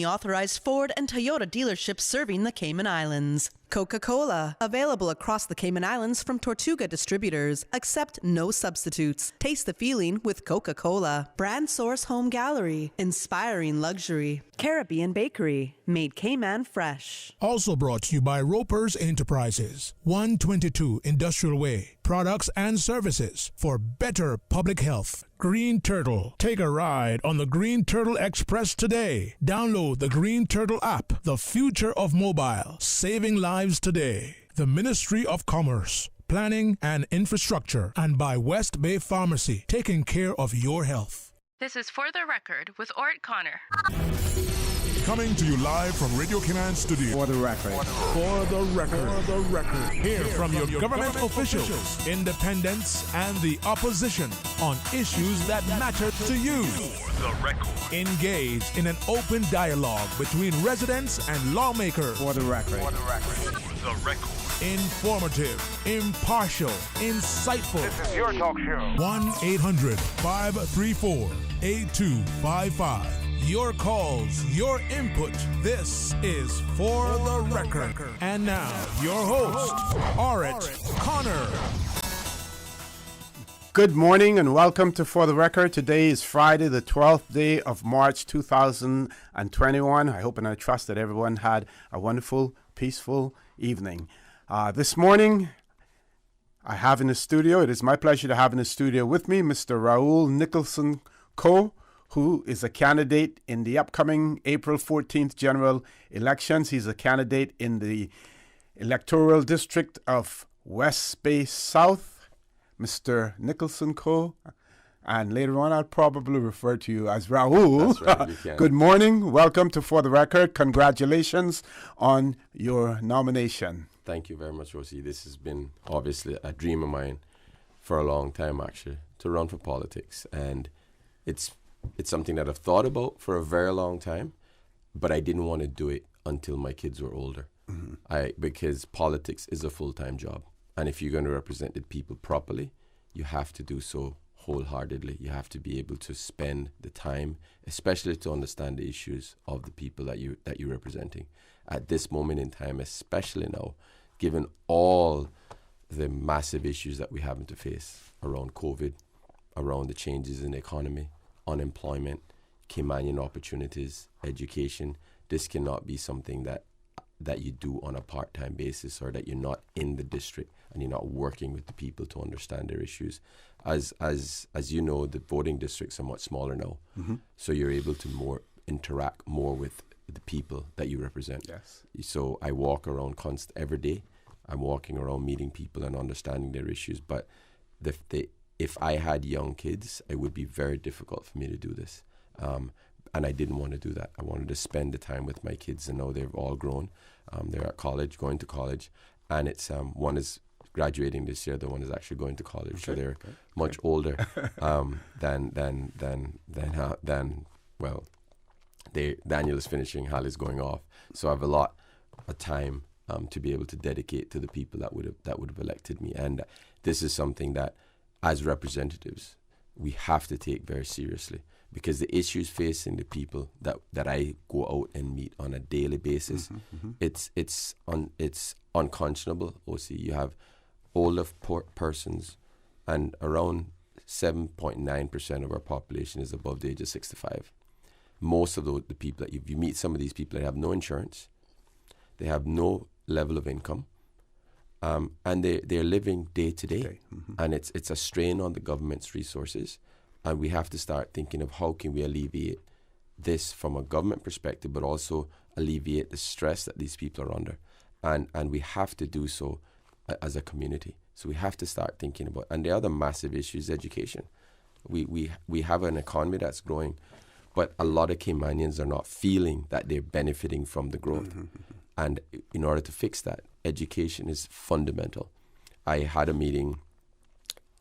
Authorized Ford and Toyota dealerships serving the Cayman Islands. Coca-Cola, available across the Cayman Islands from Tortuga distributors. Accept no substitutes. Taste the feeling with Coca-Cola. Brand Source Home Gallery, inspiring luxury. Caribbean Bakery, made Cayman fresh. Also brought to you by Ropers Enterprises, 122 Industrial Way. Products and services for better public health. Green Turtle. Take a ride on the Green Turtle Express today. Download the Green Turtle app, the future of mobile, saving lives today. The Ministry of Commerce, Planning and Infrastructure, and by West Bay Pharmacy, taking care of your health. This is For the Record with Ort Connor. Coming to you live from Radio Cayman Studio. For the record. For the record. For the record. Hear from your government officials, independents, and the opposition on issues that matter to you. For the record. Engage in an open dialogue between residents and lawmakers. For the record. For the record. For the record. Informative, impartial, insightful. This is your talk show. 1-800-534-8255. Your calls, your input. This is For the Record. And now, your host, Ort Connor. Good morning and welcome to For the Record. Today is Friday, the 12th day of March 2021. I hope and I trust that everyone had a wonderful, peaceful evening. This morning, I have in the studio, it is my pleasure to have in the studio with me Mr. Raul Nicholson Coe, who is a candidate in the upcoming April 14th general elections. He's a candidate in the electoral district of West Bay South. Mr. Nicholson Coe. And later on, I'll probably refer to you as Raul. That's right, you can. Good morning. Welcome to For the Record. Congratulations on your nomination. Thank you very much, Rosie. This has been obviously a dream of mine for a long time, actually, to run for politics. And it's something that I've thought about for a very long time, but I didn't want to do it until my kids were older. Because politics is a full-time job. And if you're going to represent the people properly, you have to do so wholeheartedly. You have to be able to spend the time, especially to understand the issues of the people that you're representing. At this moment in time, especially now, given all the massive issues that we're having to face around COVID, around the changes in the economy, unemployment, Caymanian opportunities, education, this cannot be something that you do on a part-time basis, or that you're not in the district and you're not working with the people to understand their issues. As you know, the voting districts are much smaller now, so you're able to interact more with the people that you represent. Yes. So I walk around every day. I'm walking around meeting people and understanding their issues. But if I had young kids, it would be very difficult for me to do this. And I didn't want to do that. I wanted to spend the time with my kids, and now they've all grown. They're at college, going to college, and it's one is graduating this year. The one is actually going to college, so they're much older Daniel is finishing, Hallie's going off. So I have a lot of time to be able to dedicate to the people that would have elected me, and this is something that, as representatives, we have to take very seriously, because the issues facing the people that I go out and meet on a daily basis, it's unconscionable. OC, you have older persons, and around 7.9% of our population is above the age of 65. Most of the people that you meet, some of these people, they have no insurance, they have no level of income, and they're living day to day, and it's a strain on the government's resources. And we have to start thinking of how can we alleviate this from a government perspective, but also alleviate the stress that these people are under. And we have to do so as a community. So we have to start thinking about, and the other massive issue is education. We have an economy that's growing, but a lot of Caymanians are not feeling that they're benefiting from the growth. And in order to fix that, education is fundamental. I had a meeting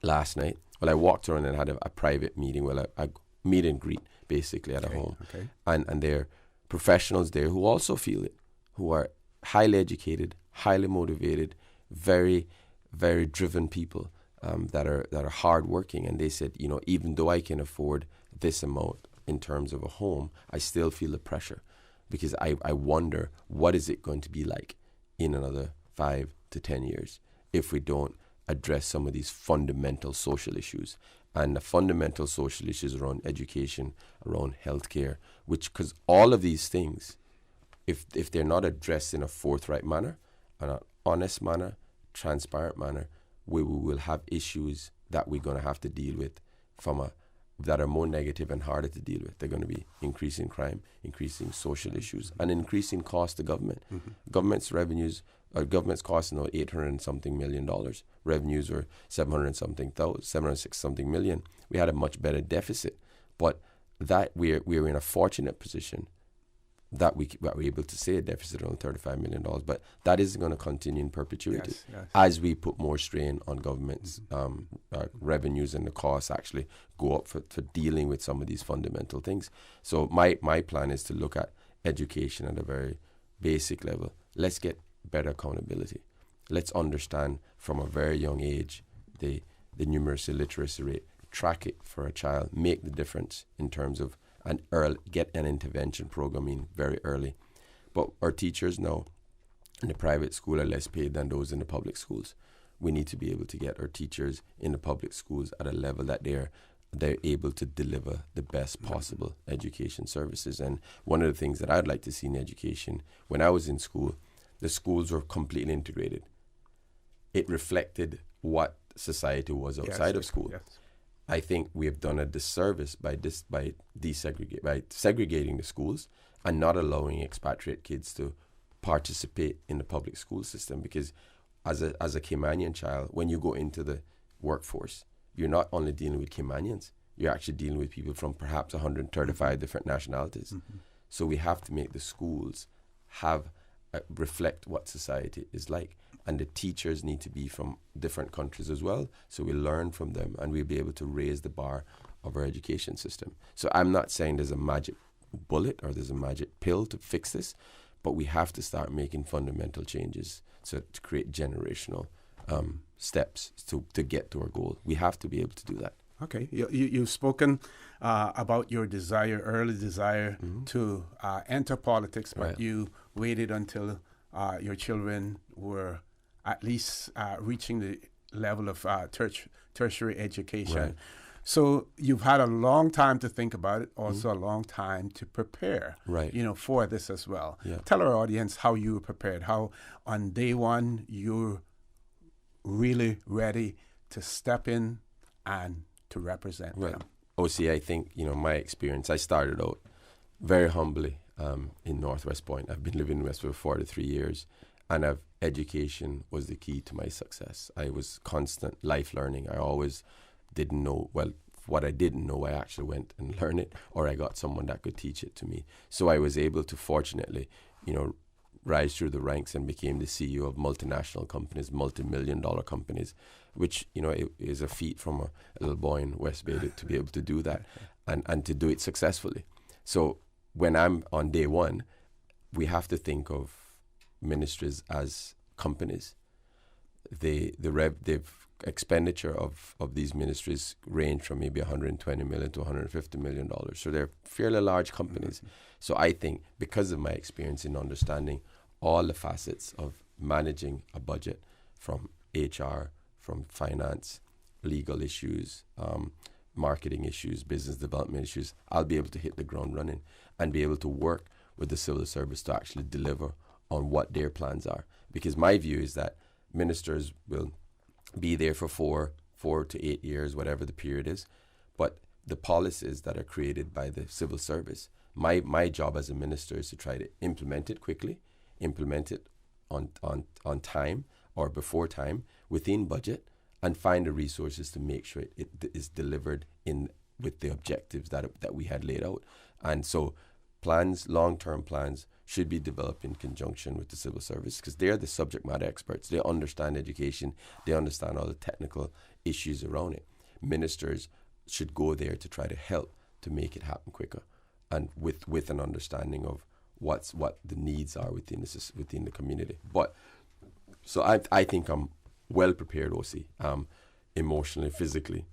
last night. Well, I walked around and had a private meeting, a meet and greet, basically, at a home. And there are professionals there who also feel it, who are highly educated, highly motivated, very, very driven people that are hardworking. And they said, even though I can afford this amount in terms of a home, I still feel the pressure. because I wonder what is it going to be like in another 5 to 10 years if we don't address some of these fundamental social issues. And the fundamental social issues around education, around healthcare, because all of these things, if they're not addressed in a forthright manner, an honest manner, transparent manner, we will have issues that we're going to have to deal with that are more negative and harder to deal with. They're going to be increasing crime, increasing social issues, and increasing cost to government. Government's revenues, government's costs now $800 and something million. Revenues were 706 something million. We had a much better deficit, but that we're in a fortunate position that we were able to say a deficit around $35 million, but that is going to continue in perpetuity as we put more strain on government's revenues, and the costs actually go up for dealing with some of these fundamental things. So my plan is to look at education at a very basic level. Let's get better accountability. Let's understand from a very young age the numeracy literacy rate, track it for a child, make the difference in terms of get an intervention program in very early. But our teachers now in the private school are less paid than those in the public schools. We need to be able to get our teachers in the public schools at a level that they're able to deliver the best possible education services. And one of the things that I'd like to see in education, when I was in school, the schools were completely integrated. It reflected what society was outside of school. Yes. I think we have done a disservice by segregating the schools and not allowing expatriate kids to participate in the public school system. Because as a Caymanian child, when you go into the workforce, you're not only dealing with Caymanians, you're actually dealing with people from perhaps 135 different nationalities. So we have to make the schools reflect what society is like. And the teachers need to be from different countries as well, so we learn from them and we'll be able to raise the bar of our education system. So I'm not saying there's a magic bullet or there's a magic pill to fix this, but we have to start making fundamental changes to create generational steps to get to our goal. We have to be able to do that. Okay, you've spoken about your early desire to enter politics, but you waited until your children were at least reaching the level of tertiary education. Right. So you've had a long time to think about it, also a long time to prepare, for this as well. Yeah. Tell our audience how you were prepared, how on day one you're really ready to step in and to represent them. OC, I think, my experience, I started out very humbly in Northwest Point. I've been living in Westwood for 43 years, and education was the key to my success. I was constant life learning. I always didn't know, what I didn't know, I actually went and learned it, or I got someone that could teach it to me. So I was able to, fortunately, rise through the ranks and became the CEO of multinational companies, multi-million-dollar companies, which, it is a feat from a little boy in West Bay to be able to do that and to do it successfully. So when I'm on day one, we have to think of ministries as companies. The expenditure of these ministries range from maybe $120 million to $150 million. So they're fairly large companies. So I think because of my experience in understanding all the facets of managing a budget, from HR, from finance, legal issues, marketing issues, business development issues, I'll be able to hit the ground running and be able to work with the civil service to actually deliver on what their plans are. Because my view is that ministers will be there for four to 8 years, whatever the period is, but the policies that are created by the civil service, my job as a minister is to try to implement it quickly, implement it on time or before time, within budget, and find the resources to make sure it is delivered with the objectives that we had laid out. And so long-term plans should be developed in conjunction with the civil service, because they're the subject matter experts. They understand education. They understand all the technical issues around it. Ministers should go there to try to help to make it happen quicker, and with an understanding of what the needs are within the community. But so I think I'm well prepared, OC, emotionally, physically,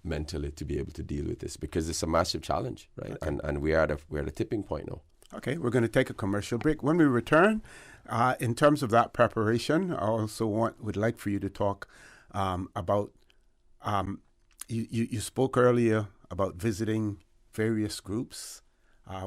mentally, to be able to deal with this, because it's a massive challenge, right? Okay. And we're at a tipping point now. Okay, we're going to take a commercial break. When we return, in terms of that preparation, I also would like for you to talk about, you spoke earlier about visiting various groups.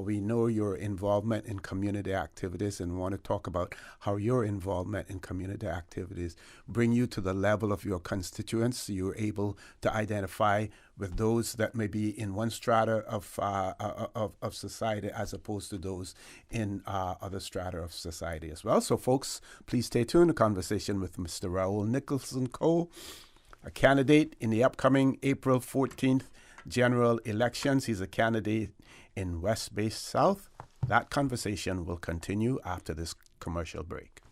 We know your involvement in community activities and want to talk about how your involvement in community activities bring you to the level of your constituents. You're able to identify with those that may be in one strata of society as opposed to those in other strata of society as well. So folks, please stay tuned. A conversation with Mr. Raul Nicholson Coe, a candidate in the upcoming April 14th general elections. He's a candidate in West Bay South. That conversation will continue after this commercial break.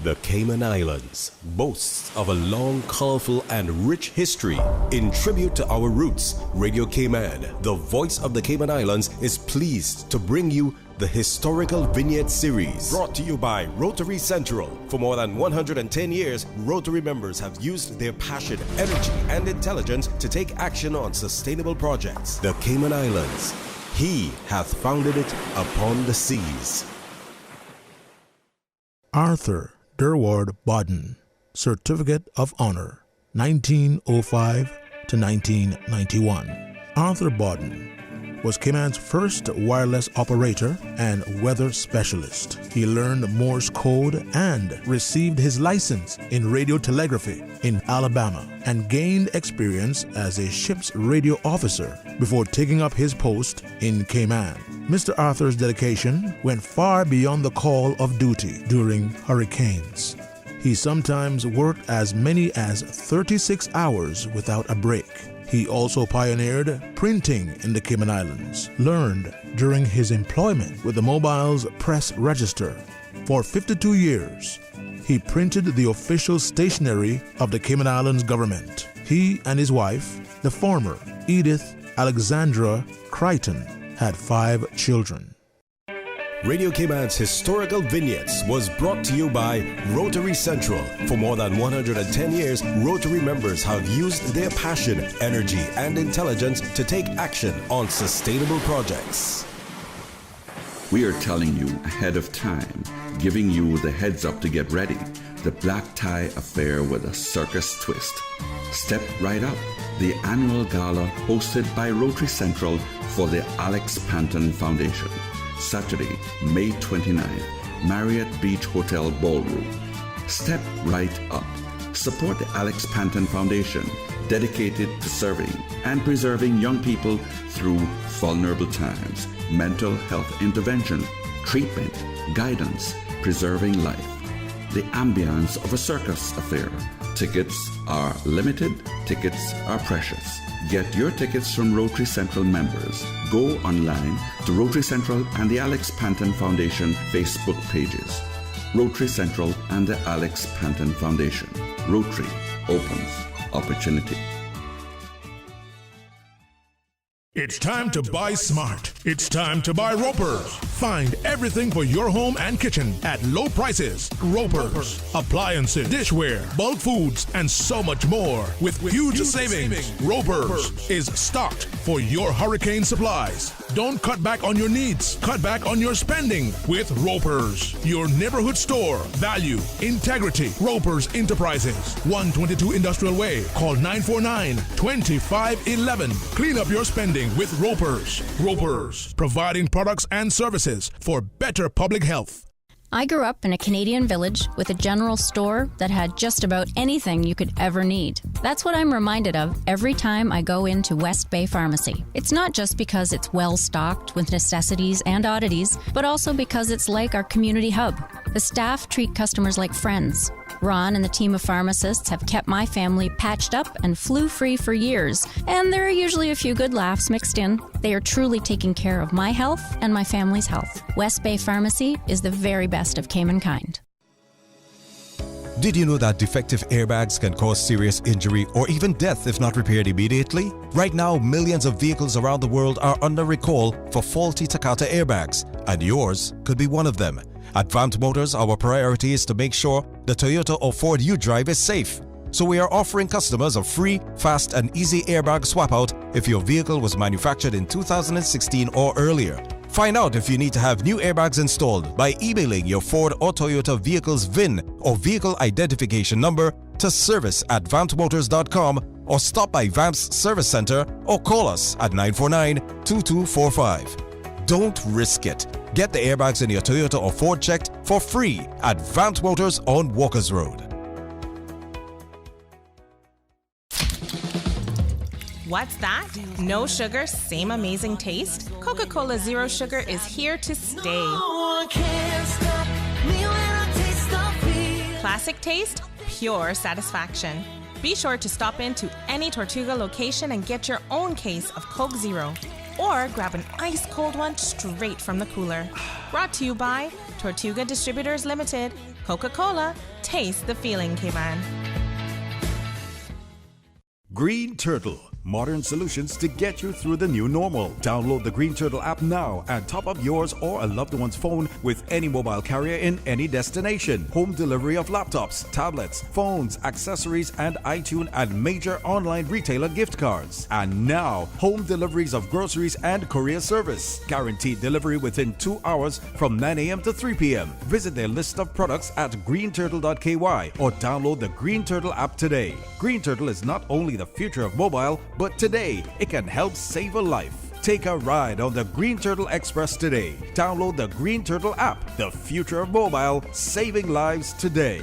The Cayman Islands boasts of a long, colorful, and rich history. In tribute to our roots, Radio Cayman, the voice of the Cayman Islands, is pleased to bring you the Historical Vignette Series, brought to you by Rotary Central. For more than 110 years, Rotary members have used their passion, energy, and intelligence to take action on sustainable projects. The Cayman Islands, He hath founded it upon the seas. Arthur Durward Bodden, Certificate of Honor, 1905 to 1991. Arthur Bodden was Cayman's first wireless operator and weather specialist. He learned Morse code and received his license in radio telegraphy in Alabama and gained experience as a ship's radio officer before taking up his post in Cayman. Mr. Arthur's dedication went far beyond the call of duty during hurricanes. He sometimes worked as many as 36 hours without a break. He also pioneered printing in the Cayman Islands, learned during his employment with the Mobile's Press Register. For 52 years, he printed the official stationery of the Cayman Islands government. He and his wife, the former Edith Alexandra Crichton, had 5 children. Radio Cayman's Historical Vignettes was brought to you by Rotary Central. For more than 110 years, Rotary members have used their passion, energy, and intelligence to take action on sustainable projects. We are telling you ahead of time, giving you the heads up to get ready. The Black Tie Affair with a circus twist. Step right up. The annual gala hosted by Rotary Central for the Alex Panton Foundation. Saturday, May 29th, Marriott Beach Hotel Ballroom. Step right up. Support the Alex Panton Foundation, dedicated to serving and preserving young people through vulnerable times, mental health intervention, treatment, guidance, preserving life. The ambience of a circus affair. Tickets are limited, tickets are precious. Get your tickets from Rotary Central members. Go online to Rotary Central and the Alex Panton Foundation Facebook pages. Rotary Central and the Alex Panton Foundation. Rotary opens opportunity. It's time to buy smart. It's time to buy Ropers. Find everything for your home and kitchen at low prices. Ropers. Appliances, dishware, bulk foods, and so much more. With huge savings. Ropers is stocked for your hurricane supplies. Don't cut back on your needs. Cut back on your spending with Ropers. Your neighborhood store. Value. Integrity. Ropers Enterprises. 122 Industrial Way. Call 949-2511. Clean up your spending with Ropers. Ropers, providing products and services for better public health. I grew up in a Canadian village with a general store that had just about anything you could ever need. That's what I'm reminded of every time I go into West Bay Pharmacy. It's not just because it's well stocked with necessities and oddities, but also because it's like our community hub. The staff treat customers like friends. Ron and the team of pharmacists have kept my family patched up and flu-free for years, and there are usually a few good laughs mixed in. They are truly taking care of my health and my family's health. West Bay Pharmacy is the very best of Cayman kind. Did you know that defective airbags can cause serious injury or even death if not repaired immediately? Right now, millions of vehicles around the world are under recall for faulty Takata airbags, and yours could be one of them. At Vant Motors, our priority is to make sure the Toyota or Ford you drive is safe. So we are offering customers a free, fast, and easy airbag swap out if your vehicle was manufactured in 2016 or earlier. Find out if you need to have new airbags installed by emailing your Ford or Toyota vehicle's VIN or vehicle identification number to service@vampmotors.com or stop by Vamp's Service Center or call us at 949-2245. Don't risk it. Get the airbags in your Toyota or Ford checked for free at Vamp Motors on Walkers Road. What's that? No sugar, same amazing taste? Coca-Cola Zero Sugar is here to stay. Classic taste, pure satisfaction. Be sure to stop into any Tortuga location and get your own case of Coke Zero. Or grab an ice-cold one straight from the cooler. Brought to you by Tortuga Distributors Limited. Coca-Cola, taste the feeling, K-Man. Green Turtle. Modern solutions to get you through the new normal. Download the Green Turtle app now and top up yours or a loved one's phone with any mobile carrier in any destination. Home delivery of laptops, tablets, phones, accessories, and iTunes and major online retailer gift cards. And now, home deliveries of groceries and courier service. Guaranteed delivery within 2 hours from 9 a.m. to 3 p.m. Visit their list of products at greenturtle.ky or download the Green Turtle app today. Green Turtle is not only the future of mobile, but today it can help save a life. Take a ride on the Green Turtle Express today. Download the Green Turtle app, the future of mobile, saving lives today.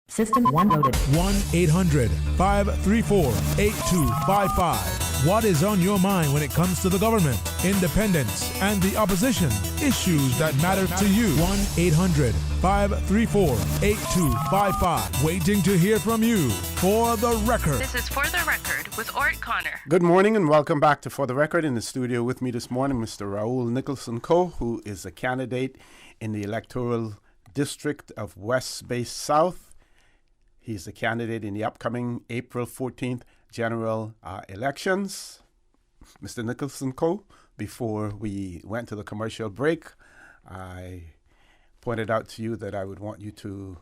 System 1 loaded. 1-800-534-8255. What is on your mind when it comes to the government, independence, and the opposition? Issues that matter to you. 1-800-534-8255. Waiting to hear from you. For the Record. This is For the Record with Ort Connor. Good morning and welcome back to For the Record. In the studio with me this morning, Mr. Raul Nicholson Coe, who is a candidate in the electoral district of West Bay South. He's a candidate in the upcoming April 14th general elections. Mr. Nicholson Coe, before we went to the commercial break, I pointed out to you that I would want you to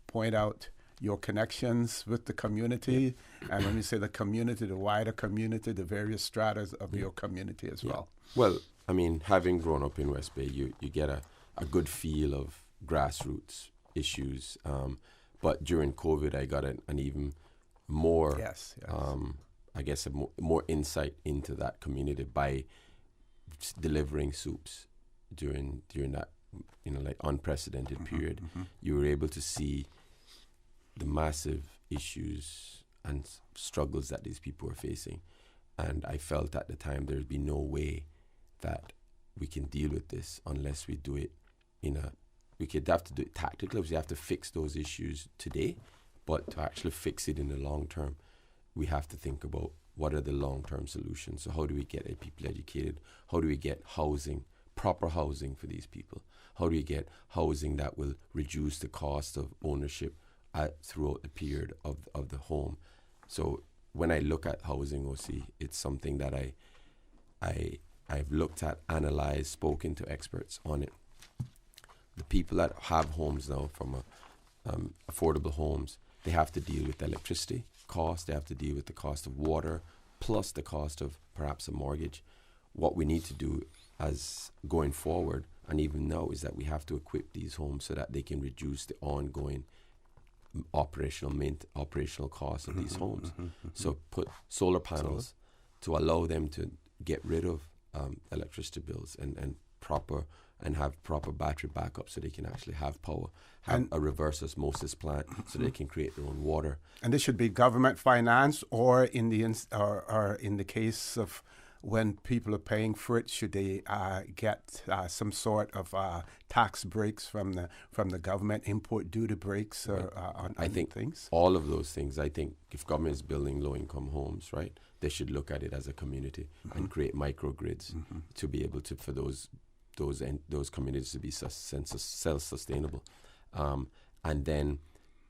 point out your connections with the community. And when you say the community, the wider community, the various stratas of your community as well. Well, I mean, having grown up in West Bay, you get a good feel of grassroots issues. But during COVID, I got an even more, I guess, more insight into that community by delivering soups during that, like unprecedented period. You were able to see the massive issues and struggles that these people were facing. And I felt at the time there'd be no way that we can deal with this unless we do it we could have to do it tactically. We have to fix those issues today, but to actually fix it in the long term, we have to think about what are the long-term solutions. So how do we get people educated? How do we get housing, proper housing for these people? How do we get housing that will reduce the cost of ownership throughout the period of the home? So when I look at housing, OC, it's something that I've looked at, analyzed, spoken to experts on it. The people that have homes now from affordable homes, they have to deal with electricity cost, they have to deal with the cost of water, plus the cost of perhaps a mortgage. What we need to do as going forward, and even now, is that we have to equip these homes so that they can reduce the ongoing operational costs of these homes. So put solar panels to allow them to get rid of electricity bills and have proper battery backup so they can actually have power, have a reverse osmosis plant so they can create their own water. And this should be government financed, or in the case of when people are paying for it, should they get some sort of tax breaks from the government, import duty breaks on I think things? All of those things. I think if government is building low-income homes, right, they should look at it as a community and create microgrids to be able to, for those communities to be self-sustainable. And then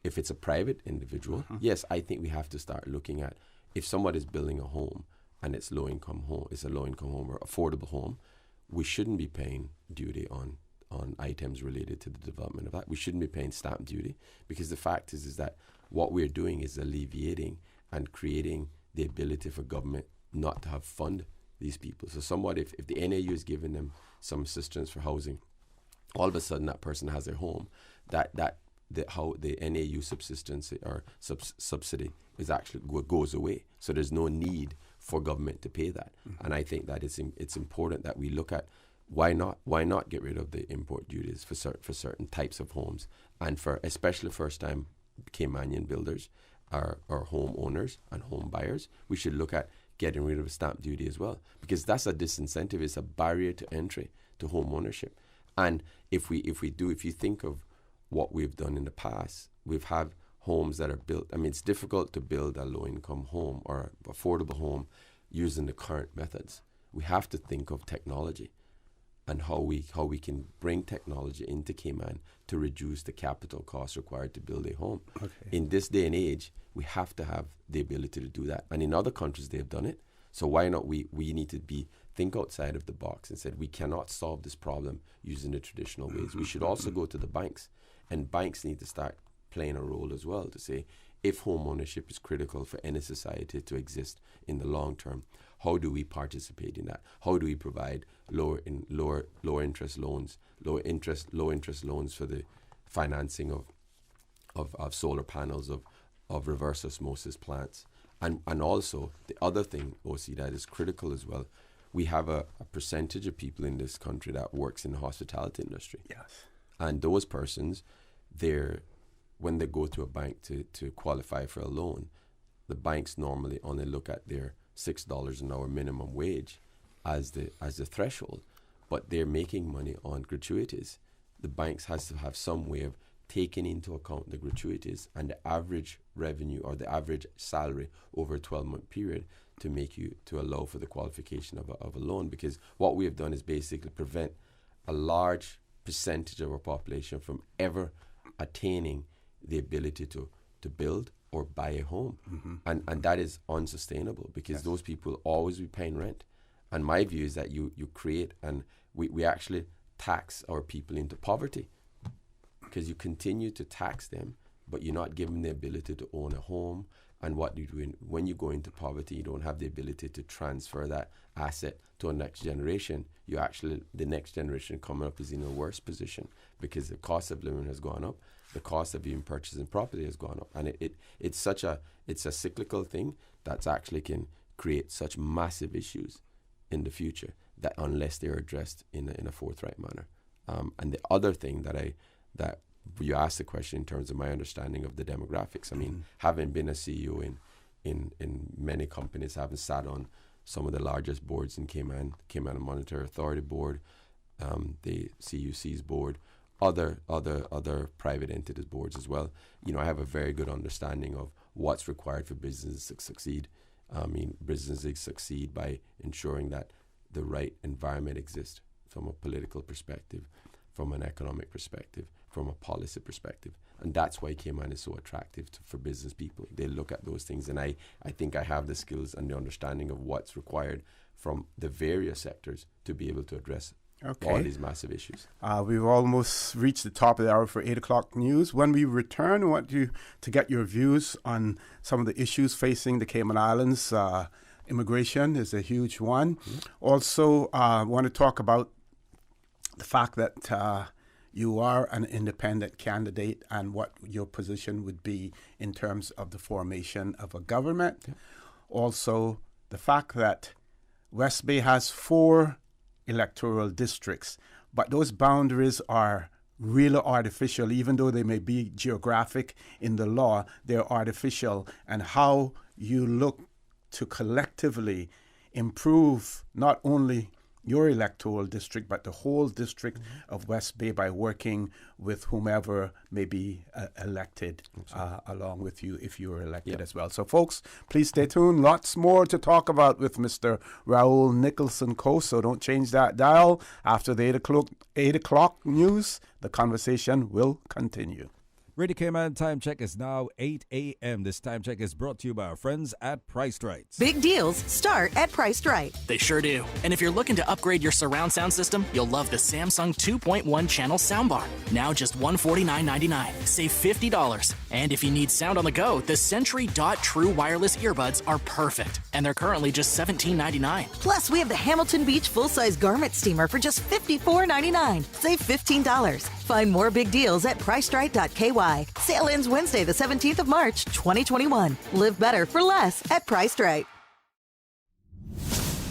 if it's a private individual, yes, I think we have to start looking at, if somebody's building a home and it's a low-income home or affordable home, we shouldn't be paying duty on items related to the development of that. We shouldn't be paying stamp duty, because the fact is that what we're doing is alleviating and creating the ability for government not to have fund these people. So somewhat, if the NAU is giving them some assistance for housing, all of a sudden that person has a home, how the NAU subsistence or subsidy is actually goes away. So there's no need for government to pay that. And I think that it's important that we look at why not get rid of the import duties for certain types of homes, and for especially first-time Caymanian builders or home owners and home buyers. We should look at getting rid of stamp duty as well, because that's a disincentive. It's a barrier to entry to home ownership. And if you think of what we've done in the past, we've had homes that are built. I mean, it's difficult to build a low-income home or affordable home using the current methods. We have to think of technology and how we can bring technology into Cayman to reduce the capital costs required to build a home. Okay. In this day and age, we have to have the ability to do that. And in other countries, they've done it. So why not we need to think outside of the box and said we cannot solve this problem using the traditional ways. We should also go to the banks, and banks need to start playing a role as well to say, if home ownership is critical for any society to exist in the long term, how do we participate in that? How do we provide lower interest loans for the financing of solar panels, of reverse osmosis plants? And also the other thing, OC, that is critical as well, we have a percentage of people in this country that works in the hospitality industry. Yes. And those persons, when they go to a bank to qualify for a loan, the banks normally only look at their $6 an hour minimum wage as the threshold, but they're making money on gratuities. The banks has to have some way of taking into account the gratuities and the average revenue or the average salary over a 12-month period to allow for the qualification of a loan. Because what we have done is basically prevent a large percentage of our population from ever attaining the ability to build or buy a home. Mm-hmm. And that is unsustainable, because those people always be paying rent. And my view is that you create, and we actually tax our people into poverty, because you continue to tax them, but you're not giving them the ability to own a home. And what you do when you go into poverty, you don't have the ability to transfer that asset to a next generation. The next generation coming up is in a worse position, because the cost of living has gone up, the cost of even purchasing property has gone up, and it's a cyclical thing that's actually can create such massive issues in the future that unless they're addressed in a forthright manner. And the other thing that you asked the question in terms of my understanding of the demographics. I mean, having been a CEO in many companies, having sat on some of the largest boards in Cayman Monetary Authority board, the CUC's board, other private entities boards as well. I have a very good understanding of what's required for businesses to succeed. I mean, businesses succeed by ensuring that the right environment exists from a political perspective, from an economic perspective, from a policy perspective. And that's why Cayman is so attractive for business people. They look at those things, and I think I have the skills and the understanding of what's required from the various sectors to be able to address all these massive issues. We've almost reached the top of the hour for 8 o'clock news. When we return, I want you to get your views on some of the issues facing the Cayman Islands. Immigration is a huge one. Mm-hmm. Also, I want to talk about the fact that you are an independent candidate and what your position would be in terms of the formation of a government. Yeah. Also, the fact that West Bay has 4 electoral districts, but those boundaries are really artificial. Even though they may be geographic in the law, they're artificial. And how you look to collectively improve not only your electoral district, but the whole district of West Bay by working with whomever may be elected along with you if you are elected as well. So, folks, please stay tuned. Lots more to talk about with Mr. Raul Nicholson Coe. So don't change that dial. After the 8 o'clock news, the conversation will continue. Radio Cayman time check is now 8 a.m. This time check is brought to you by our friends at Priced Right. Big deals start at Priced Right. They sure do. And if you're looking to upgrade your surround sound system, you'll love the Samsung 2.1 channel soundbar. Now just $149.99. Save $50. And if you need sound on the go, the Sentry Dot True wireless earbuds are perfect. And they're currently just $17.99. Plus, we have the Hamilton Beach full-size garment steamer for just $54.99. Save $15. Find more big deals at PricedRight.ky. Sale ends Wednesday, the 17th of March, 2021. Live better for less at Priced Right.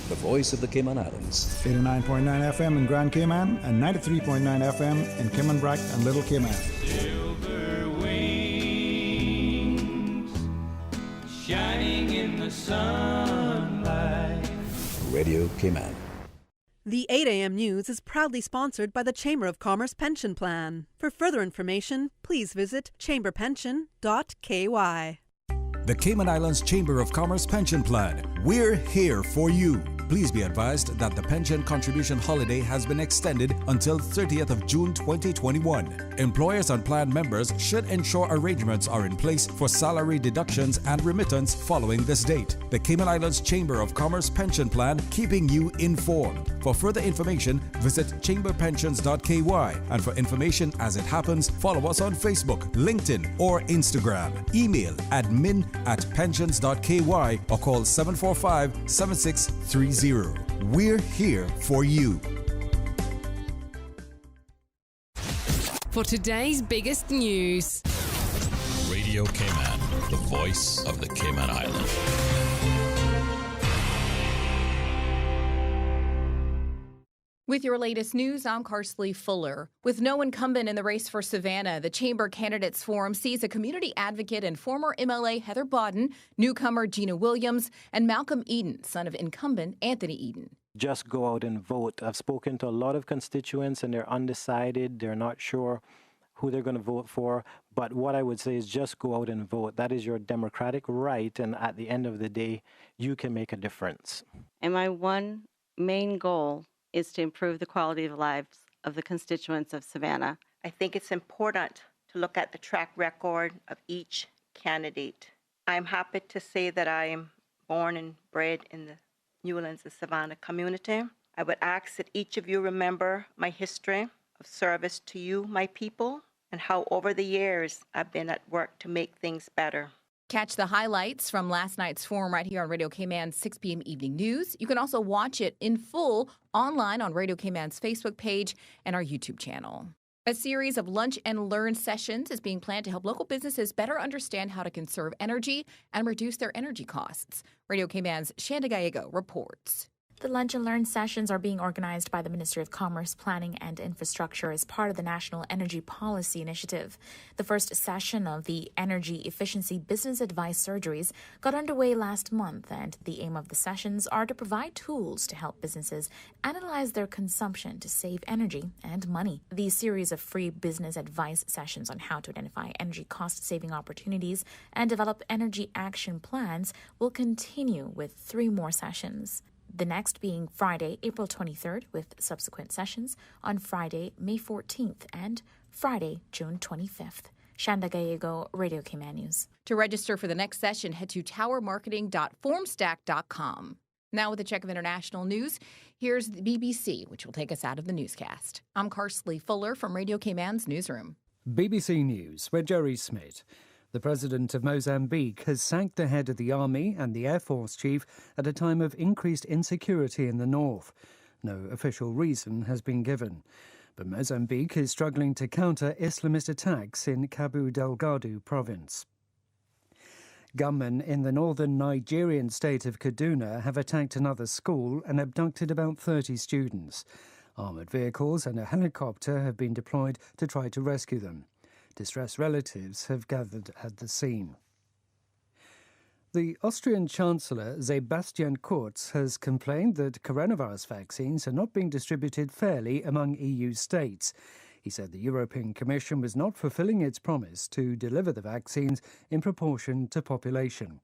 The voice of the Cayman Islands. 89.9 FM in Grand Cayman and 93.9 FM in Cayman Brac and Little Cayman. Silver wings shining in the sunlight. Radio Cayman. The 8 a.m. news is proudly sponsored by the Chamber of Commerce Pension Plan. For further information, please visit chamberpension.ky. The Cayman Islands Chamber of Commerce Pension Plan. We're here for you. Please be advised that the pension contribution holiday has been extended until 30th of June 2021. Employers and plan members should ensure arrangements are in place for salary deductions and remittance following this date. The Cayman Islands Chamber of Commerce Pension Plan, keeping you informed. For further information, visit chamberpensions.ky. And for information as it happens, follow us on Facebook, LinkedIn, or Instagram. Email admin@pensions.ky or call 745-7630. We're here for you. For today's biggest news. Radio Cayman, the voice of the Cayman Islands. With your latest news, I'm Carsley Fuller. With no incumbent in the race for Savannah, the Chamber Candidates Forum sees a community advocate and former MLA Heather Bodden, newcomer Gina Williams, and Malcolm Eden, son of incumbent Anthony Eden. Just go out and vote. I've spoken to a lot of constituents and they're undecided. They're not sure who they're going to vote for. But what I would say is just go out and vote. That is your democratic right. And at the end of the day, you can make a difference. And my one main goal is to improve the quality of lives of the constituents of Savannah. I think it's important to look at the track record of each candidate. I'm happy to say that I am born and bred in the Newlands and Savannah community. I would ask that each of you remember my history of service to you, my people, and how over the years I've been at work to make things better. Catch the highlights from last night's forum right here on Radio Cayman's 6 p.m. evening news. You can also watch it in full online on Radio Cayman's Facebook page and our YouTube channel. A series of lunch and learn sessions is being planned to help local businesses better understand how to conserve energy and reduce their energy costs. Radio Cayman's Shanda Gallego reports. The Lunch and Learn sessions are being organized by the Ministry of Commerce, Planning and Infrastructure as part of the National Energy Policy Initiative. The first session of the Energy Efficiency Business Advice Surgeries got underway last month, and the aim of the sessions are to provide tools to help businesses analyze their consumption to save energy and money. The series of free business advice sessions on how to identify energy cost-saving opportunities and develop energy action plans will continue with 3 more sessions. The next being Friday, April 23rd, with subsequent sessions on Friday, May 14th and Friday, June 25th. Shanda Gallego, Radio Cayman News. To register for the next session, head to towermarketing.formstack.com. Now with a check of international news, here's the BBC, which will take us out of the newscast. I'm Carsley Fuller from Radio Cayman's newsroom. BBC News, with Jerry Smith. The president of Mozambique has sacked the head of the army and the Air Force chief at a time of increased insecurity in the north. No official reason has been given. But Mozambique is struggling to counter Islamist attacks in Cabo Delgado province. Gunmen in the northern Nigerian state of Kaduna have attacked another school and abducted about 30 students. Armoured vehicles and a helicopter have been deployed to try to rescue them. Distressed relatives have gathered at the scene. The Austrian Chancellor Sebastian Kurz has complained that coronavirus vaccines are not being distributed fairly among EU states. He said the European Commission was not fulfilling its promise to deliver the vaccines in proportion to population.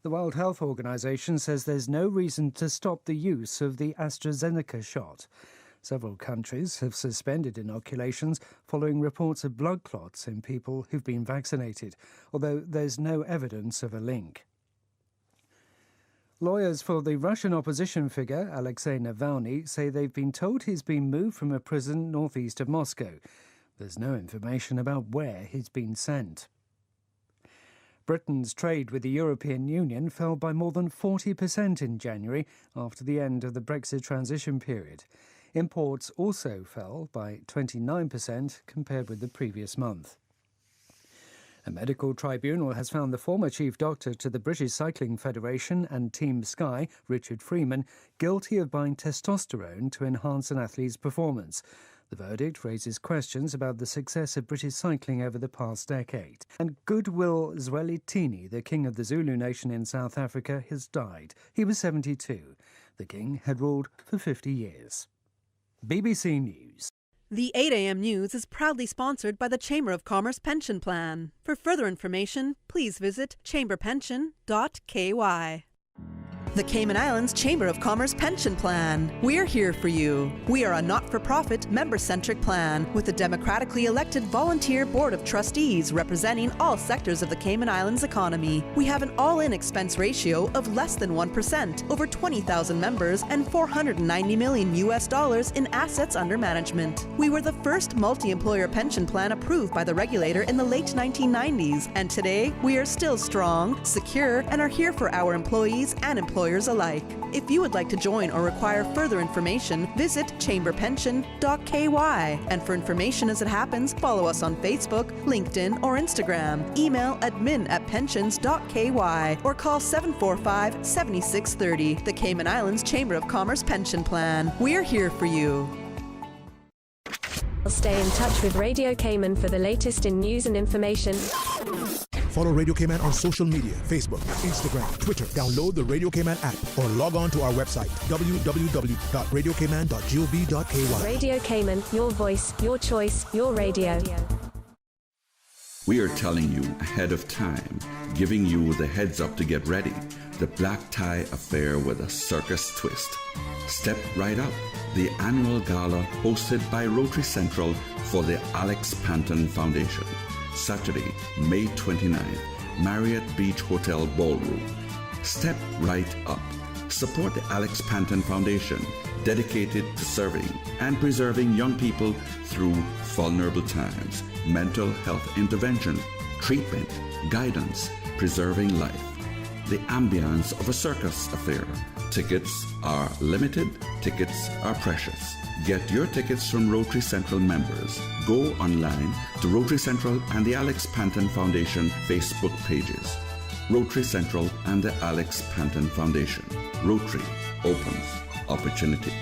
The World Health Organization says there's no reason to stop the use of the AstraZeneca shot. Several countries have suspended inoculations following reports of blood clots in people who've been vaccinated, although there's no evidence of a link. Lawyers for the Russian opposition figure Alexei Navalny say they've been told he's been moved from a prison northeast of Moscow. There's no information about where he's been sent. Britain's trade with the European Union fell by more than 40% in January after the end of the Brexit transition period. Imports also fell by 29% compared with the previous month. A medical tribunal has found the former chief doctor to the British Cycling Federation and Team Sky, Richard Freeman, guilty of buying testosterone to enhance an athlete's performance. The verdict raises questions about the success of British cycling over the past decade. And Goodwill Zwelithini, the king of the Zulu nation in South Africa, has died. He was 72. The king had ruled for 50 years. BBC News. The 8 a.m. news is proudly sponsored by the Chamber of Commerce Pension Plan. For further information, please visit chamberpension.ky. The Cayman Islands Chamber of Commerce Pension Plan. We're here for you. We are a not-for-profit, member-centric plan with a democratically elected volunteer board of trustees representing all sectors of the Cayman Islands economy. We have an all-in expense ratio of less than 1%, over 20,000 members, and $490 million in assets under management. We were the first multi-employer pension plan approved by the regulator in the late 1990s, and today we are still strong, secure, and are here for our employees and employers alike. If you would like to join or require further information, visit chamberpension.ky. And for information as it happens, follow us on Facebook, LinkedIn, or Instagram. Email admin@pensions.ky or call 745-7630. The Cayman Islands Chamber of Commerce Pension Plan. We're here for you. Stay in touch with Radio Cayman for the latest in news and information. Follow Radio Cayman on social media, Facebook, Instagram, Twitter. Download the Radio Cayman app or log on to our website, www.radiocayman.gov.ky. Radio Cayman, your voice, your choice, your radio. We are telling you ahead of time, giving you the heads up to get ready. The Black Tie Affair with a circus twist. Step right up. The annual gala hosted by Rotary Central for the Alex Panton Foundation. Saturday, May 29th, Marriott Beach Hotel Ballroom. Step right up. Support the Alex Panton Foundation, dedicated to serving and preserving young people through vulnerable times, mental health intervention, treatment, guidance, preserving life. The ambience of a circus affair. Tickets are limited, tickets are precious. Get your tickets from Rotary Central members. Go online to Rotary Central and the Alex Panton Foundation Facebook pages. Rotary Central and the Alex Panton Foundation. Rotary opens opportunity.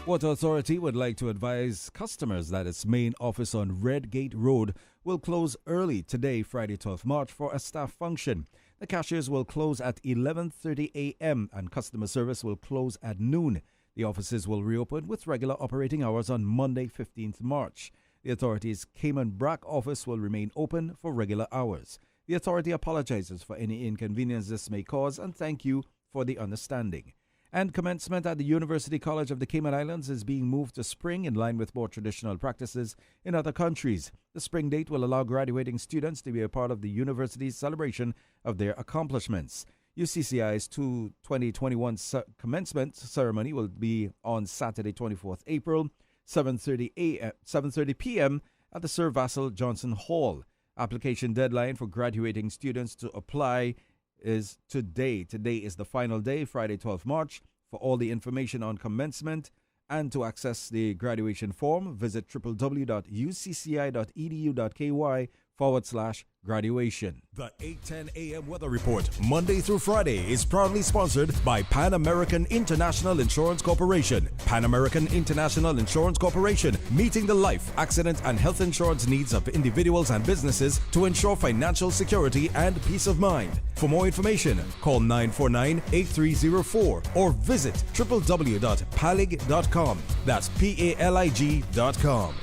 Water Authority would like to advise customers that its main office on Redgate Road will close early today, Friday 12th March, for a staff function. The cashiers will close at 11:30 a.m. and customer service will close at noon. The offices will reopen with regular operating hours on Monday, 15th March. The authority's Cayman Brac office will remain open for regular hours. The authority apologizes for any inconvenience this may cause and thank you for the understanding. And commencement at the University College of the Cayman Islands is being moved to spring in line with more traditional practices in other countries. The spring date will allow graduating students to be a part of the university's celebration of their accomplishments. UCCI's 2021 commencement ceremony will be on Saturday, 24th April, 7:30 p.m. at the Sir Vassal Johnson Hall. Application deadline for graduating students to apply is today. Today is the final day, Friday, 12th March. For all the information on commencement and to access the graduation form, visit www.ucci.edu.ky/graduation. The 8:10 a.m. Weather Report, Monday through Friday, is proudly sponsored by Pan American International Insurance Corporation. Pan American International Insurance Corporation, meeting the life, accident, and health insurance needs of individuals and businesses to ensure financial security and peace of mind. For more information, call 949-8304 or visit www.palig.com. That's PALIG.com.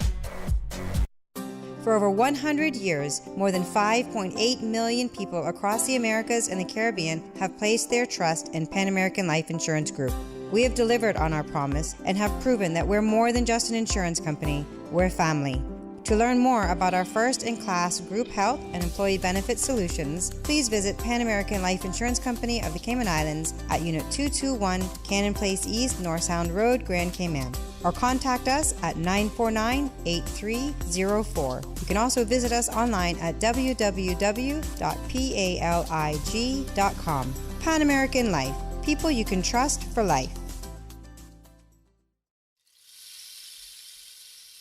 For over 100 years, more than 5.8 million people across the Americas and the Caribbean have placed their trust in Pan American Life Insurance Group. We have delivered on our promise and have proven that we're more than just an insurance company, we're family. To learn more about our first-in-class group health and employee benefit solutions, please visit Pan American Life Insurance Company of the Cayman Islands at Unit 221, Cannon Place East, North Sound Road, Grand Cayman, or contact us at 949-8304. You can also visit us online at www.palig.com. Pan American Life, people you can trust for life.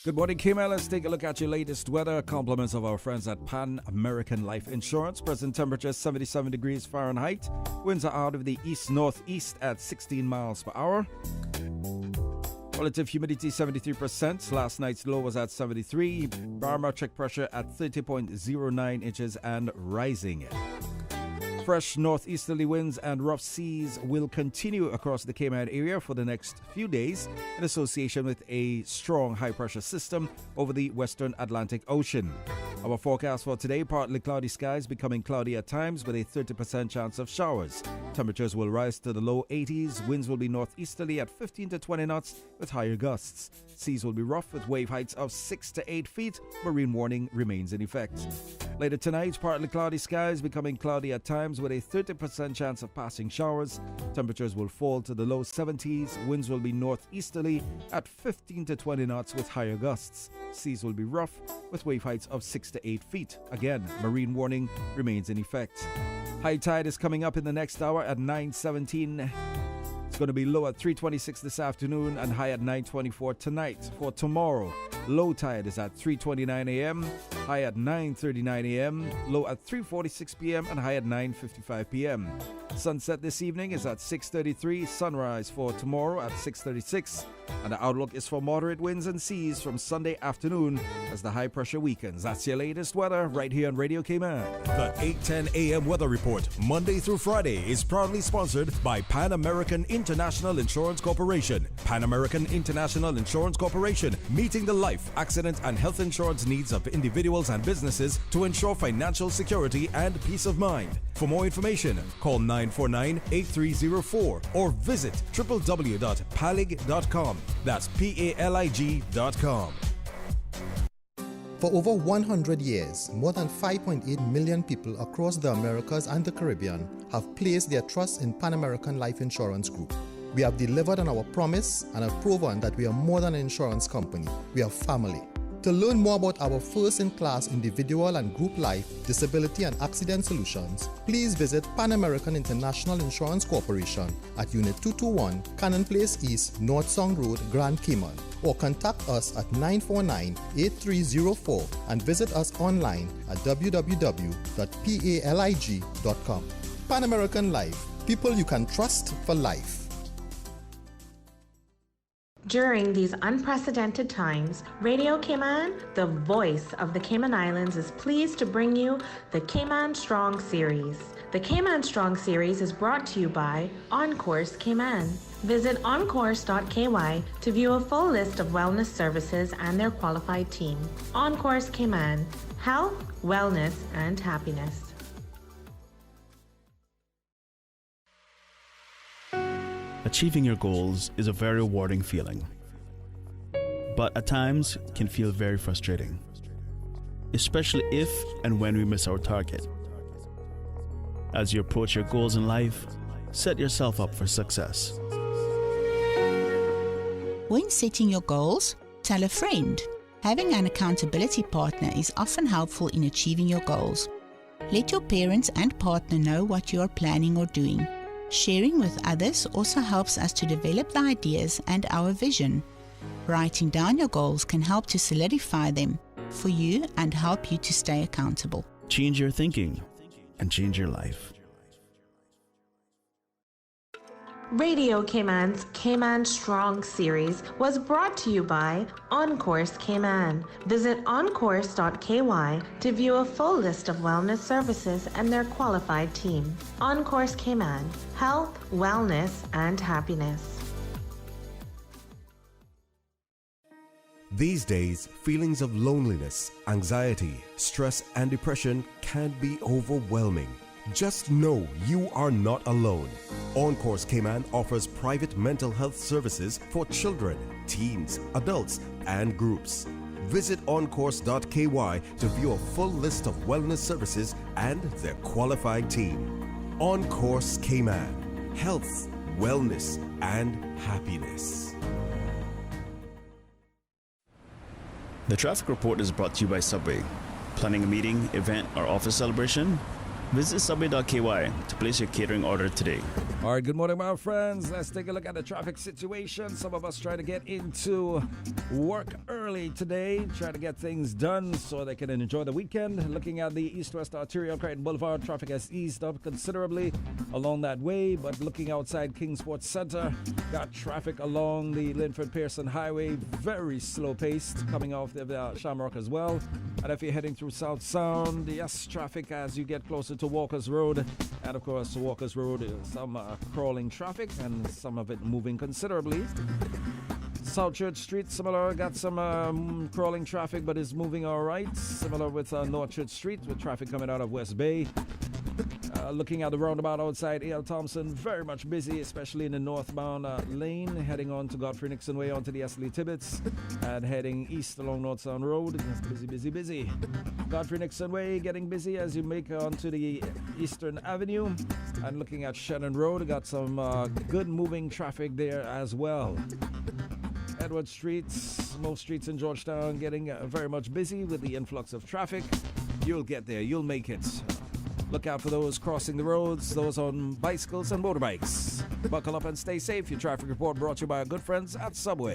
Good morning, Cayman. Let's take a look at your latest weather. Compliments of our friends at Pan American Life Insurance. Present temperature 77 degrees Fahrenheit. Winds are out of the east-northeast at 16 miles per hour. Relative humidity 73%. Last night's low was at 73. Barometric pressure at 30.09 inches and rising. Fresh northeasterly winds and rough seas will continue across the Cayman area for the next few days in association with a strong high-pressure system over the western Atlantic Ocean. Our forecast for today, partly cloudy skies becoming cloudy at times with a 30% chance of showers. Temperatures will rise to the low 80s. Winds will be northeasterly at 15 to 20 knots with higher gusts. Seas will be rough with wave heights of 6 to 8 feet. Marine warning remains in effect. Later tonight, partly cloudy skies becoming cloudy at times with a 30% chance of passing showers. Temperatures will fall to the low 70s. Winds will be northeasterly at 15 to 20 knots with higher gusts. Seas will be rough with wave heights of 6 to 8 feet. Again, marine warning remains in effect. High tide is coming up in the next hour at 9:17. It's going to be low at 3:26 this afternoon and high at 9:24 tonight. For tomorrow, low tide is at 3:29 a.m., high at 9:39 a.m., low at 3:46 p.m. and high at 9:55 p.m. Sunset this evening is at 6:33, sunrise for tomorrow at 6:36, and the outlook is for moderate winds and seas from Sunday afternoon as the high pressure weakens. That's your latest weather right here on Radio Cayman. The 8:10 a.m. weather report, Monday through Friday, is proudly sponsored by Pan American International Insurance Corporation. Pan American International Insurance Corporation, meeting the life, accident, and health insurance needs of individuals and businesses to ensure financial security and peace of mind. For more information, call 949-8304 or visit www.palig.com. That's PALIG.com. For over 100 years, more than 5.8 million people across the Americas and the Caribbean have placed their trust in Pan American Life Insurance Group. We have delivered on our promise and have proven that we are more than an insurance company. We are family. To learn more about our first-in-class individual and group life, disability and accident solutions, please visit Pan American International Insurance Corporation at Unit 221, Cannon Place East, North Sound Road, Grand Cayman, or contact us at 949-8304 and visit us online at www.palig.com. Pan American Life, people you can trust for life. During these unprecedented times, Radio Cayman, the voice of the Cayman Islands, is pleased to bring you the Cayman Strong Series. The Cayman Strong Series is brought to you by OnCourse Cayman. Visit oncourse.ky to view a full list of wellness services and their qualified team. OnCourse Cayman, health, wellness, and happiness. Achieving your goals is a very rewarding feeling, but at times can feel very frustrating, especially if and when we miss our target. As you approach your goals in life, set yourself up for success. When setting your goals, tell a friend. Having an accountability partner is often helpful in achieving your goals. Let your parents and partner know what you are planning or doing. Sharing with others also helps us to develop the ideas and our vision. Writing down your goals can help to solidify them for you and help you to stay accountable. Change your thinking and change your life. Radio Cayman's Cayman Strong Series was brought to you by OnCourse Cayman. Visit oncourse.ky to view a full list of wellness services and their qualified team. OnCourse Cayman, health, wellness, and happiness. These days, feelings of loneliness, anxiety, stress, and depression can be overwhelming. Just know you are not alone. On Course Cayman offers private mental health services for children, teens, adults, and groups. Visit oncourse.ky to view a full list of wellness services and their qualified team. On Course Cayman. Health, wellness, and happiness. The traffic report is brought to you by Subway. Planning a meeting, event, or office celebration? Visit subway.ky to place your catering order today. All right, good morning, my friends. Let's take a look at the traffic situation. Some of us trying to get into work early today, trying to get things done so they can enjoy the weekend. Looking at the east-west arterial, Creighton Boulevard, traffic has eased up considerably along that way, but looking outside King Sports Center, got traffic along the Linford-Pearson Highway, very slow-paced, coming off the Shamrock as well. And if you're heading through South Sound, yes, traffic as you get closer to Walker's Road. And of course, Walker's Road, some crawling traffic and some of it moving considerably. South Church Street, similar, got some crawling traffic, but is moving all right. Similar with North Church Street, with traffic coming out of West Bay. Looking at the roundabout outside A.L. Thompson, very much busy, especially in the northbound lane, heading on to Godfrey Nixon Way onto the Esley Tibbetts, and heading east along North Sound Road. Busy. Godfrey Nixon Way getting busy as you make onto the Eastern Avenue. And looking at Shannon Road, got some good moving traffic there as well. Edward Street, most streets in Georgetown getting very much busy with the influx of traffic. You'll get there, you'll make it. Look out for those crossing the roads, those on bicycles and motorbikes. Buckle up and stay safe. Your traffic report brought to you by our good friends at Subway.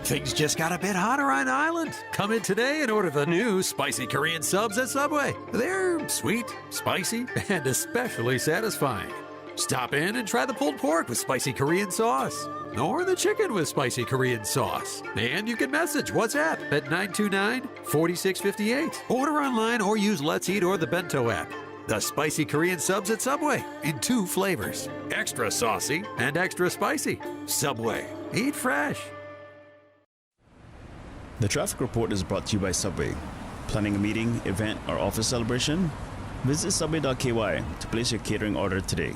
Things just got a bit hotter on the island. Come in today and order the new spicy Korean subs at Subway. They're sweet, spicy, and especially satisfying. Stop in and try the pulled pork with spicy Korean sauce, or the chicken with spicy Korean sauce. And you can message WhatsApp at 929-4658. Order online or use Let's Eat or the Bento app. The spicy Korean subs at Subway in 2 flavors, extra saucy and extra spicy. Subway, eat fresh. The traffic report is brought to you by Subway. Planning a meeting, event, or office celebration? Visit subway.ky to place your catering order today.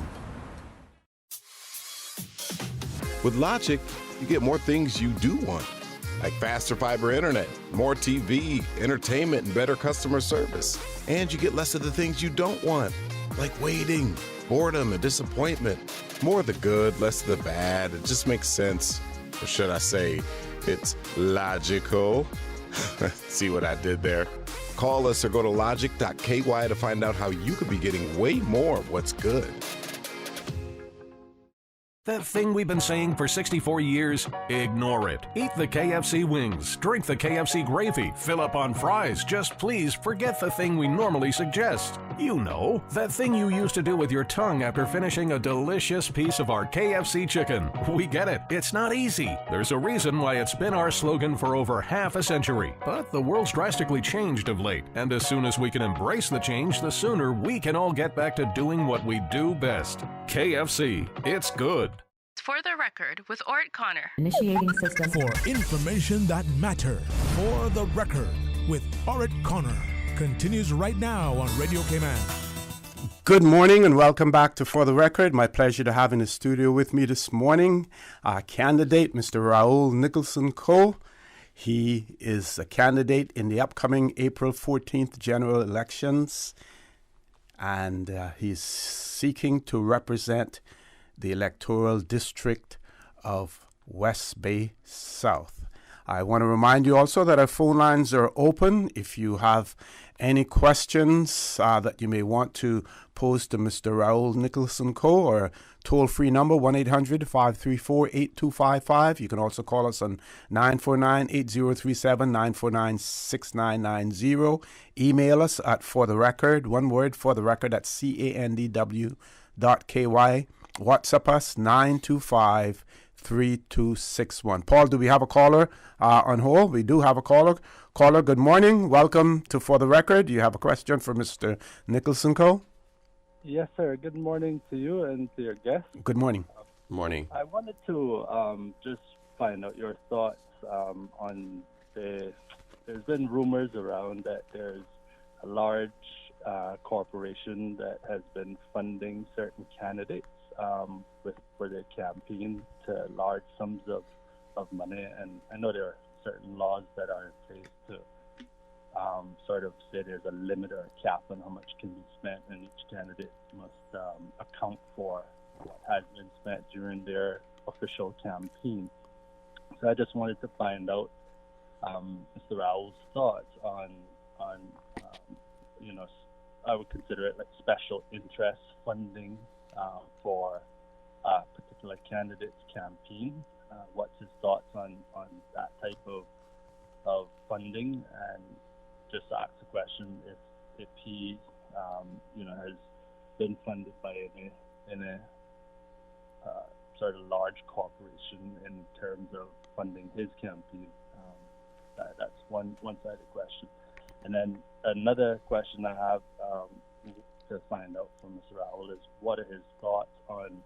With Logic, you get more things you do want, like faster fiber internet, more TV, entertainment, and better customer service. And you get less of the things you don't want, like waiting, boredom, and disappointment. More of the good, less of the bad. It just makes sense. Or should I say, it's logical. See what I did there? Call us or go to logic.ky to find out how you could be getting way more of what's good. That thing we've been saying for 64 years, ignore it. Eat the KFC wings, drink the KFC gravy, fill up on fries. Just please forget the thing we normally suggest. You know, that thing you used to do with your tongue after finishing a delicious piece of our KFC chicken. We get it. It's not easy. There's a reason why it's been our slogan for over half a century. But the world's drastically changed of late, and as soon as we can embrace the change, the sooner we can all get back to doing what we do best. KFC. It's good. For the record, with Ort Connor. Initiating system. For information that matters. For the record, with Ort Connor. Continues right now on Radio Cayman. Good morning and welcome back to For the Record. My pleasure to have in the studio with me this morning our candidate, Mr. Raul Nicholson Coe. He is a candidate in the upcoming April 14th general elections, and he's seeking to represent the electoral district of West Bay South. I want to remind you also that our phone lines are open. If you have any questions that you may want to pose to Mr. Raul Nicholson Coe, or toll-free number 1-800-534-8255. You can also call us on 949-8037, 949-6990. Email us at fortherecord, one word, fortherecord at candw.ky. WhatsApp us 925-3261. Paul, do we have a caller on hold? We do have a caller. Caller, good morning. Welcome to For the Record. Do you have a question for Mr. Nicholson Coe? Yes, sir. Good morning to you and to your guest. Good morning. Morning. I wanted to just find out your thoughts on there's been rumors around that there's a large corporation that has been funding certain candidates for their campaign to large sums of money. And I know there are certain laws that are in place to sort of say there's a limit or a cap on how much can be spent, and each candidate must account for what has been spent during their official campaign. So I just wanted to find out Mr. Raoul's thoughts on I would consider it like special interest funding for a particular candidate's campaign. What's his thoughts on that type of funding, and just ask the question if he has been funded by any sort of large corporation in terms of funding his campaign. That's one sided question. And then another question I have to find out from Mr. Raoul is what are his thoughts on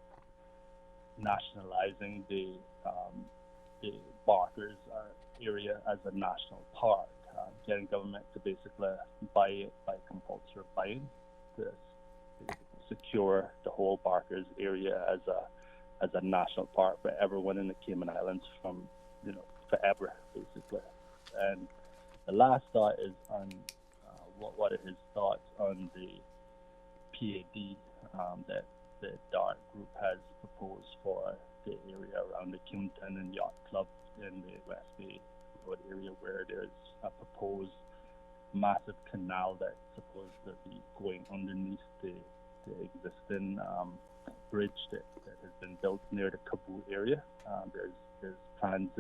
nationalizing the Barkers area as a national park, getting government to basically buy it by compulsory buying to secure the whole Barkers area as a national park for everyone in the Cayman Islands from forever basically. And the last thought is on what are his thoughts on the PAD that the DART group has proposed for the area around the Kimpton and Yacht Club in the West Bay Road area, where there's a proposed massive canal that's supposed to be going underneath the existing bridge that has been built near the Kabul area. There's plans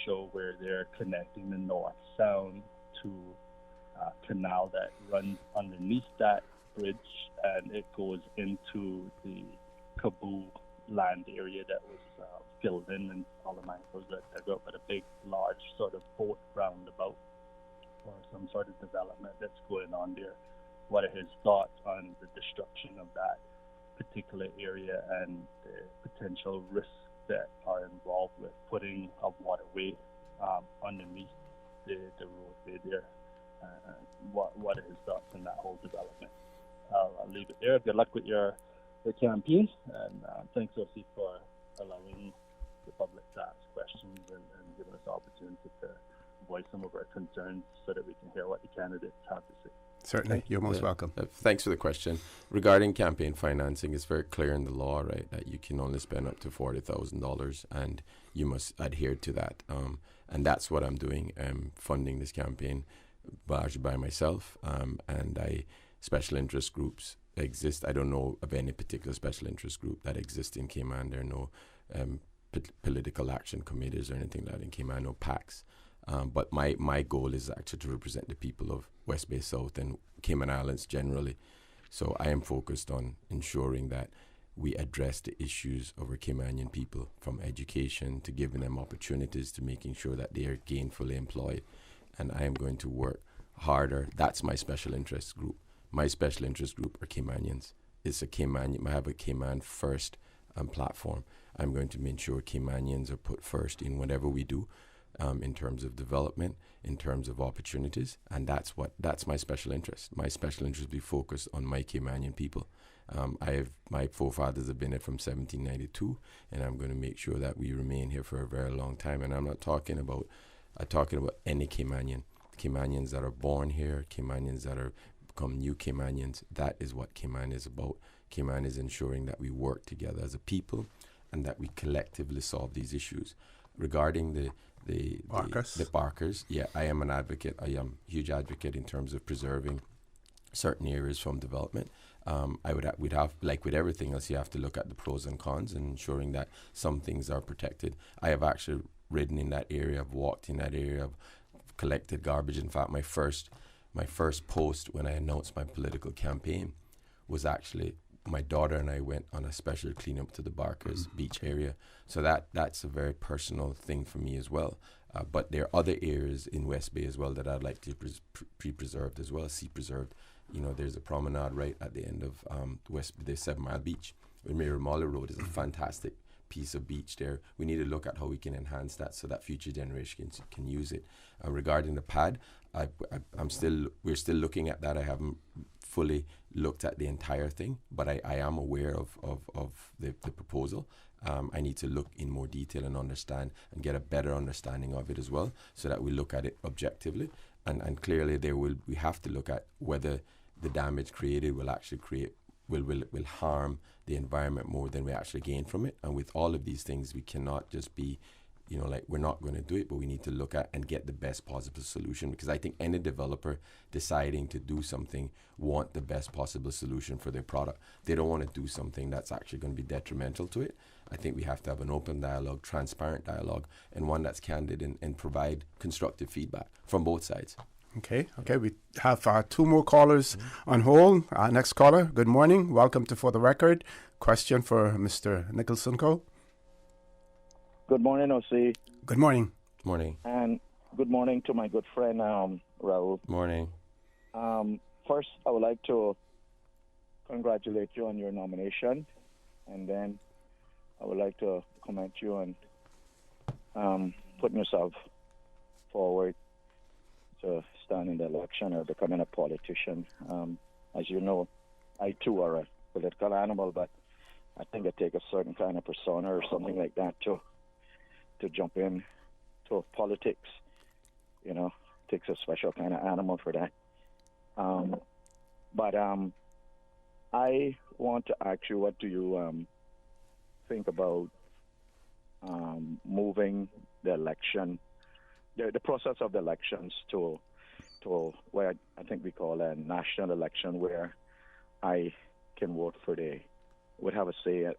show where they're connecting the North Sound to a canal that runs underneath that bridge, and it goes into the Kabul land area that was filled in, and all the mangroves that dug up at a big, large sort of boat roundabout or some sort of development that's going on there. What are his thoughts on the destruction of that particular area and the potential risks that are involved with putting a waterway underneath the roadway there? What are his thoughts on that whole development? I'll leave it there. Good luck with your campaign, and thanks, OC, for allowing the public to ask questions and giving us the opportunity to voice some of our concerns so that we can hear what the candidates have to say. Certainly, you're most welcome. Thanks for the question. Regarding campaign financing, it's very clear in the law, right, that you can only spend up to $40,000, and you must adhere to that. And that's what I'm doing. I'm funding this campaign largely by myself, and special interest groups exist. I don't know of any particular special interest group that exists in Cayman. There are no political action committees or anything like that in Cayman, no PACs. But my goal is actually to represent the people of West Bay South and Cayman Islands generally. So I am focused on ensuring that we address the issues of our Caymanian people, from education to giving them opportunities to making sure that they are gainfully employed. And I am going to work harder. That's my special interest group. My special interest group are Caymanians. It's a Cayman. I have a Cayman first platform. I'm going to make sure Caymanians are put first in whatever we do. In terms of development, in terms of opportunities, and that's my special interest. My special interest will be focused on my Caymanian people. My forefathers have been here from 1792, and I'm going to make sure that we remain here for a very long time. And I'm talking about any Caymanian. Caymanians that are born here, Caymanians that are become new Caymanians. That is what Cayman is about. Cayman is ensuring that we work together as a people and that we collectively solve these issues. Regarding the Barkers, yeah, I am an advocate. I am a huge advocate in terms of preserving certain areas from development. We'd have, like with everything else, you have to look at the pros and cons and ensuring that some things are protected. I have actually ridden in that area, I've walked in that area, I've collected garbage. In fact, my first post when I announced my political campaign was actually my daughter and I went on a special cleanup to the Barkers beach area. So that's a very personal thing for me as well. But there are other areas in West Bay as well that I'd like to be preserved as well, see preserved. You know, there's a promenade right at the end of the 7 Mile Beach. Miramala Road is a fantastic piece of beach there. We need to look at how we can enhance that so that future generations can use it. Regarding the pad, we're still looking at that. I haven't fully looked at the entire thing, but I am aware of the proposal. I need to look in more detail and understand and get a better understanding of it as well, so that we look at it objectively. And clearly we have to look at whether the damage created will actually will harm the environment more than we actually gain from it. And with all of these things, we cannot just be, we're not going to do it, but we need to look at and get the best possible solution, because I think any developer deciding to do something want the best possible solution for their product. They don't want to do something that's actually going to be detrimental to it. I think we have to have an open dialogue, transparent dialogue, and one that's candid and provide constructive feedback from both sides. Okay. We have 2 more callers on hold. Next caller, good morning. Welcome to For the Record. Question for Mr. Nicholson Cole. Good morning, OC. Good morning. Morning. And good morning to my good friend, Raul. Morning. First, I would like to congratulate you on your nomination, and then I would like to commend you on putting yourself forward to stand in the election or becoming a politician. As you know, I too are a political animal, but I think it takes a certain kind of persona or something like that to jump in to politics. Takes a special kind of animal for that. But I want to ask you, what do you think about moving the election, the process of the elections to where I think we call a national election, where I can vote would have a say at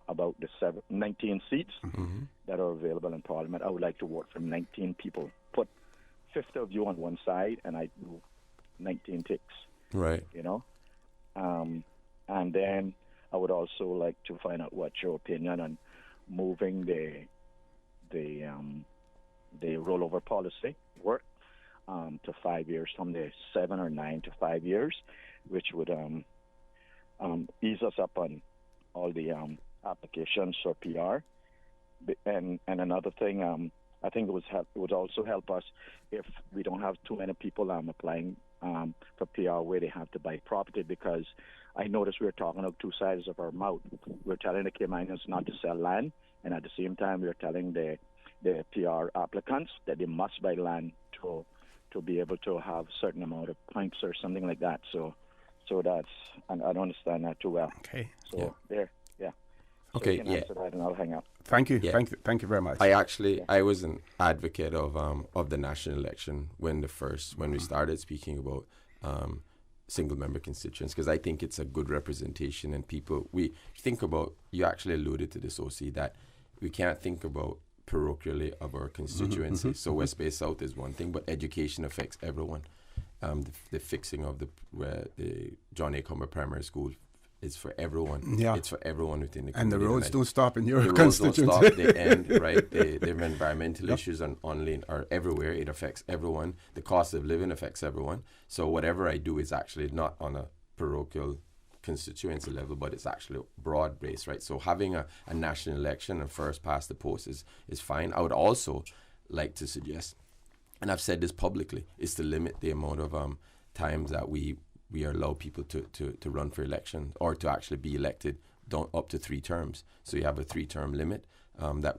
about the 19 seats that are available in Parliament. I would like to vote for 19 people. Put 50 of you on one side, and I do 19 ticks. Right. And then I would also like to find out what's your opinion on moving the rollover policy work to 5 years, from the 7 or 9 to 5 years, which would ease us up on all the applications for PR. And another thing, I think it would also help us if we don't have too many people applying for PR where they have to buy property, because I noticed we're talking out 2 sides of our mouth. We're telling the Caymanians not to sell land, and at the same time we're telling the PR applicants that they must buy land to be able to have a certain amount of points or something like that. So that's, and I don't understand that too well. Okay. So there. So Okay, you can answer that and I'll hang up. Thank you. Yeah. Thank you very much. I was an advocate of the national election when we started speaking about single member constituents, because I think it's a good representation, and we think about, you actually alluded to this, OC, that we can't think about parochially of our constituency. So West Bay South is one thing, but education affects everyone. The fixing of the John A. Comer Primary School is for everyone. Yeah. It's for everyone within the and community. the roads don't stop in your the constituency. roads don't stop. They end, right? The environmental issues are everywhere. It affects everyone. The cost of living affects everyone. So whatever I do is actually not on a parochial constituency level, but it's actually broad based, right? So having a national election and first past the post is fine. I would also like to suggest, and I've said this publicly, is to limit the amount of times that we allow people to run for election or to actually be elected up to 3 terms. So you have a 3-term limit that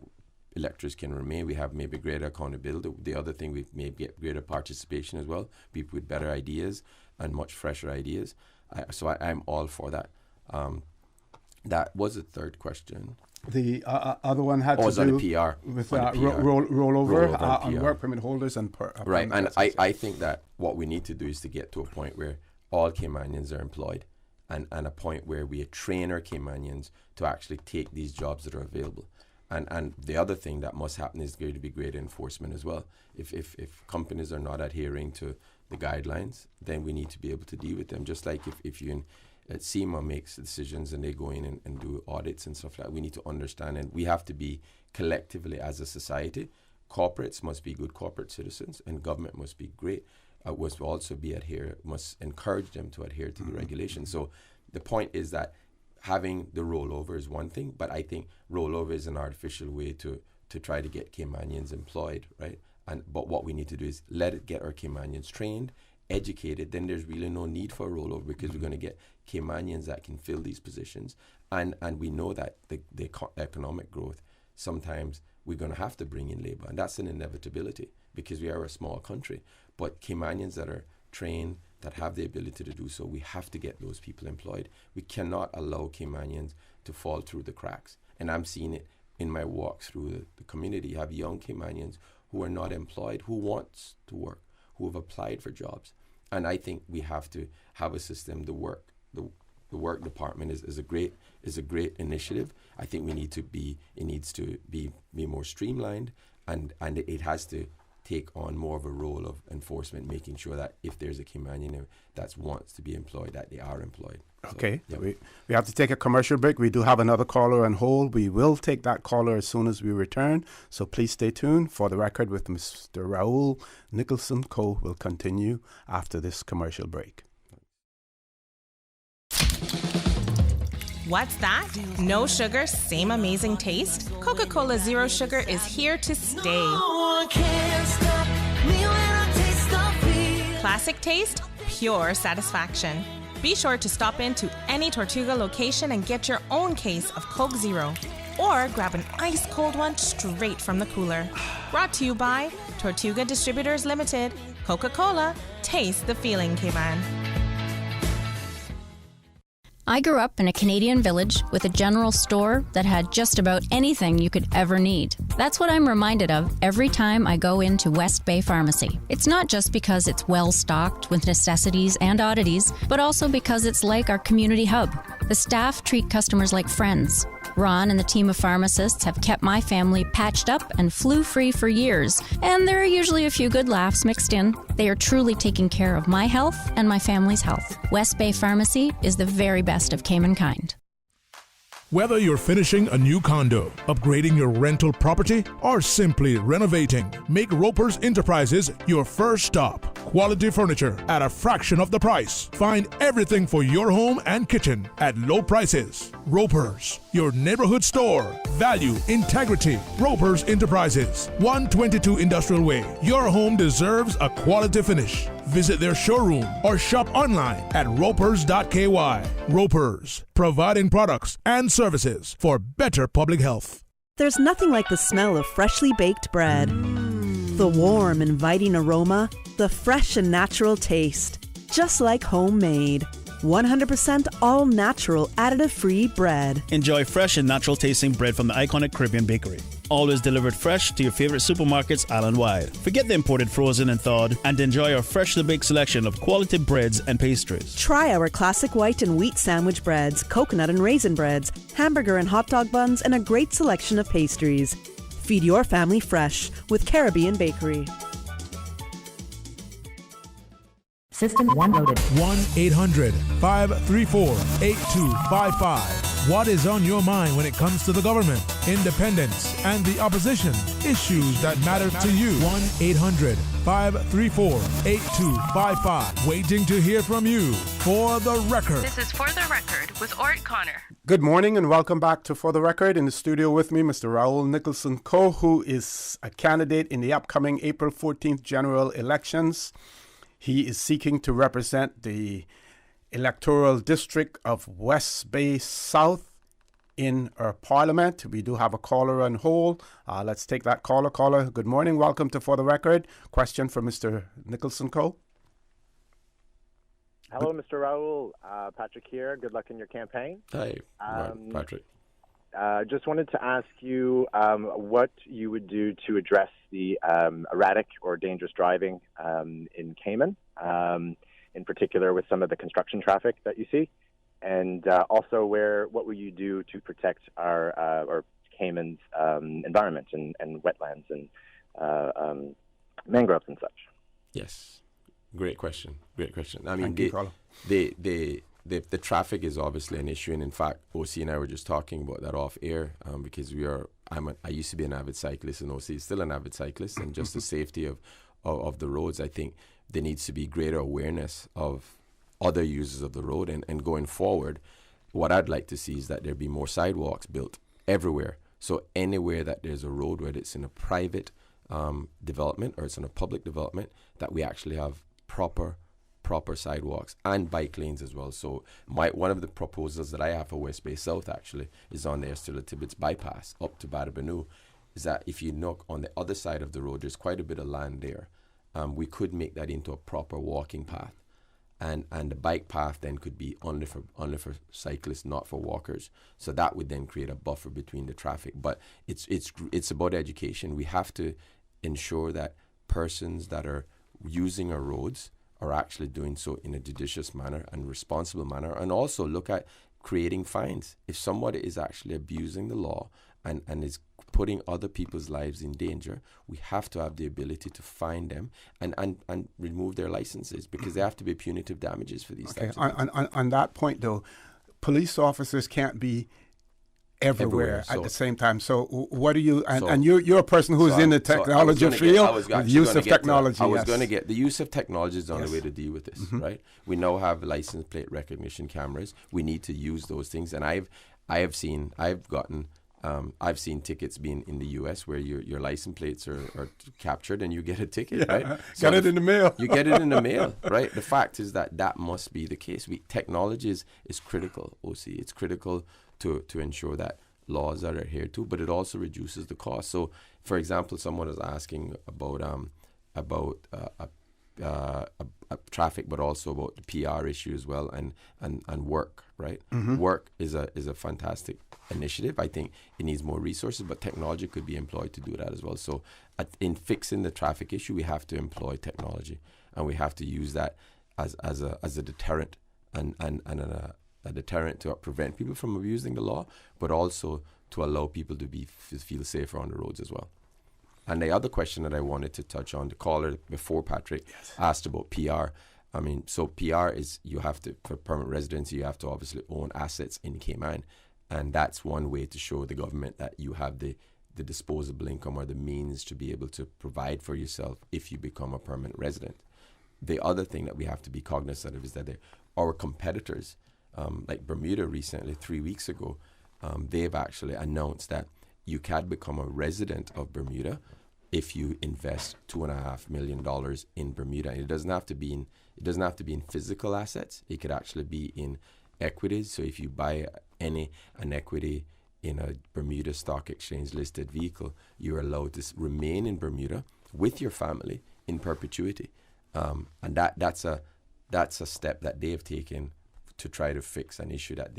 electors can remain. We have maybe greater accountability. The other thing, we may get greater participation as well, people with better ideas and much fresher ideas. So I'm all for that. That was the third question. The other one had to do PR. with rollover on work permit holders and right. And I think that what we need to do is to get to a point where all Caymanians are employed, and a point where we train our Caymanians to actually take these jobs that are available. And the other thing that must happen is going to be greater enforcement as well. If companies are not adhering to the guidelines, then we need to be able to deal with them. Just like if you SEMA makes decisions and they go in and do audits and stuff like that, we need to understand, and we have to be collectively as a society. Corporates must be good corporate citizens, and government must be great. Must also must encourage them to adhere to the regulations. So the point is that having the rollover is one thing, but I think rollover is an artificial way to try to get Caymanians employed, right? But what we need to do is get our Caymanians trained, educated. Then there's really no need for a rollover because we're going to get Caymanians that can fill these positions. And we know that the economic growth, sometimes we're going to have to bring in labor. And that's an inevitability because we are a small country. But Caymanians that are trained, that have the ability to do so, we have to get those people employed. We cannot allow Caymanians to fall through the cracks. And I'm seeing it in my walk through the community. You have young Caymanians who are not employed, who want to work, who have applied for jobs. And I think we have to have a system. The work department is a great initiative. I think it needs to be more streamlined, and it has to take on more of a role of enforcement, making sure that if there's a Caymanian that wants to be employed, that they are employed. Okay, so, we have to take a commercial break. We do have another caller on hold. We will take that caller as soon as we return, so please stay tuned. For the record, with Mr. Raul Nicholson Co. will continue after this commercial break. What's that? No sugar, same amazing taste? Coca-Cola Zero Sugar is here to stay. Classic taste, pure satisfaction. Be sure to stop into any Tortuga location and get your own case of Coke Zero. Or grab an ice-cold one straight from the cooler. Brought to you by Tortuga Distributors Limited. Coca-Cola, taste the feeling, Cayman. I grew up in a Canadian village with a general store that had just about anything you could ever need. That's what I'm reminded of every time I go into West Bay Pharmacy. It's not just because it's well stocked with necessities and oddities, but also because it's like our community hub. The staff treat customers like friends. Ron and the team of pharmacists have kept my family patched up and flu-free for years, and there are usually a few good laughs mixed in. They are truly taking care of my health and my family's health. West Bay Pharmacy is the very best of Cayman kind. Whether you're finishing a new condo, upgrading your rental property, or simply renovating, make Ropers Enterprises your first stop. Quality furniture at a fraction of the price. Find everything for your home and kitchen at low prices. Ropers, your neighborhood store. Value, integrity. Ropers Enterprises, 122 Industrial Way. Your home deserves a quality finish. Visit their showroom or shop online at ropers.ky. Ropers, providing products and services for better public health. There's nothing like the smell of freshly baked bread. The warm, inviting aroma, the fresh and natural taste. Just like homemade. 100% all-natural, additive-free bread. Enjoy fresh and natural tasting bread from the iconic Caribbean Bakery. Always delivered fresh to your favorite supermarkets island-wide. Forget the imported frozen and thawed and enjoy our freshly baked selection of quality breads and pastries. Try our classic white and wheat sandwich breads, coconut and raisin breads, hamburger and hot dog buns, and a great selection of pastries. Feed your family fresh with Caribbean Bakery. System 1 loaded. 1-800-534-8255. What is on your mind when it comes to the government, independence, and the opposition? Issues that matter to you. 1-800-534-8255. Waiting to hear from you. For the record. This is For the Record with Ort Connor. Good morning and welcome back to For the Record. In the studio with me, Mr. Raul Nicholson Co., who is a candidate in the upcoming April 14th general elections. He is seeking to represent the electoral district of West Bay South in our parliament. We do have a caller on hold. Let's take that caller. Caller, good morning. Welcome to For the Record. Question for Mr. Nicholson Co. Hello, Mr. Raul. Patrick here. Good luck in your campaign. Hi, Patrick. Just wanted to ask you what you would do to address the erratic or dangerous driving in Cayman, in particular with some of the construction traffic that you see, and also what will you do to protect our Cayman's environment and wetlands and mangroves and such? Yes, great question. I mean, the traffic is obviously an issue, and in fact, OC and I were just talking about that off air because I used to be an avid cyclist, and OC is still an avid cyclist, and just the safety of the roads, I think there needs to be greater awareness of other users of the road, and going forward, what I'd like to see is that there be more sidewalks built everywhere. So anywhere that there's a road, whether it's in a private development or it's in a public development, that we actually have proper sidewalks and bike lanes as well. So one of the proposals that I have for West Bay South actually is on the Estella Tibbetts bypass up to Barabanu, is that if you look on the other side of the road, there's quite a bit of land there. We could make that into a proper walking path. And the bike path then could be only for cyclists, not for walkers. So that would then create a buffer between the traffic. But it's about education. We have to ensure that persons that are using our roads are actually doing so in a judicious manner and responsible manner, and also look at creating fines. If somebody is actually abusing the law and is putting other people's lives in danger, we have to have the ability to fine them and remove their licenses, because there have to be punitive damages for these types of things. On that point, though, police officers can't be everywhere at the same time. So what do you, and you're a person who's in the technology field, the use of technology. I was going to get the use of technology is the only way to deal with this, right? We now have license plate recognition cameras. We need to use those things. And I've seen tickets being in the U.S. where your license plates are captured and you get a ticket, right? So got it in the mail. You get it in the mail, right? The fact is that must be the case. Technology is critical, OC. It's critical to ensure that laws are adhered to, but it also reduces the cost. So, for example, someone is asking about traffic, but also about the PR issue as well, and work, right? Work is a fantastic initiative. I think it needs more resources, but technology could be employed to do that as well. So in fixing the traffic issue, we have to employ technology, and we have to use that as a deterrent and a deterrent to prevent people from abusing the law, but also to allow people to feel safer on the roads as well. And the other question that I wanted to touch on, the caller before Patrick asked about PR. I mean, so PR is, you have to, for permanent residency, you have to obviously own assets in Cayman. And that's one way to show the government that you have the disposable income or the means to be able to provide for yourself if you become a permanent resident. The other thing that we have to be cognizant of is that our competitors, like Bermuda recently, 3 weeks ago, they've actually announced that you can become a resident of Bermuda if you invest $2.5 million in Bermuda. And it doesn't have to be in physical assets. It could actually be in equities. So if you buy an equity in a Bermuda Stock Exchange listed vehicle, you're allowed to remain in Bermuda with your family in perpetuity. And that's a step that they've taken to try to fix an issue that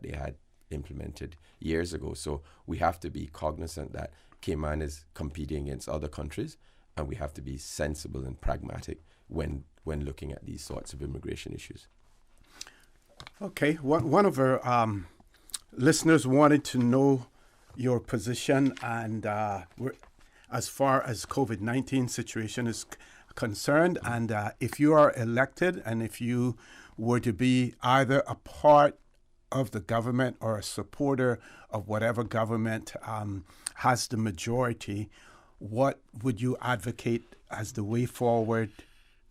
they had implemented years ago. So we have to be cognizant that Cayman is competing against other countries, and we have to be sensible and pragmatic when looking at these sorts of immigration issues. Okay, one of our listeners wanted to know your position, and as far as COVID-19 situation is concerned, and if you are elected, and if you were to be either a part of the government or a supporter of whatever government has the majority, what would you advocate as the way forward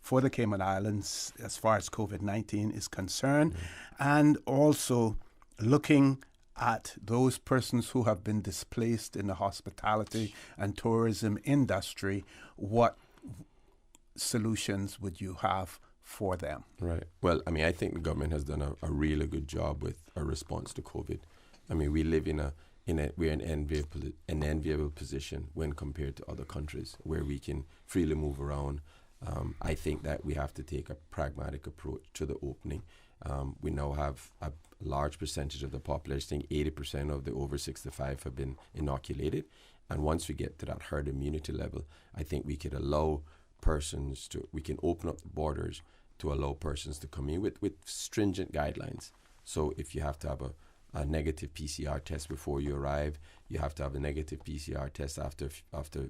for the Cayman Islands as far as COVID-19 is concerned? And also looking at those persons who have been displaced in the hospitality and tourism industry, what solutions would you have for them? Right. Well, I mean, I think the government has done a really good job with a response to COVID. I mean, we live we're in an enviable position when compared to other countries where we can freely move around. I think that we have to take a pragmatic approach to the opening. We now have a large percentage of the population, 80% of the over 65 have been inoculated. And once we get to that herd immunity level, I think we could allow we can open up the borders to allow persons to come in with stringent guidelines. So if you have to have a negative PCR test before you arrive, you have to have a negative PCR test after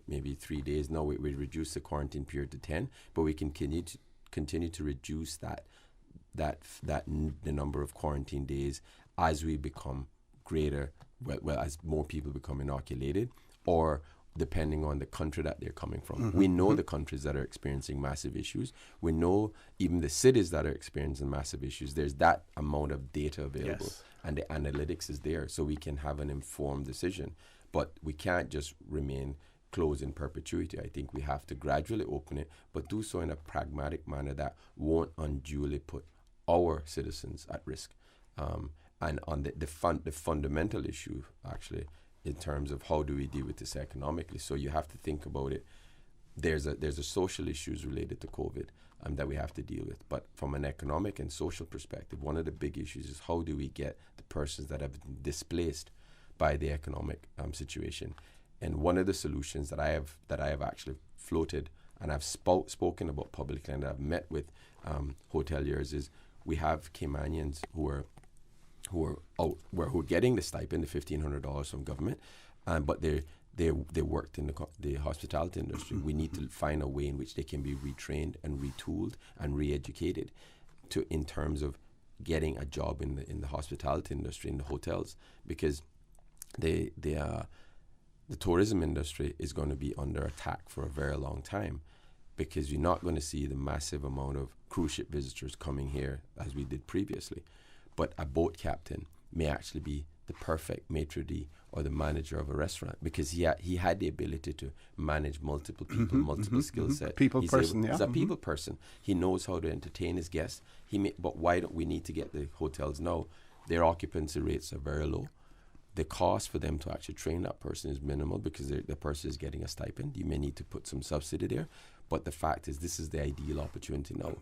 maybe 3 days. Now we reduce the quarantine period to 10, but we can continue to reduce the number of quarantine days as we become greater, as more people become inoculated, or depending on the country that they're coming from. We know the countries that are experiencing massive issues. We know even the cities that are experiencing massive issues. There's that amount of data available. Yes. and the analytics is there, so we can have an informed decision. But we can't just remain closed in perpetuity. I think we have to gradually open it, but do so in a pragmatic manner that won't unduly put our citizens at risk. And on the fundamental issue, actually, in terms of how do we deal with this economically. So you have to think about it. There's a social issues related to COVID that we have to deal with. But from an economic and social perspective, one of the big issues is how do we get the persons that have been displaced by the economic situation. And one of the solutions that I have actually floated and I've spoken about publicly and I've met with hoteliers is we have Caymanians who are getting the stipend, the $1,500 from government, but they worked in the hospitality industry. We need to find a way in which they can be retrained and retooled and re-educated in terms of getting a job in the hospitality industry, in the hotels, because the tourism industry is going to be under attack for a very long time, because you're not going to see the massive amount of cruise ship visitors coming here as we did previously. But a boat captain may actually be the perfect maitre d' or the manager of a restaurant, because he had the ability to manage multiple people, multiple skill sets. He's a people person. He knows how to entertain his guests. But why don't we need to get the hotels now? Their occupancy rates are very low. The cost for them to actually train that person is minimal because the person is getting a stipend. You may need to put some subsidy there. But the fact is, this is the ideal opportunity now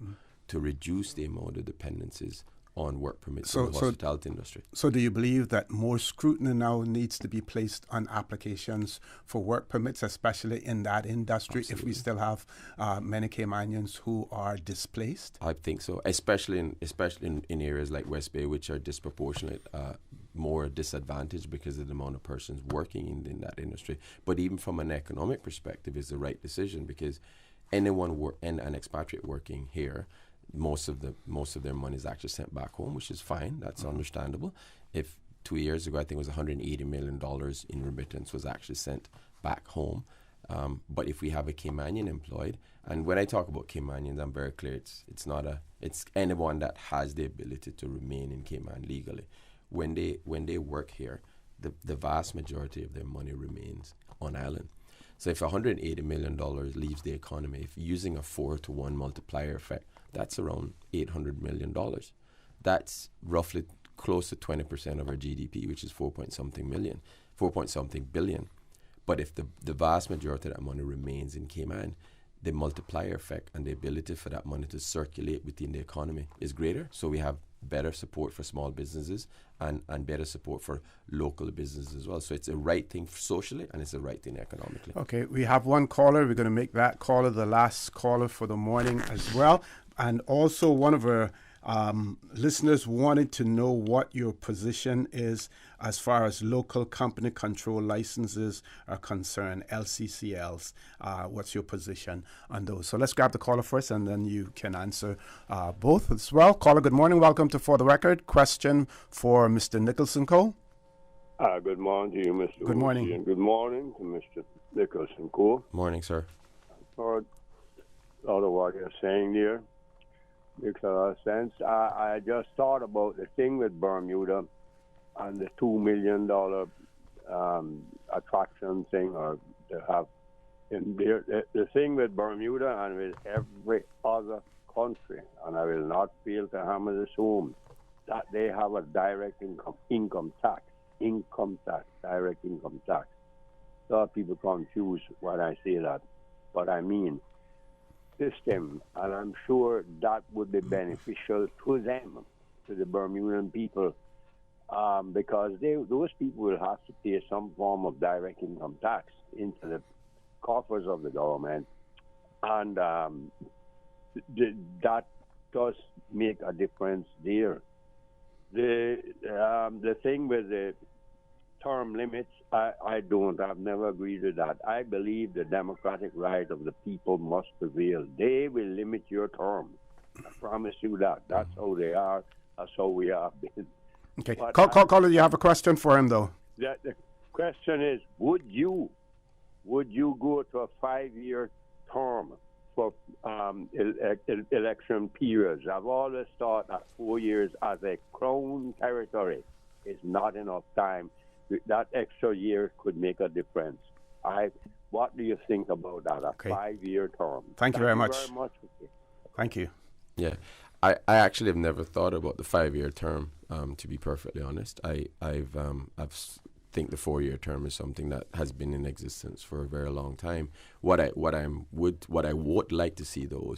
to reduce the amount of dependencies on work permits in the hospitality industry. So do you believe that more scrutiny now needs to be placed on applications for work permits, especially in that industry, if we still have many Caymanians who are displaced? I think so, especially in areas like West Bay, which are disproportionate, more disadvantaged because of the amount of persons working in that industry. But even from an economic perspective, it's the right decision, because anyone an expatriate working here, most of their money is actually sent back home, which is fine. That's understandable. If 2 years ago, I think it was $180 million in remittance was actually sent back home. But if we have a Caymanian employed, and when I talk about Caymanians, I'm very clear. It's anyone that has the ability to remain in Cayman legally. When they work here, the vast majority of their money remains on island. So if $180 million leaves the economy, if using a 4-to-1 multiplier effect, that's around $800 million. That's roughly close to 20% of our GDP, which is 4-point-something billion. But if the vast majority of that money remains in Cayman, the multiplier effect and the ability for that money to circulate within the economy is greater. So we have better support for small businesses and better support for local businesses as well. So it's a right thing socially and it's a right thing economically. Okay, we have one caller. We're going to make that caller the last caller for the morning as well. And also one of our listeners wanted to know what your position is as far as local company control licenses are concerned, LCCLs. What's your position on those? So let's grab the caller first, and then you can answer both as well. Caller, good morning. Welcome to For the Record. Question for Mr. Nicholson Cole. Good morning to you, Mr. Good morning. And good morning to Mr. Nicholson Cole. Morning, sir. I've heard a lot of what you're saying there. Makes a lot of sense. I just thought about the thing with Bermuda and the $2 million attraction thing, or they have in there. The thing with Bermuda and with every other country, and I will not fail to hammer this home, that they have a direct income tax, direct income tax. A lot of people confuse when I say that, but I mean system, and I'm sure that would be beneficial to them, to the Bermudan people, because those people will have to pay some form of direct income tax into the coffers of the government, and that does make a difference there. The thing with the term limits, I've never agreed with that. I believe the democratic right of the people must prevail. They will limit your term. I promise you that. That's how they are. That's how we have been. Okay. Caller, you have a question for him, though. The question is, would you go to a 5-year term for election periods? I've always thought that 4 years as a crown territory is not enough time. That extra year could make a difference. What do you think about that? A 5-year term. Thank you very much. Thank you. Yeah, I actually have never thought about the 5-year term. To be perfectly honest, I've think the 4-year term is something that has been in existence for a very long time. What I would like to see, though,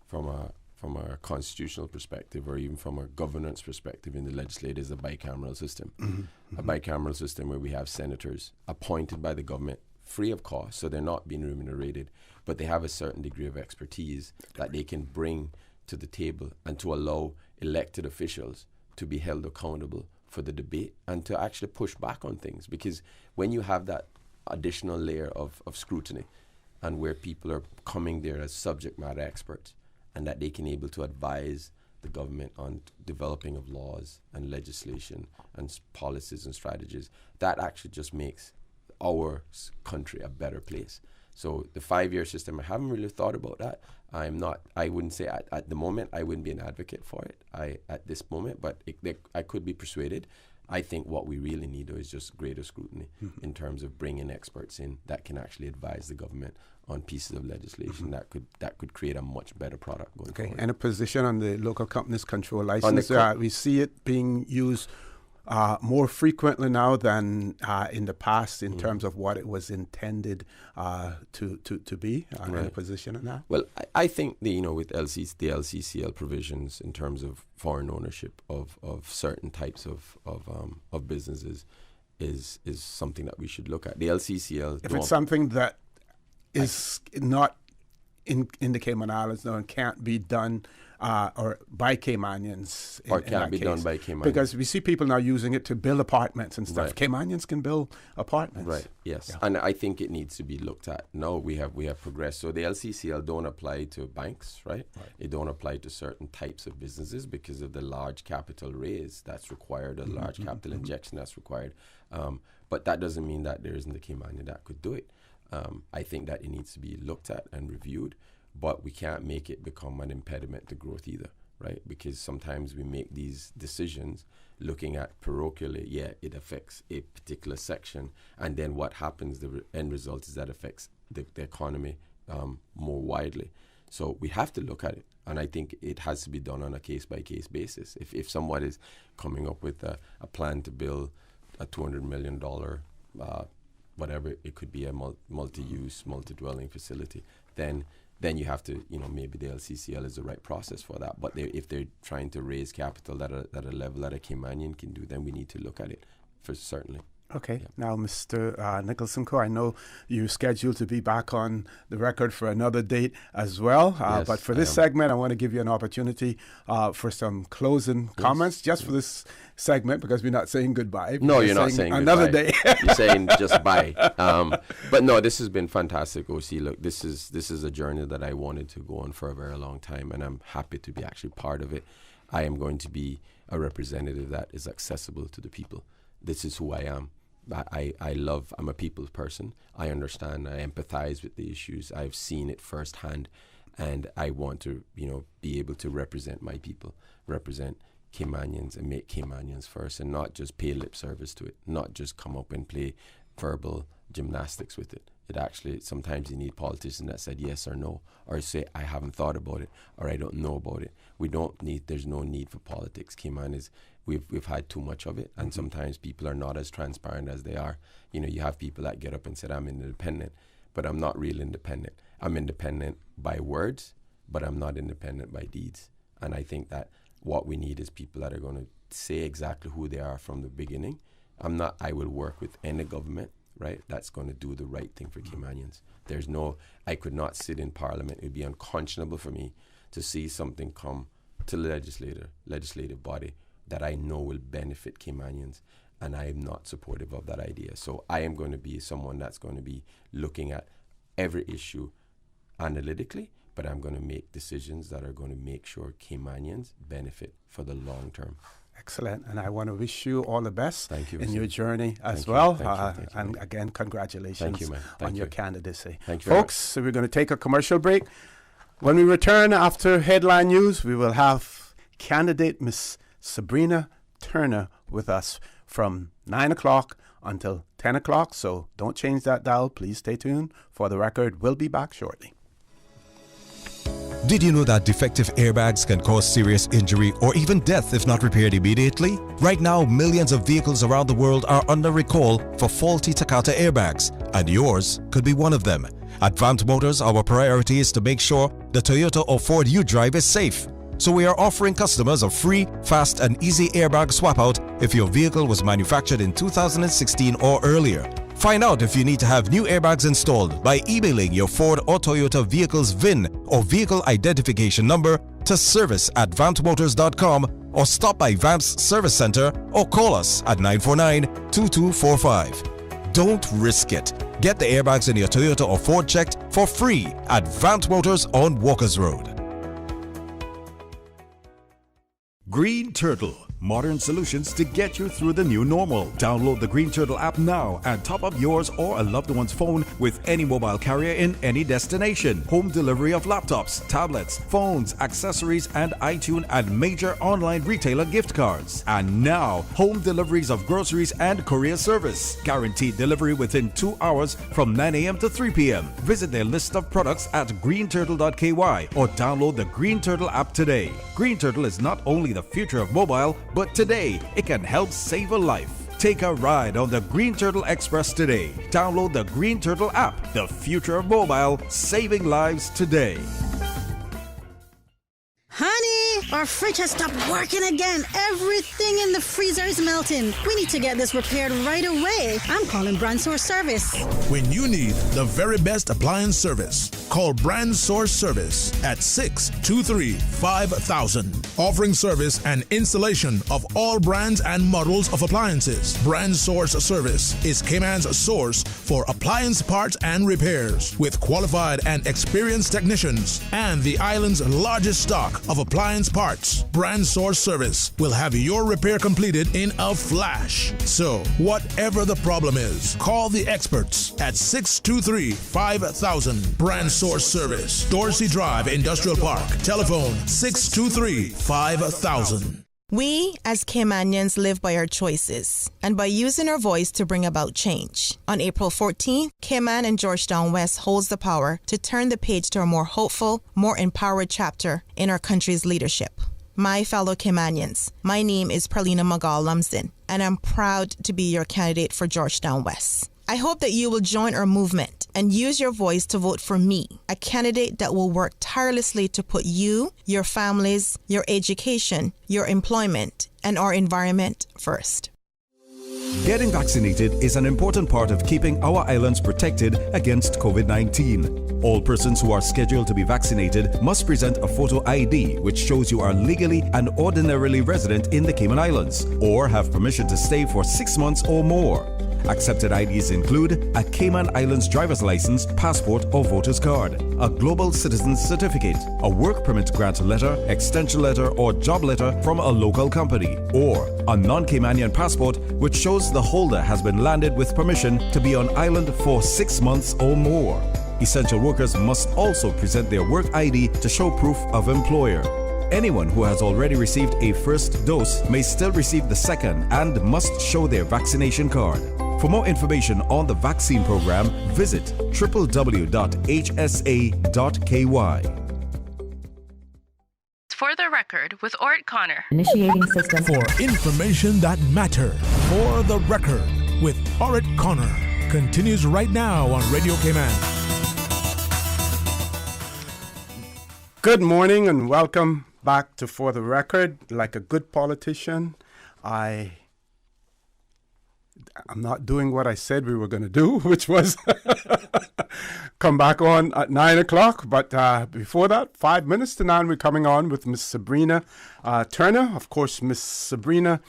from a constitutional perspective, or even from a governance perspective in the legislature, is a bicameral system. Mm-hmm. A bicameral system where we have senators appointed by the government free of cost, so they're not being remunerated, but they have a certain degree of expertise that they can bring to the table, and to allow elected officials to be held accountable for the debate and to actually push back on things. Because when you have that additional layer of scrutiny, and where people are coming there as subject matter experts, and that they can able to advise the government on developing of laws and legislation and policies and strategies, that actually just makes our country a better place. So the 5-year system, I haven't really thought about that. I wouldn't say at the moment, I wouldn't be an advocate for it at this moment, but I could be persuaded. I think what we really need, though, is just greater scrutiny in terms of bringing experts in that can actually advise the government on pieces of legislation that could create a much better product going forward. And a position on the local companies control license. We see it being used more frequently now than in the past in terms of what it was intended to be in a position on that. Well, I think with the LCCL provisions in terms of foreign ownership of certain types of businesses is something that we should look at. The LCCL, if it's something that is not in the Cayman Islands now and can't be done or by Caymanians. Or can't be done by Caymanians. Because we see people now using it to build apartments and stuff. Right. Caymanians can build apartments. Right, yes. Yeah. And I think it needs to be looked at. No, we have progressed. So the LCCL don't apply to banks, right? It don't apply to certain types of businesses because of the large capital raise that's required, the large capital injection that's required. But that doesn't mean that there isn't a Caymanian that could do it. I think that it needs to be looked at and reviewed, but we can't make it become an impediment to growth either, right? Because sometimes we make these decisions looking at parochially, it affects a particular section, and then what happens, the end result is that affects the economy more widely. So we have to look at it, and I think it has to be done on a case-by-case basis. If someone is coming up with a plan to build a $200 million whatever, it could be a multi-use, multi-dwelling facility, then you have to, maybe the LCCL is the right process for that. But if they're trying to raise capital at a level that a Caymanian can do, then we need to look at it for certainly. Okay. Now, Mr. Nicholson-Coe, I know you're scheduled to be back on the record for another date as well. Yes, but for this segment, I want to give you an opportunity for some closing comments just for this segment, because we're not saying goodbye. No, you're not saying another goodbye. Day. You're saying just bye. But no, this has been fantastic, OC. Look, this is a journey that I wanted to go on for a very long time, and I'm happy to be actually part of it. I am going to be a representative that is accessible to the people. This is who I am. I'm a people's person. I understand, I empathize with the issues. I've seen it firsthand, and I want to, be able to represent my people, represent Caymanians, and make Caymanians first, and not just pay lip service to it, not just come up and play verbal gymnastics with it. It actually, sometimes you need politicians that said yes or no, or say, I haven't thought about it, or I don't know about it. There's no need for politics. Cayman is, we've had too much of it, and sometimes people are not as transparent as they are. You have people that get up and say, I'm independent, but I'm not really independent. I'm independent by words, but I'm not independent by deeds. And I think that what we need is people that are going to say exactly who they are from the beginning. I will work with any government, right, that's going to do the right thing for Caymanians. I could not sit in Parliament. It would be unconscionable for me to see something come to the legislative body that I know will benefit Caymanians, and I am not supportive of that idea. So I am going to be someone that's going to be looking at every issue analytically, but I'm going to make decisions that are going to make sure Caymanians benefit for the long term. Excellent. And I want to wish you all the best in your journey as Thank you. well. Thank you. And again, congratulations Thank you, man. on your candidacy. Thank you, folks. So we're going to take a commercial break. When we return after headline news, we will have candidate Miss Sabrina Turner with us from 9 o'clock until 10 o'clock. So don't change that dial. Please stay tuned. For the record, we'll be back shortly. Did you know that defective airbags can cause serious injury or even death if not repaired immediately? Right now, millions of vehicles around the world are under recall for faulty Takata airbags, and yours could be one of them. At Vant Motors, our priority is to make sure the Toyota or Ford you drive is safe. So we are offering customers a free, fast and easy airbag swap out if your vehicle was manufactured in 2016 or earlier. Find out if you need to have new airbags installed by emailing your Ford or Toyota vehicle's VIN or vehicle identification number to service@vantmotors.com or stop by Vamp's Service Center or call us at 949-2245. Don't risk it. Get the airbags in your Toyota or Ford checked for free at Vant Motors on Walkers Road. Green Turtle, modern solutions to get you through the new normal. Download the Green Turtle app now and top up yours or a loved one's phone with any mobile carrier in any destination. Home delivery of laptops, tablets, phones, accessories, and iTunes and major online retailer gift cards. And now, home deliveries of groceries and courier service. Guaranteed delivery within 2 hours from 9 a.m. to 3 p.m. Visit their list of products at greenturtle.ky or download the Green Turtle app today. Green Turtle is not only the future of mobile, but today it can help save a life. Take a ride on the Green Turtle Express today. Download the Green Turtle app, the future of mobile, saving lives today. Honey, our fridge has stopped working again. Everything in the freezer is melting. We need to get this repaired right away. I'm calling Brand Source Service. When you need the very best appliance service, call Brand Source Service at 623-5000. Offering service and installation of all brands and models of appliances. Brand Source Service is Cayman's source for appliance parts and repairs with qualified and experienced technicians and the island's largest stock of appliance parts. Brand Source Service will have your repair completed in a flash. So, whatever the problem is, call the experts at 623-5000. Brand Source Service, Dorsey Drive, Industrial Park. Telephone 623-5000. We, as Caymanians, live by our choices and by using our voice to bring about change. On April 14th, Cayman and Georgetown West holds the power to turn the page to a more hopeful, more empowered chapter in our country's leadership. My fellow Caymanians, my name is Perlina Magal-Lumsden, and I'm proud to be your candidate for Georgetown West. I hope that you will join our movement and use your voice to vote for me, a candidate that will work tirelessly to put you, your families, your education, your employment, and our environment first. Getting vaccinated is an important part of keeping our islands protected against COVID-19. All persons who are scheduled to be vaccinated must present a photo ID which shows you are legally and ordinarily resident in the Cayman Islands or have permission to stay for 6 months or more. Accepted IDs include a Cayman Islands driver's license, passport or voter's card, a global citizen's certificate, a work permit grant letter, extension letter or job letter from a local company, or a non-Caymanian passport which shows the holder has been landed with permission to be on island for 6 months or more. Essential workers must also present their work ID to show proof of employer. Anyone who has already received a first dose may still receive the second and must show their vaccination card. For more information on the vaccine program, visit www.hsa.ky. For the record, with Ort Connor. Initiating system. For information that matters. For the record, with Ort Connor. Continues right now on Radio Cayman. Good morning and welcome back to For the Record. Like a good politician, I'm not doing what I said we were going to do, which was come back on at 9 o'clock. But before that, 5 minutes to 9, we're coming on with Miss Sabrina Turner. Of course, Miss Sabrina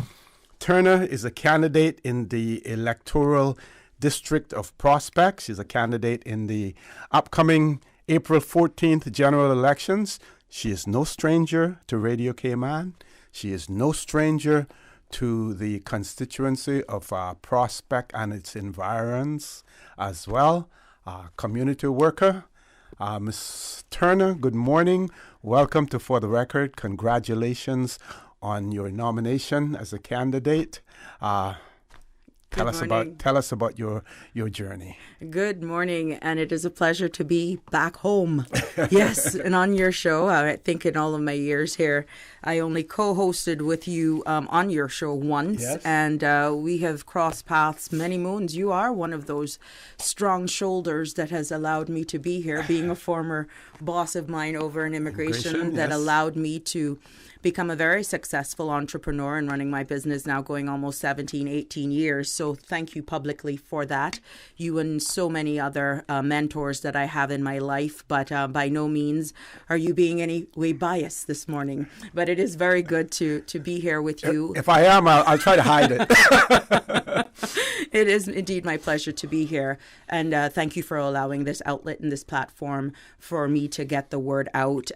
Turner is a candidate in the electoral district of Prospect. She's a candidate in the upcoming April 14th general elections. She is no stranger to Radio Cayman. She is no stranger to the constituency of Prospect and its environs as well. Community worker. Ms. Turner, good morning. Welcome to For the Record. Congratulations on your nomination as a candidate. Tell us about your journey. Good morning, and it is a pleasure to be back home. Yes, and on your show. I think in all of my years here, I only co-hosted with you on your show once, yes. And we have crossed paths many moons. You are one of those strong shoulders that has allowed me to be here, being a former boss of mine over in immigration that allowed me to become a very successful entrepreneur and running my business now going almost 17, 18 years. So thank you publicly for that. You and so many other mentors that I have in my life, but by no means are you being any way biased this morning. But it is very good to be here with you. If I am, I'll try to hide it. It is indeed my pleasure to be here. And thank you for allowing this outlet and this platform for me to get the word out.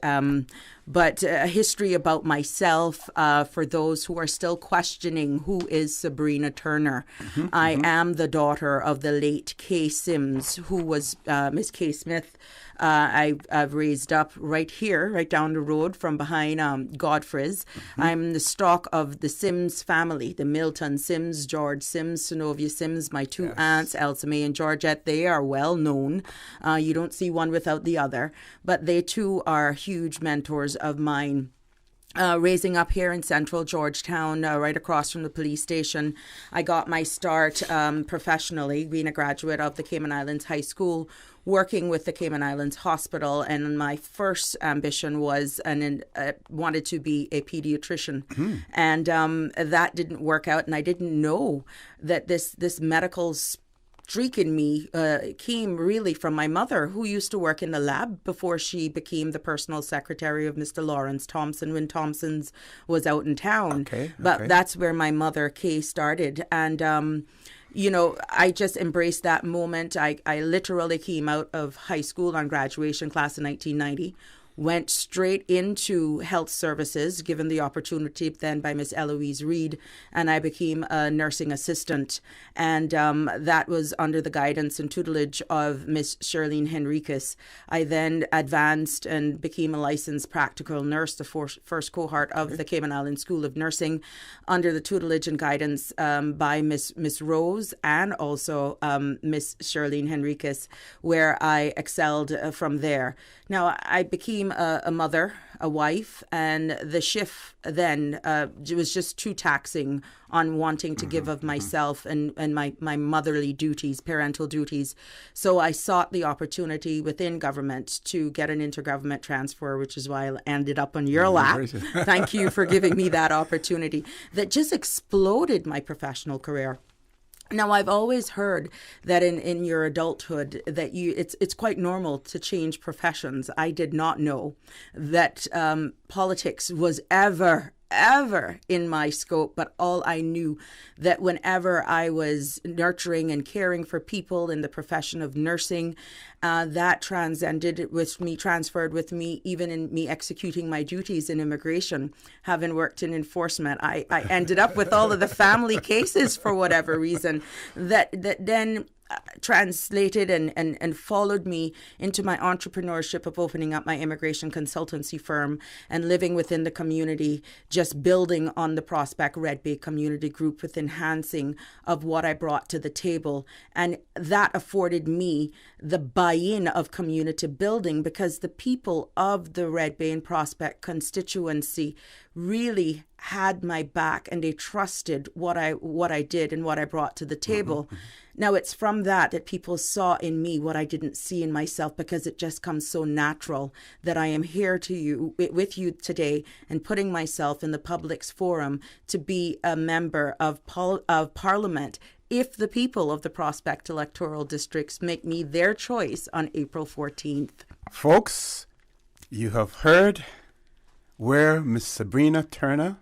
But a history about myself for those who are still questioning who is Sabrina Turner. I am the daughter of the late Kay Sims, who was Miss Kay Smith. I've raised up right here, right down the road from behind Godfrey's. I'm the stock of the Sims family, the Milton Sims, George Sims, Synovia Sims, my two aunts, Elsa May and Georgette. They are well known. You don't see one without the other, but they too are huge mentors of mine. Raising up here in central Georgetown, right across from the police station. I got my start professionally, being a graduate of the Cayman Islands High School, working with the Cayman Islands Hospital, and my first ambition was wanted to be a pediatrician, and that didn't work out, and I didn't know that this medical streak in me came really from my mother, who used to work in the lab before she became the personal secretary of Mr. Lawrence Thompson when Thompson's was out in town. But that's where my mother, Kay, started. And, you know, I just embraced that moment. I literally came out of high school on graduation class in 1990. Went straight into health services, given the opportunity then by Miss Eloise Reed, and I became a nursing assistant. And that was under the guidance and tutelage of Miss Charlene Henriquez. I then advanced and became a licensed practical nurse, the first cohort of the Cayman Islands School of Nursing, under the tutelage and guidance by Miss Rose and also Miss Charlene Henriquez, where I excelled from there. Now, I became a mother, a wife, and the shift then was just too taxing on wanting to give of myself and my motherly duties, parental duties. So I sought the opportunity within government to get an intergovernment transfer, which is why I ended up on your lap. Thank you for giving me that opportunity that just exploded my professional career. Now, I've always heard that in your adulthood that it's quite normal to change professions. I did not know that politics was ever in my scope, but all I knew that whenever I was nurturing and caring for people in the profession of nursing, that transcended with me, transferred with me, even in me executing my duties in immigration. Having worked in enforcement, I ended up with all of the family cases for whatever reason that then translated and followed me into my entrepreneurship of opening up my immigration consultancy firm and living within the community, just building on the Prospect Red Bay community group with enhancing of what I brought to the table. And that afforded me the buy-in of community building, because the people of the Red Bay and Prospect constituency really had my back, and they trusted what I did and what I brought to the table. Now, it's from that people saw in me what I didn't see in myself, because it just comes so natural that I am here with you today and putting myself in the public's forum to be a member of Parliament if the people of the Prospect electoral districts make me their choice on April 14th. Folks, you have heard where Miss Sabrina Turner,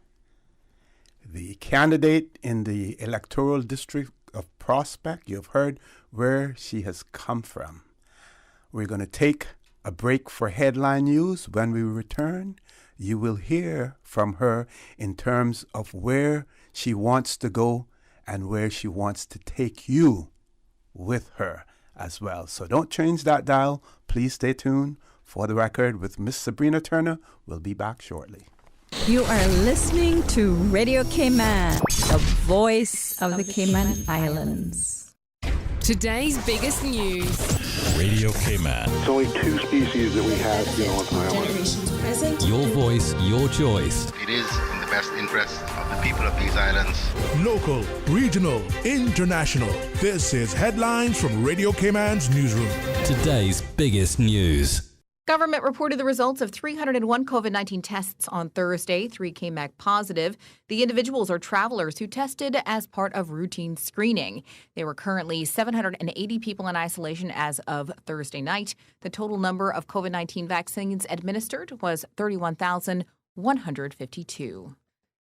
the candidate in the electoral district of Prospect, you've heard where she has come from. We're going to take a break for headline news. When we return, you will hear from her in terms of where she wants to go and where she wants to take you with her as well. So don't change that dial. Please stay tuned. For the Record with Miss Sabrina Turner. We'll be back shortly. You are listening to Radio Cayman, the voice of the Cayman Islands. Today's biggest news. Radio Cayman. It's only 2 species that we have here on the island. Generations present. Your voice, your choice. It is in the best interest of the people of these islands. Local, regional, international. This is Headlines from Radio Cayman's newsroom. Today's biggest news. Government reported the results of 301 COVID-19 tests on Thursday. 3 came back positive. The individuals are travelers who tested as part of routine screening. There were currently 780 people in isolation as of Thursday night. The total number of COVID-19 vaccines administered was 31,152.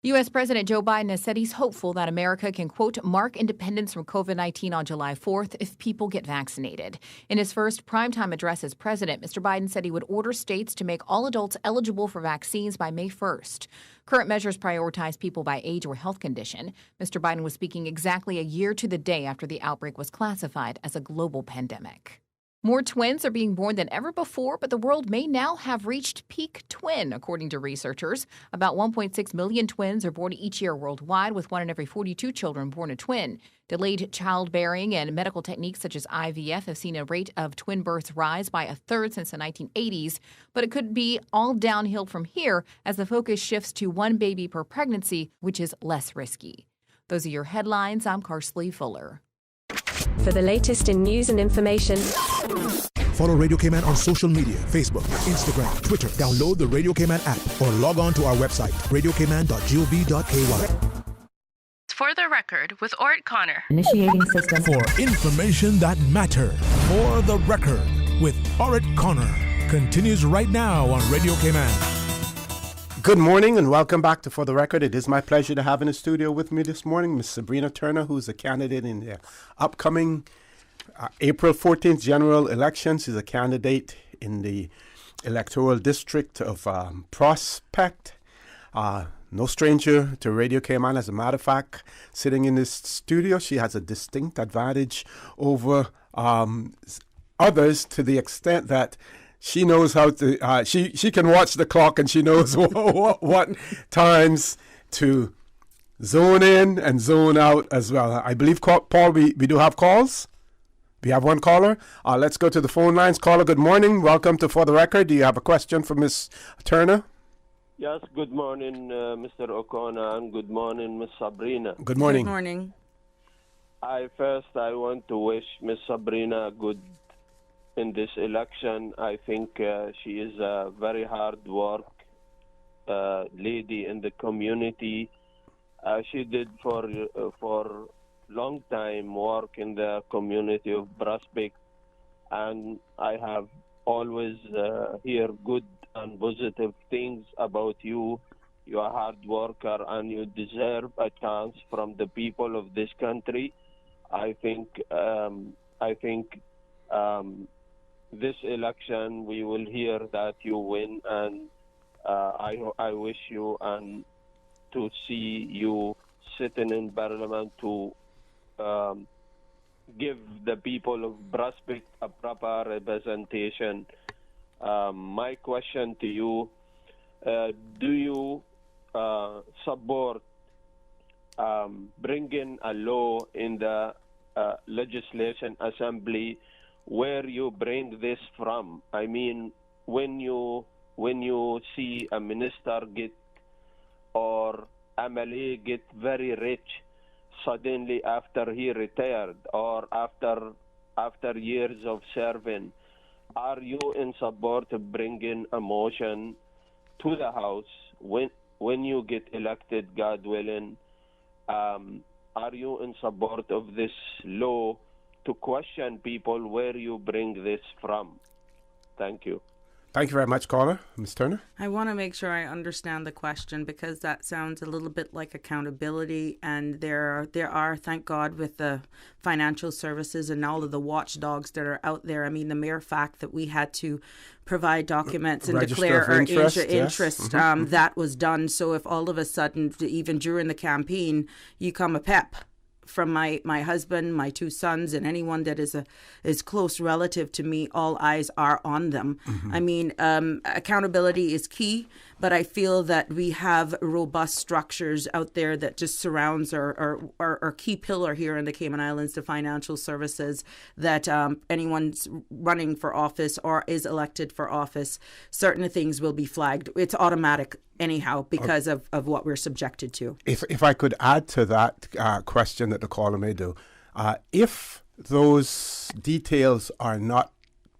U.S. President Joe Biden has said he's hopeful that America can, quote, mark independence from COVID-19 on July 4th if people get vaccinated. In his first primetime address as president, Mr. Biden said he would order states to make all adults eligible for vaccines by May 1st. Current measures prioritize people by age or health condition. Mr. Biden was speaking exactly a year to the day after the outbreak was classified as a global pandemic. More twins are being born than ever before, but the world may now have reached peak twin, according to researchers. About 1.6 million twins are born each year worldwide, with 1 in every 42 children born a twin. Delayed childbearing and medical techniques such as IVF have seen a rate of twin births rise by 1/3 since the 1980s, but it could be all downhill from here as the focus shifts to 1 baby per pregnancy, which is less risky. Those are your headlines. I'm Karsley Fuller. For the latest in news and information, follow Radio Cayman on social media, Facebook, Instagram, Twitter. Download the Radio Cayman app or log on to our website, radiocayman.gov.ky. For the record, with Ort Connor. Initiating system. For information that matter. For the record, with Ort Connor. Continues right now on Radio Cayman. Good morning and welcome back to For the Record. It is my pleasure to have in the studio with me this morning Ms. Sabrina Turner, who's a candidate in the upcoming April 14th general election. She's a candidate in the electoral district of Prospect. No stranger to Radio Cayman. As a matter of fact, sitting in this studio, she has a distinct advantage over others to the extent that she knows how to, she can watch the clock and she knows what times to zone in and zone out as well. I believe, Paul, we do have calls. We have one caller. Let's go to the phone lines. Caller, good morning. Welcome to For the Record. Do you have a question for Ms. Turner? Yes, good morning, Mr. O'Connor, and good morning, Ms. Sabrina. Good morning. Good morning. I want to wish Ms. Sabrina good in this election. I think she is a very hard work lady in the community. She did for long time work in the community of Prospect, and I have always heard good and positive things about you. You are a hard worker and you deserve a chance from the people of this country. I think this election we will hear that you win, and I wish you and to see you sitting in Parliament to give the people of Prospect a proper representation. My question to you, do you support bringing a law in the legislation assembly where you bring this from? I mean, when you see a minister get or MLA get very rich suddenly after he retired or after years of serving, are you in support of bringing a motion to the House when you get elected, God willing? Are you in support of this law to question people where you bring this from? Thank you. Thank you very much, caller. Ms. Turner? I want to make sure I understand the question, because that sounds a little bit like accountability, and there are, thank God, with the financial services and all of the watchdogs that are out there. I mean, the mere fact that we had to provide documents and Register declare of our interest, yes. interest, that was done. So if all of a sudden, even during the campaign, you come a PEP from my husband, my 2 sons, and anyone that is close relative to me, all eyes are on them. I mean, accountability is key, but I feel that we have robust structures out there that just surrounds our key pillar here in the Cayman Islands, the financial services, that anyone's running for office or is elected for office, certain things will be flagged. It's automatic anyhow because of what we're subjected to. If I could add to that question that the caller may do, if those details are not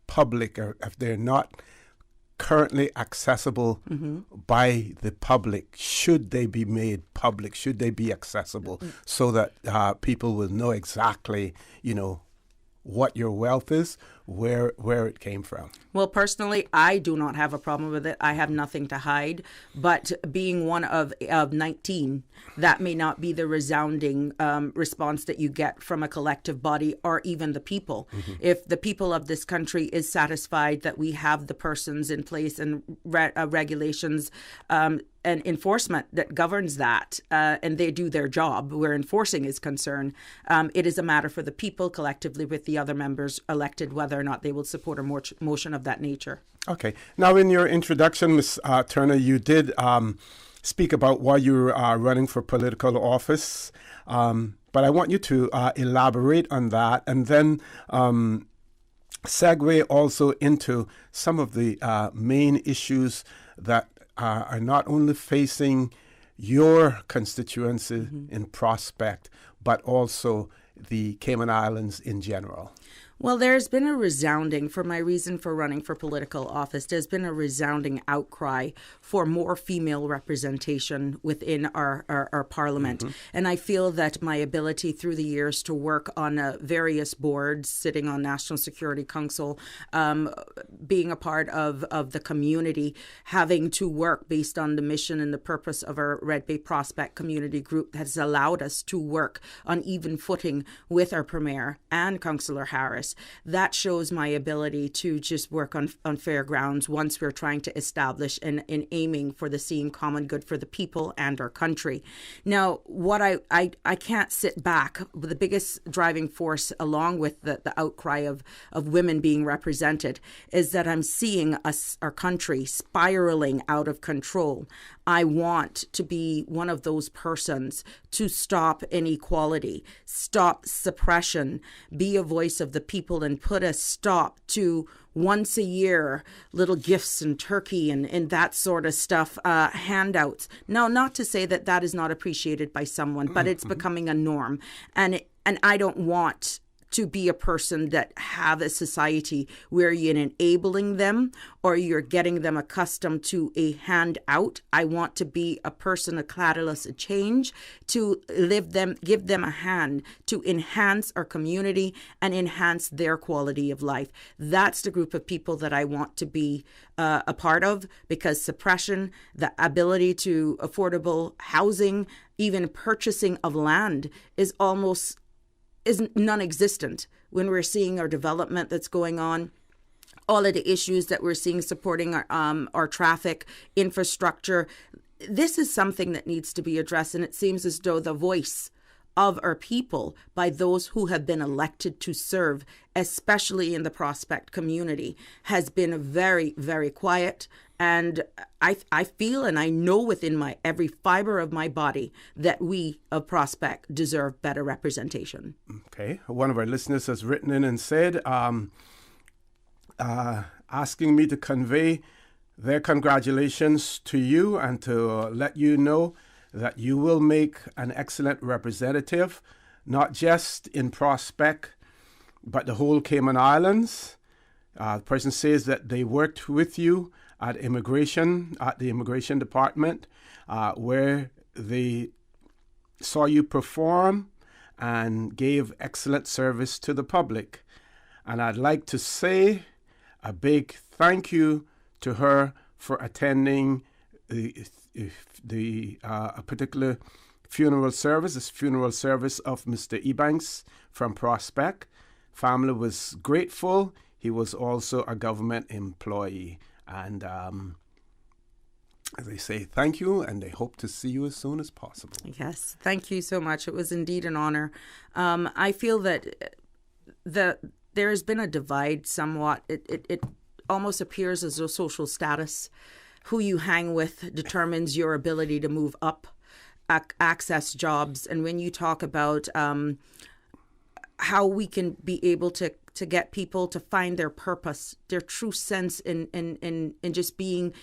public or if they're not currently accessible by the public, should they be made public? Should they be accessible so that people will know exactly, what your wealth is, where it came from? Well, personally, I do not have a problem with it. I have nothing to hide. But being one of 19, that may not be the resounding response that you get from a collective body or even the people. If the people of this country is satisfied that we have the persons in place and regulations and enforcement that governs that, and they do their job where enforcing is concerned, it is a matter for the people collectively with the other members elected whether or not they will support a motion of that nature. Okay. Now, in your introduction, Ms. Turner, you did speak about why you are running for political office, but I want you to elaborate on that and then segue also into some of the main issues that are not only facing your constituency in Prospect, but also the Cayman Islands in general. Well, there's been a resounding, for my reason for running for political office, there's been a resounding outcry for more female representation within our parliament. And I feel that my ability through the years to work on various boards, sitting on National Security Council, being a part of the community, having to work based on the mission and the purpose of our Red Bay Prospect community group has allowed us to work on even footing with our Premier and Councillor Harris. That shows my ability to just work on fair grounds once we're trying to establish and aiming for the same common good for the people and our country. Now, what I can't sit back. The biggest driving force along with the outcry of women being represented is that I'm seeing our country spiraling out of control. I want to be one of those persons to stop inequality, stop suppression, be a voice of the people and put a stop to once a year little gifts and turkey and that sort of stuff, handouts. Now, not to say that that is not appreciated by someone, but it's becoming a norm. And I don't want to be a person that have a society where you're enabling them or you're getting them accustomed to a handout. I want to be a person, a catalyst, a change, to give them a hand to enhance our community and enhance their quality of life. That's the group of people that I want to be a part of, because suppression, the ability to affordable housing, even purchasing of land is non-existent when we're seeing our development that's going on, all of the issues that we're seeing supporting our traffic infrastructure. This is something that needs to be addressed, and it seems as though the voice of our people by those who have been elected to serve, especially in the Prospect community, has been very, very quiet. And I feel and I know within every fiber of my body that we of Prospect deserve better representation. Okay. One of our listeners has written in and said, asking me to convey their congratulations to you and to let you know that you will make an excellent representative, not just in Prospect, but the whole Cayman Islands. The person says that they worked with you at the immigration department, where they saw you perform and gave excellent service to the public. And I'd like to say a big thank you to her for attending a particular funeral service, this funeral service of Mr. Ebanks from Prospect. Family was grateful. He was also a government employee. And They say thank you, and they hope to see you as soon as possible. Yes, thank you so much. It was indeed an honor. I feel that there has been a divide somewhat. It almost appears as though social status, who you hang with, determines your ability to move up, access jobs. And when you talk about how we can be able to get people to find their purpose, their true sense in just being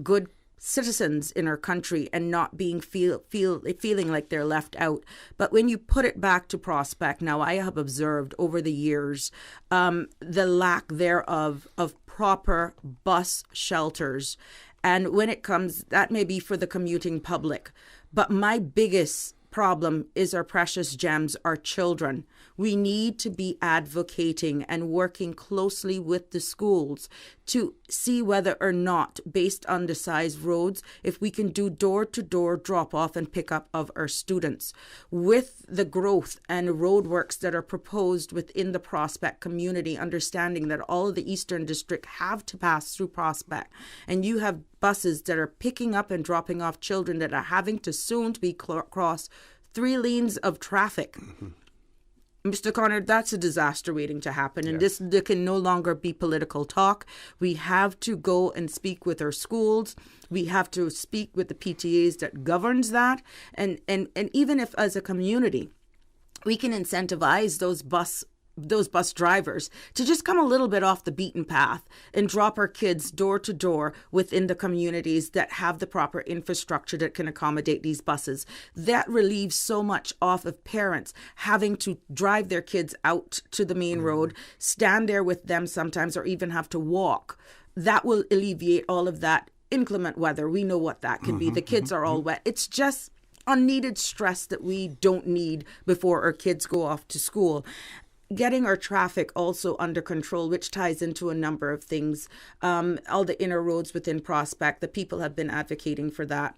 good citizens in our country and not being feeling like they're left out. But when you put it back to Prospect, now I have observed over the years the lack thereof of proper bus shelters. And when it comes, that may be for the commuting public. But my biggest problem is our precious gems, our children. We need to be advocating and working closely with the schools to see whether or not, based on the size roads, if we can do door-to-door drop-off and pick-up of our students. With the growth and roadworks that are proposed within the Prospect community, understanding that all of the Eastern District have to pass through Prospect, and you have buses that are picking up and dropping off children that are having to soon to be cross 3 lanes of traffic. Mm-hmm. Mr. Connor, that's a disaster waiting to happen. And there can no longer be political talk. We have to go and speak with our schools. We have to speak with the PTAs that governs that. And even if as a community, we can incentivize those bus drivers to just come a little bit off the beaten path and drop our kids door to door within the communities that have the proper infrastructure that can accommodate these buses. That relieves so much off of parents having to drive their kids out to the main road, stand there with them sometimes, or even have to walk. That will alleviate all of that inclement weather. We know what that can be. The kids are all wet. It's just unneeded stress that we don't need before our kids go off to school. Getting our traffic also under control, which ties into a number of things. All the inner roads within Prospect, the people have been advocating for that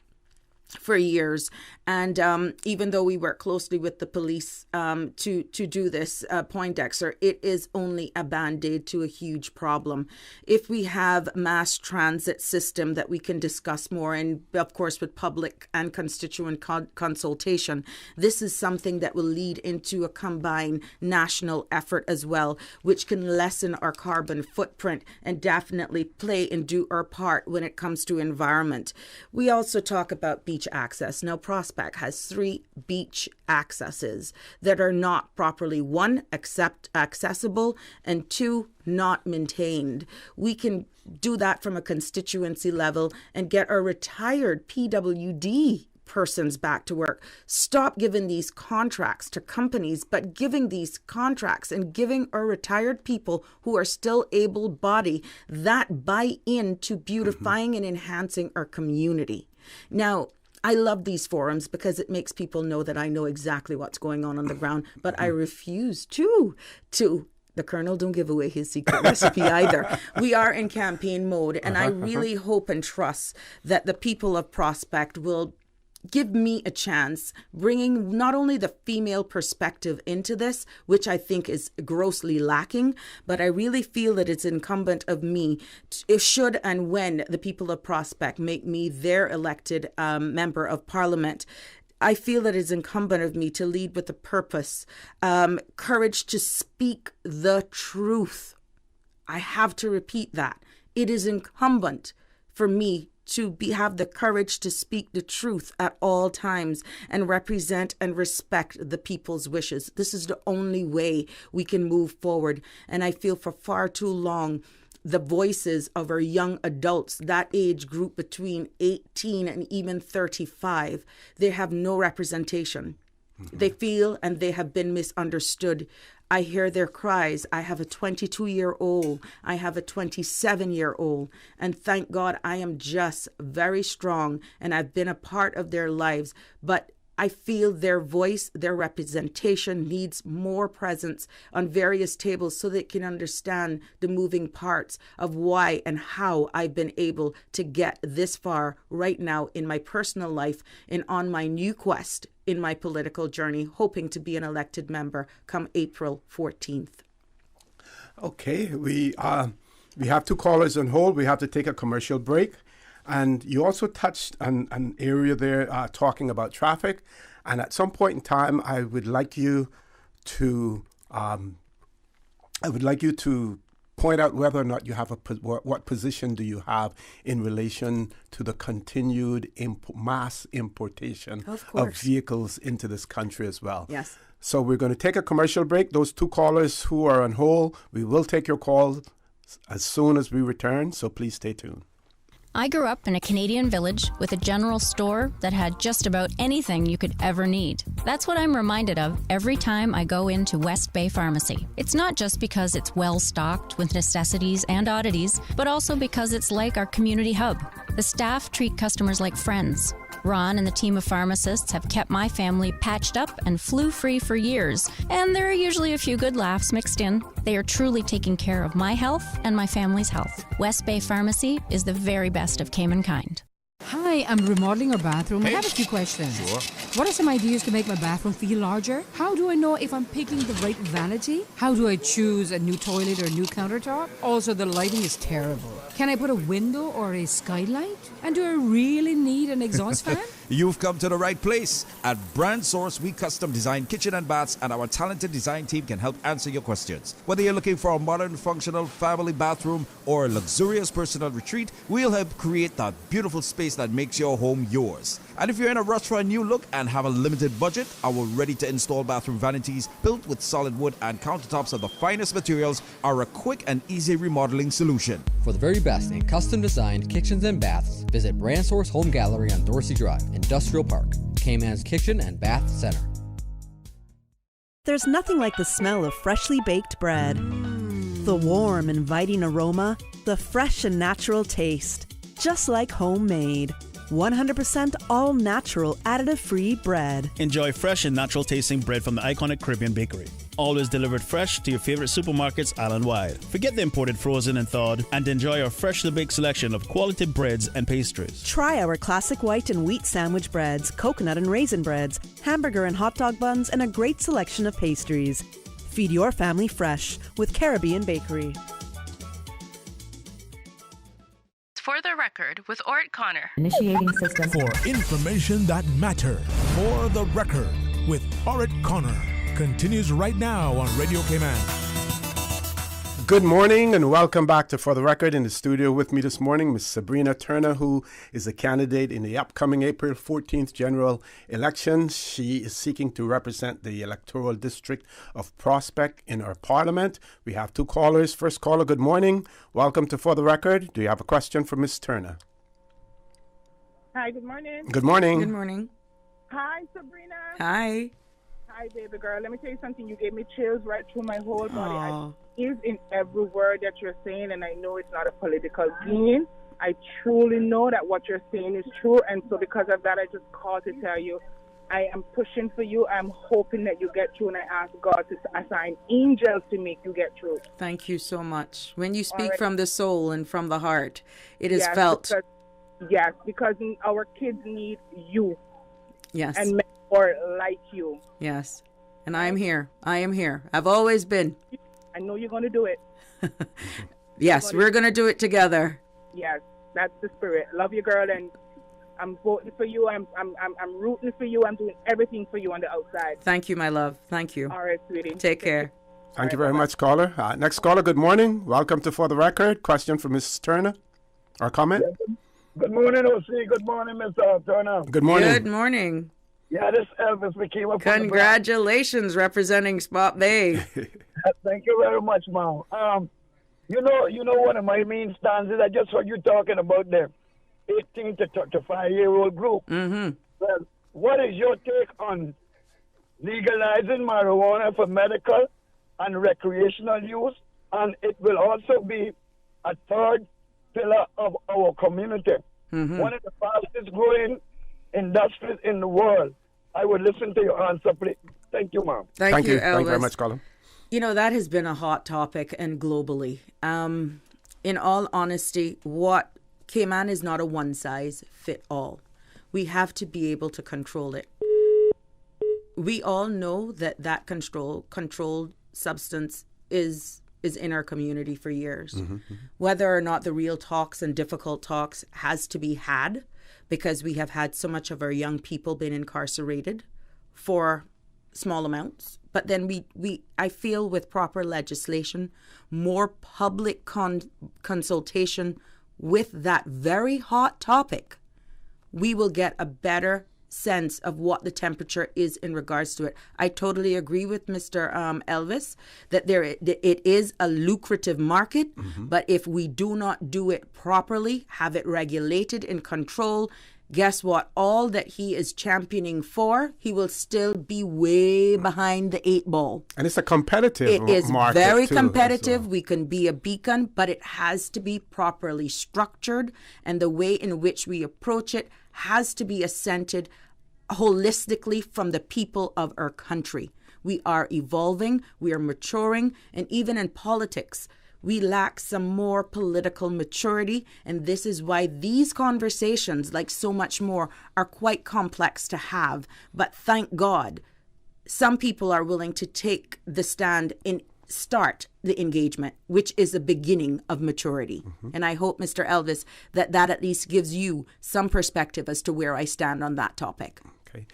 for years. And even though we work closely with the police to do this, Poindexter, it is only a Band-Aid to a huge problem. If we have mass transit system that we can discuss more, and of course with public and constituent consultation, this is something that will lead into a combined national effort as well, which can lessen our carbon footprint and definitely play and do our part when it comes to environment. We also talk about beach access. Now, Prospect has 3 beach accesses that are not properly, 1, accessible, and 2, not maintained. We can do that from a constituency level and get our retired PWD persons back to work. Stop giving these contracts to companies, but giving these contracts and giving our retired people who are still able-bodied that buy into beautifying and enhancing our community. Now, I love these forums because it makes people know that I know exactly what's going on the ground, but I refuse to the Colonel don't give away his secret recipe either. We are in campaign mode, and I really hope and trust that the people of Prospect will give me a chance, bringing not only the female perspective into this, which I think is grossly lacking, but I really feel that it's incumbent of me, should and when the people of Prospect make me their elected member of Parliament, I feel that it's incumbent of me to lead with a purpose, courage to speak the truth. I have to repeat that. It is incumbent for me to have the courage to speak the truth at all times and represent and respect the people's wishes. This is the only way we can move forward. And I feel for far too long, the voices of our young adults, that age group between 18 and even 35, they have no representation. They feel and they have been misunderstood. I hear their cries. I have a 22-year-old. I have a 27-year-old. And thank God I am just very strong and I've been a part of their lives. But I feel their voice, their representation needs more presence on various tables so they can understand the moving parts of why and how I've been able to get this far right now in my personal life and on my new quest in my political journey, hoping to be an elected member come April 14th. Okay, we have 2 callers on hold. We have to take a commercial break. And you also touched on an area there talking about traffic. And at some point in time, I would like you to point out whether or not you have what position do you have in relation to the continued mass importation of vehicles into this country as well. Yes. So we're going to take a commercial break. Those two callers who are on hold, we will take your calls as soon as we return, so please stay tuned. I grew up in a Canadian village with a general store that had just about anything you could ever need. That's what I'm reminded of every time I go into West Bay Pharmacy. It's not just because it's well stocked with necessities and oddities, but also because it's like our community hub. The staff treat customers like friends. Ron and the team of pharmacists have kept my family patched up and flu-free for years, and there are usually a few good laughs mixed in. They are truly taking care of my health and my family's health. West Bay Pharmacy is the very best of Cayman kind. Hi, I'm remodeling our bathroom. I have a few questions. Sure. What are some ideas to make my bathroom feel larger? How do I know if I'm picking the right vanity? How do I choose a new toilet or a new countertop? Also, the lighting is terrible. Can I put a window or a skylight? And do I really need an exhaust fan? You've come to the right place. At Brand Source, we custom design kitchen and baths, and our talented design team can help answer your questions. Whether you're looking for a modern, functional family bathroom or a luxurious personal retreat, we'll help create that beautiful space that makes your home yours. And if you're in a rush for a new look and have a limited budget, our ready-to-install bathroom vanities built with solid wood and countertops of the finest materials are a quick and easy remodeling solution. For the very best in custom-designed kitchens and baths, visit Brand Source Home Gallery on Dorsey Drive, Industrial Park, Cayman's Kitchen and Bath Center. There's nothing like the smell of freshly baked bread. The warm, inviting aroma, the fresh and natural taste, just like homemade. 100% all-natural, additive-free bread. Enjoy fresh and natural-tasting bread from the iconic Caribbean Bakery. Always delivered fresh to your favorite supermarkets island-wide. Forget the imported frozen and thawed, and enjoy our freshly baked selection of quality breads and pastries. Try our classic white and wheat sandwich breads, coconut and raisin breads, hamburger and hot dog buns, and a great selection of pastries. Feed your family fresh with Caribbean Bakery. For the record with Ort Connor. Initiating system. For information that matters. For the record with Ort Connor. Continues right now on Radio Cayman. Good morning and welcome back to For the Record. In the studio with me this morning, Ms. Sabrina Turner, who is a candidate in the upcoming April 14th general election. She is seeking to represent the electoral district of Prospect in our parliament. We have two callers. First caller, good morning. Welcome to For the Record. Do you have a question for Ms. Turner? Hi, good morning. Good morning. Good morning. Hi, Sabrina. Hi. Hi, baby girl. Let me tell you something. You gave me chills right through my whole body. Is in every word that you're saying, and I know it's not a political game. I truly know that what you're saying is true, and so because of that, I just called to tell you I am pushing for you. I'm hoping that you get through, and I ask God to assign angels to make you get through. Thank you so much. When you speak from the soul and from the heart, it is felt. Because our kids need you. Yes. And mentor like you. Yes. And I am here. I am here. I've always been. I know you're going to do it. Yes, we're going to do it together. Yes, that's the spirit. Love you, girl, and I'm voting for you. I'm rooting for you. I'm doing everything for you on the outside. Thank you, my love. Thank you. All right, sweetie. Take care. Thank you very much, caller. Next caller, good morning. Welcome to For the Record. Question for Mrs. Turner or comment? Yes. Good morning, OC. Good morning, Mr. Turner. Good morning. Good morning. Yeah, this Elvis became a Congratulations, representing Spot Bay. Thank you very much, Mom. You know, one of my main stances. I just heard you talking about the 18 to 35-year-old group. Mm-hmm. Well, what is your take on legalizing marijuana for medical and recreational use? And it will also be a third pillar of our community. Mm-hmm. One of the fastest growing industries in the world. I would listen to your answer, please. Thank you, Mom. Thank you, Elvis. Thank you very much, Colin. You know, that has been a hot topic and globally. In all honesty, what Cayman is not a one-size-fit-all. We have to be able to control it. We all know that controlled substance is is in our community for years. Whether or not the real talks and difficult talks has to be had, because we have had so much of our young people been incarcerated for small amounts. But then I feel with proper legislation, more public consultation with that very hot topic, we will get a better sense of what the temperature is in regards to it. I totally agree with Mr. Elvis that it is a lucrative market, but if we do not do it properly, have it regulated and controlled, guess what? All that he is championing for, he will still be way behind the 8 ball. And it's a competitive market. It is very too, competitive. We can be a beacon, but it has to be properly structured, and the way in which we approach it has to be assented holistically from the people of our country. We are evolving, we are maturing, and even in politics, we lack some more political maturity, and this is why these conversations, like so much more, are quite complex to have. But thank God, some people are willing to take the stand and start the engagement, which is the beginning of maturity. And I hope, Mr. Elvis, that at least gives you some perspective as to where I stand on that topic. Okay.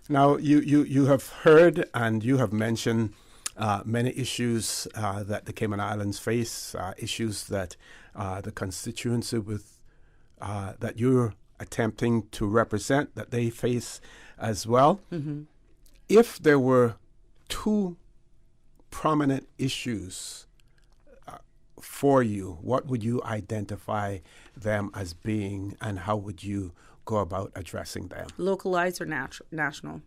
Now, you have heard and you have mentioned many issues that the Cayman Islands face, issues that the constituency that you're attempting to represent, that they face as well. If there were 2 prominent issues for you, what would you identify them as being, and how would you go about addressing them? Localized or national?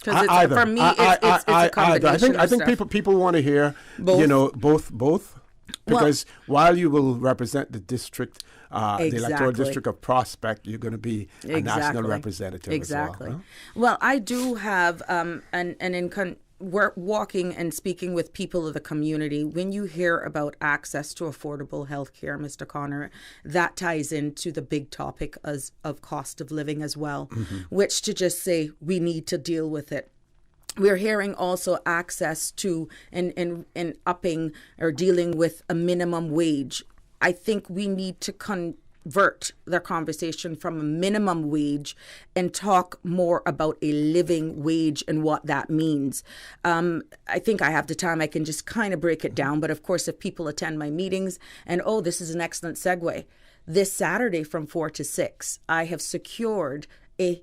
Either. For me, it's a combination. I think people want to hear, both. Because while you will represent the district, the electoral district of Prospect, you're going to be a national representative as well. Huh? Well, I do have, we're walking and speaking with people of the community. When you hear about access to affordable health care, Mr. Connor, that ties into the big topic of cost of living as well, which to just say we need to deal with it. We're hearing also access to and upping or dealing with a minimum wage. I think we need to convert the conversation from a minimum wage and talk more about a living wage and what that means. I think I have the time. I can just kind of break it down. But of course, if people attend my meetings and, this is an excellent segue. This Saturday from 4 to 6, I have secured a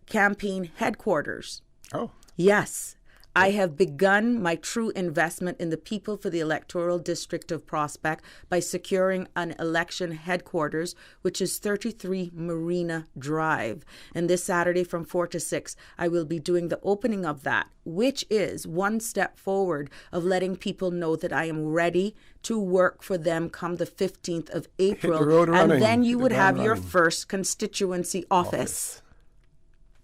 campaign headquarters. Oh. Yes. I have begun my true investment in the people for the electoral district of Prospect by securing an election headquarters, which is 33 Marina Drive. And this Saturday from 4 to 6, I will be doing the opening of that, which is one step forward of letting people know that I am ready to work for them come the 15th of April. And then you would have your first constituency office.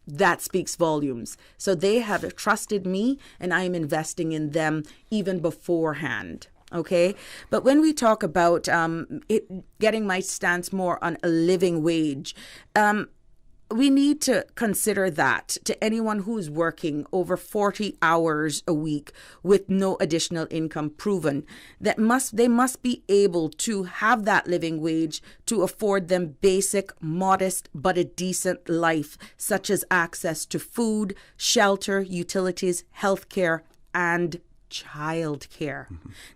That speaks volumes. So they have trusted me, and I am investing in them even beforehand. Okay. But when we talk about getting my stance more on a living wage, we need to consider that to anyone who's working over 40 hours a week with no additional income proven, they must be able to have that living wage to afford them basic, modest, but a decent life, such as access to food, shelter, utilities, healthcare, and childcare.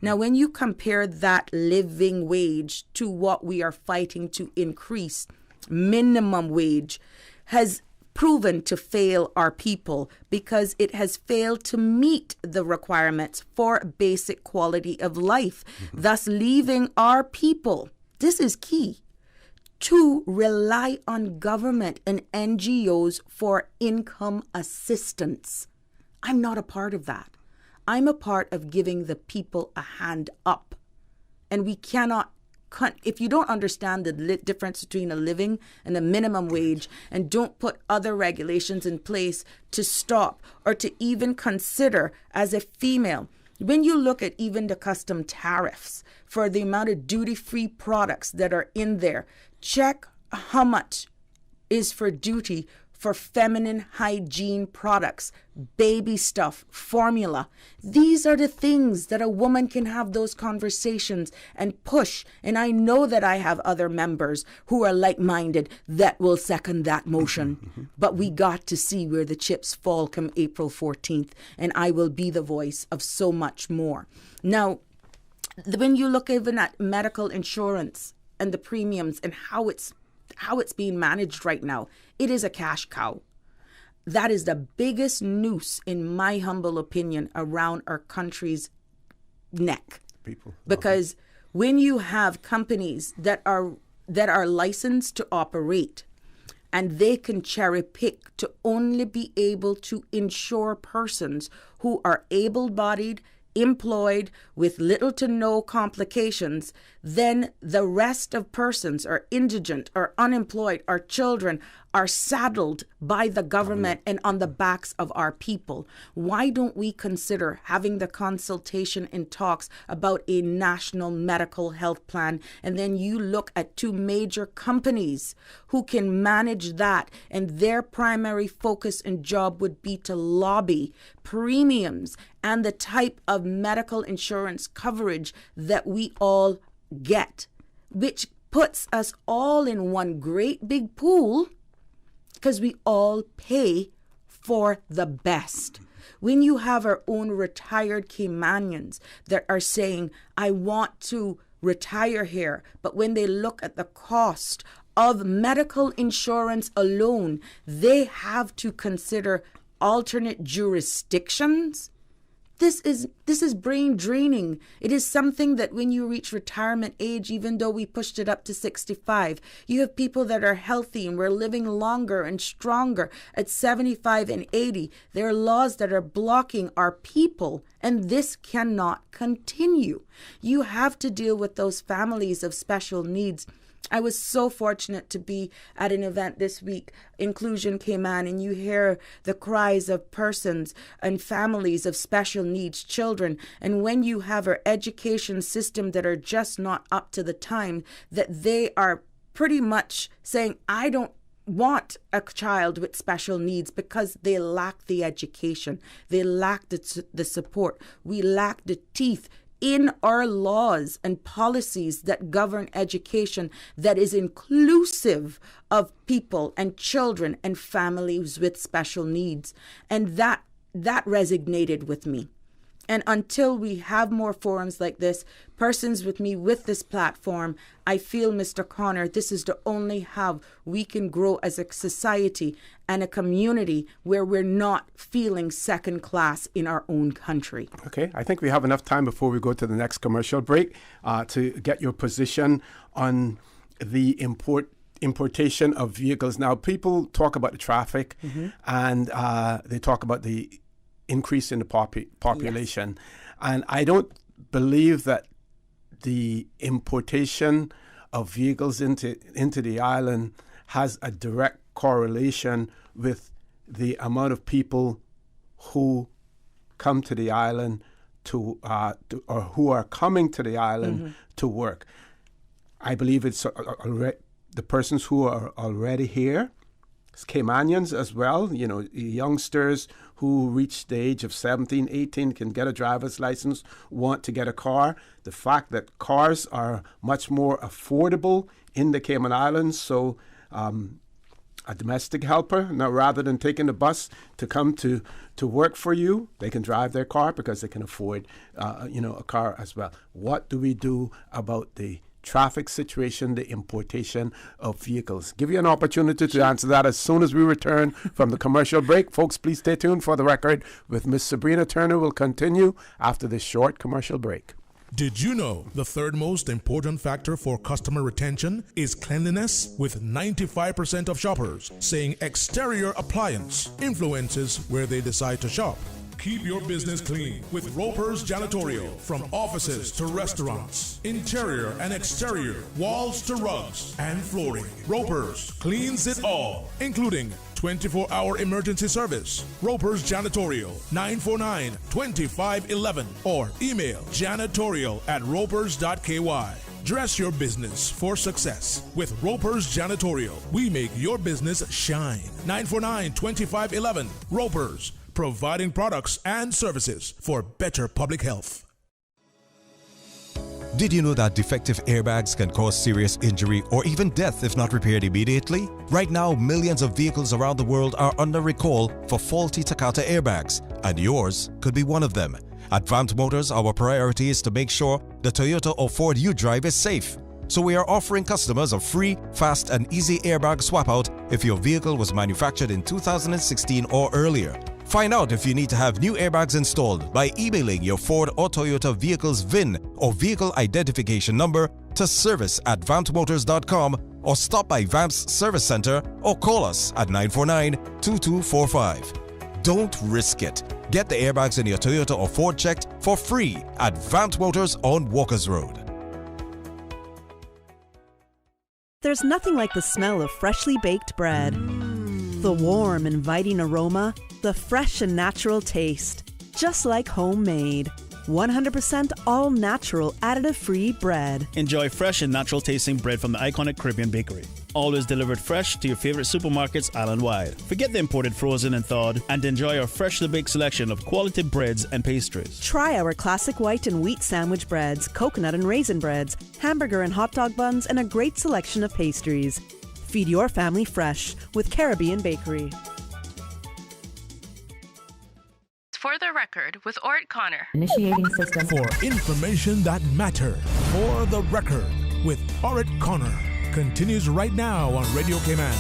Now, when you compare that living wage to what we are fighting to increase, minimum wage has proven to fail our people because it has failed to meet the requirements for basic quality of life, thus leaving our people, this is key, to rely on government and NGOs for income assistance. I'm not a part of that. I'm a part of giving the people a hand up. And we cannot, if you don't understand the difference between a living and a minimum wage, and don't put other regulations in place to stop or to even consider as a female, when you look at even the custom tariffs for the amount of duty-free products that are in there, check how much is for duty for feminine hygiene products, baby stuff, formula. These are the things that a woman can have those conversations and push. And I know that I have other members who are like-minded that will second that motion. But we got to see where the chips fall come April 14th, and I will be the voice of so much more. Now, when you look even at medical insurance and the premiums and how it's being managed right now, it is a cash cow. That is the biggest noose, in my humble opinion, around our country's neck. Because when you have companies that are licensed to operate, and they can cherry pick to only be able to insure persons who are able-bodied, employed with little to no complications, then the rest of persons are indigent or unemployed or children are saddled by the government and on the backs of our people. Why don't we consider having the consultation and talks about a national medical health plan? And then you look at two major companies who can manage that, and their primary focus and job would be to lobby premiums and the type of medical insurance coverage that we all get, which puts us all in one great big pool, because we all pay for the best. When you have our own retired Caymanians that are saying, I want to retire here, but when they look at the cost of medical insurance alone, they have to consider alternate jurisdictions. This is brain draining. It is something that when you reach retirement age, even though we pushed it up to 65, you have people that are healthy and we're living longer and stronger at 75 and 80. There are laws that are blocking our people, and this cannot continue. You have to deal with those families of special needs. I was so fortunate to be at an event this week, Inclusion Cayman, and you hear the cries of persons and families of special needs children. And when you have our education system that are just not up to the time, that they are pretty much saying, I don't want a child with special needs because they lack the education, they lack the support, we lack the teeth in our laws and policies that govern education that is inclusive of people and children and families with special needs. And that resonated with me. And until we have more forums like this, persons with me with this platform, I feel, Mr. Connor, this is the only how we can grow as a society and a community where we're not feeling second class in our own country. Okay, I think we have enough time before we go to the next commercial break to get your position on the importation of vehicles. Now, people talk about the traffic and they talk about the increase in the population. Yes. And I don't believe that the importation of vehicles into the island has a direct correlation with the amount of people who come to the island or who are coming to the island to work. I believe it's the persons who are already here, Caymanians as well, youngsters who reach the age of 17, 18 can get a driver's license, want to get a car. The fact that cars are much more affordable in the Cayman Islands, so a domestic helper, now rather than taking the bus to come to work for you, they can drive their car because they can afford a car as well. What do we do about the traffic situation, the importation of vehicles? Give you an opportunity to answer that as soon as we return from the commercial break. Folks, please stay tuned for the record with Miss Sabrina Turner. Will continue after this short commercial break. Did you know the third most important factor for customer retention is cleanliness? With 95% of shoppers saying exterior appliance influences where they decide to shop. Keep your business clean with Roper's Janitorial. From offices to restaurants, interior and exterior, walls to rugs and flooring. Roper's cleans it all, including 24-hour emergency service. Roper's Janitorial, 949-2511, or email janitorial@ropers.ky. Dress your business for success with Roper's Janitorial. We make your business shine. 949-2511. Roper's, providing products and services for better public health. Did you know that defective airbags can cause serious injury or even death if not repaired immediately? Right now, millions of vehicles around the world are under recall for faulty Takata airbags, and yours could be one of them. At Vant Motors, our priority is to make sure the Toyota or Ford you drive is safe. So we are offering customers a free, fast and easy airbag swap out if your vehicle was manufactured in 2016 or earlier. Find out if you need to have new airbags installed by emailing your Ford or Toyota vehicle's VIN or vehicle identification number to service@vantmotors.com or stop by Vamp's Service Center or call us at 949-2245. Don't risk it. Get the airbags in your Toyota or Ford checked for free at Vant Motors on Walkers Road. There's nothing like the smell of freshly baked bread. The warm, inviting aroma, the fresh and natural taste, just like homemade. 100% all-natural, additive-free bread. Enjoy fresh and natural tasting bread from the iconic Caribbean Bakery. Always delivered fresh to your favorite supermarkets island-wide. Forget the imported frozen and thawed and enjoy our freshly baked selection of quality breads and pastries. Try our classic white and wheat sandwich breads, coconut and raisin breads, hamburger and hot dog buns, and a great selection of pastries. Feed your family fresh with Caribbean Bakery. For the record with Ort Connor. Initiating system. For information that matters. For the record with Ort Connor. Continues right now on Radio Cayman.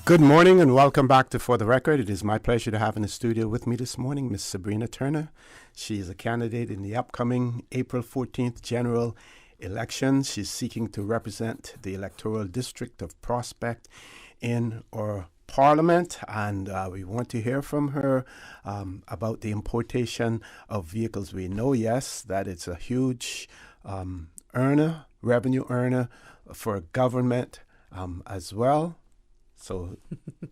Good morning and welcome back to For the Record. It is my pleasure to have in the studio with me this morning Miss Sabrina Turner. She is a candidate in the upcoming April 14th general election. She's seeking to represent the electoral district of Prospect in our Parliament, and we want to hear from her about the importation of vehicles. We know, yes, that it's a huge revenue earner for government as well. So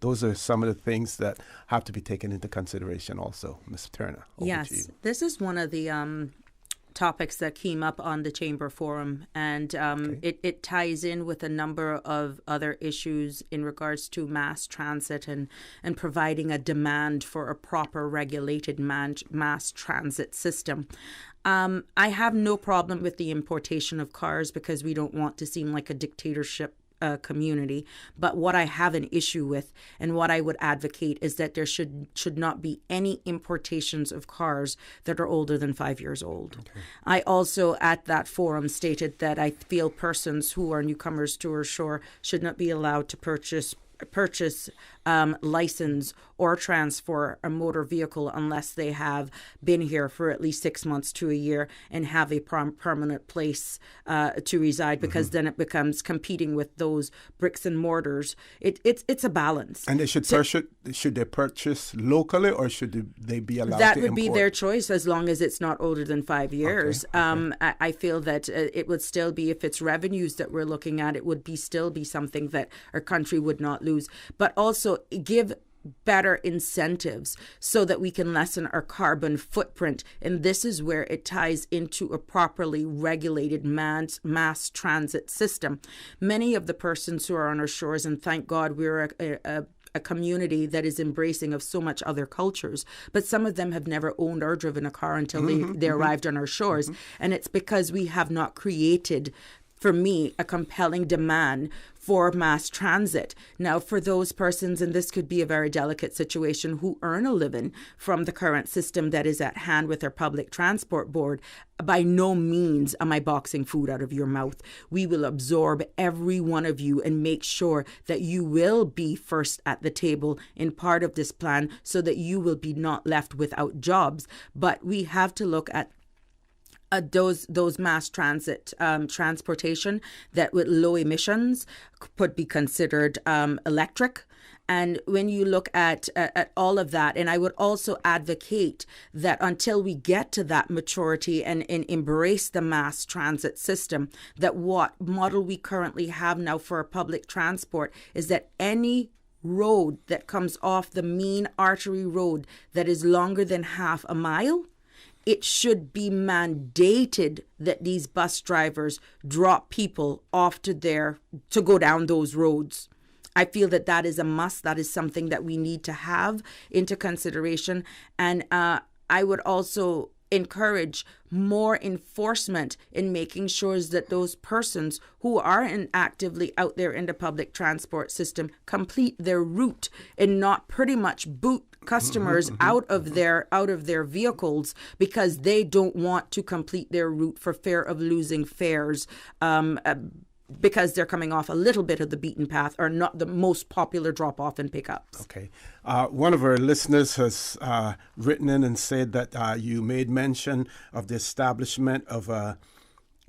those are some of the things that have to be taken into consideration also. Ms. Turner, over to you. Yes, this is one of the topics that came up on the Chamber Forum, and it ties in with a number of other issues in regards to mass transit and providing a demand for a proper regulated mass transit system. I have no problem with the importation of cars because we don't want to seem like a dictatorship community. But what I have an issue with and what I would advocate is that there should not be any importations of cars that are older than 5 years old. Okay. I also at that forum stated that I feel persons who are newcomers to our shore should not be allowed to purchase, license or transfer a motor vehicle unless they have been here for at least 6 months to a year and have a permanent place to reside, because then it becomes competing with those bricks and mortars. It's a balance. And they should they purchase locally, or should they be allowed that to would import? be their choice as long as it's not older than 5 years. Okay. I feel that it would still be, if it's revenues that we're looking at, it would still be something that our country would not lose, but also give better incentives so that we can lessen our carbon footprint. And this is where it ties into a properly regulated mass transit system. Many of the persons who are on our shores, and thank God we're a community that is embracing of so much other cultures, but some of them have never owned or driven a car until they arrived on our shores. And it's because we have not created, for me, a compelling demand for mass transit. Now, for those persons, and this could be a very delicate situation, who earn a living from the current system that is at hand with our public transport board, by no means am I boxing food out of your mouth. We will absorb every one of you and make sure that you will be first at the table in part of this plan so that you will be not left without jobs. But we have to look at those mass transit transportation that with low emissions could be considered electric. And when you look at all of that, and I would also advocate that until we get to that maturity and embrace the mass transit system, that what model we currently have now for our public transport is that any road that comes off the main artery road that is longer than half a mile it should be mandated that these bus drivers drop people off to go down those roads. I feel that that is a must. That is something that we need to have into consideration. And I would also encourage more enforcement in making sure that those persons who are actively out there in the public transport system complete their route and not pretty much boot customers out of their vehicles because they don't want to complete their route for fear of losing fares. Because they're coming off a little bit of the beaten path or not the most popular drop-off and pickups. Okay. One of our listeners has written in and said that you made mention of the establishment of a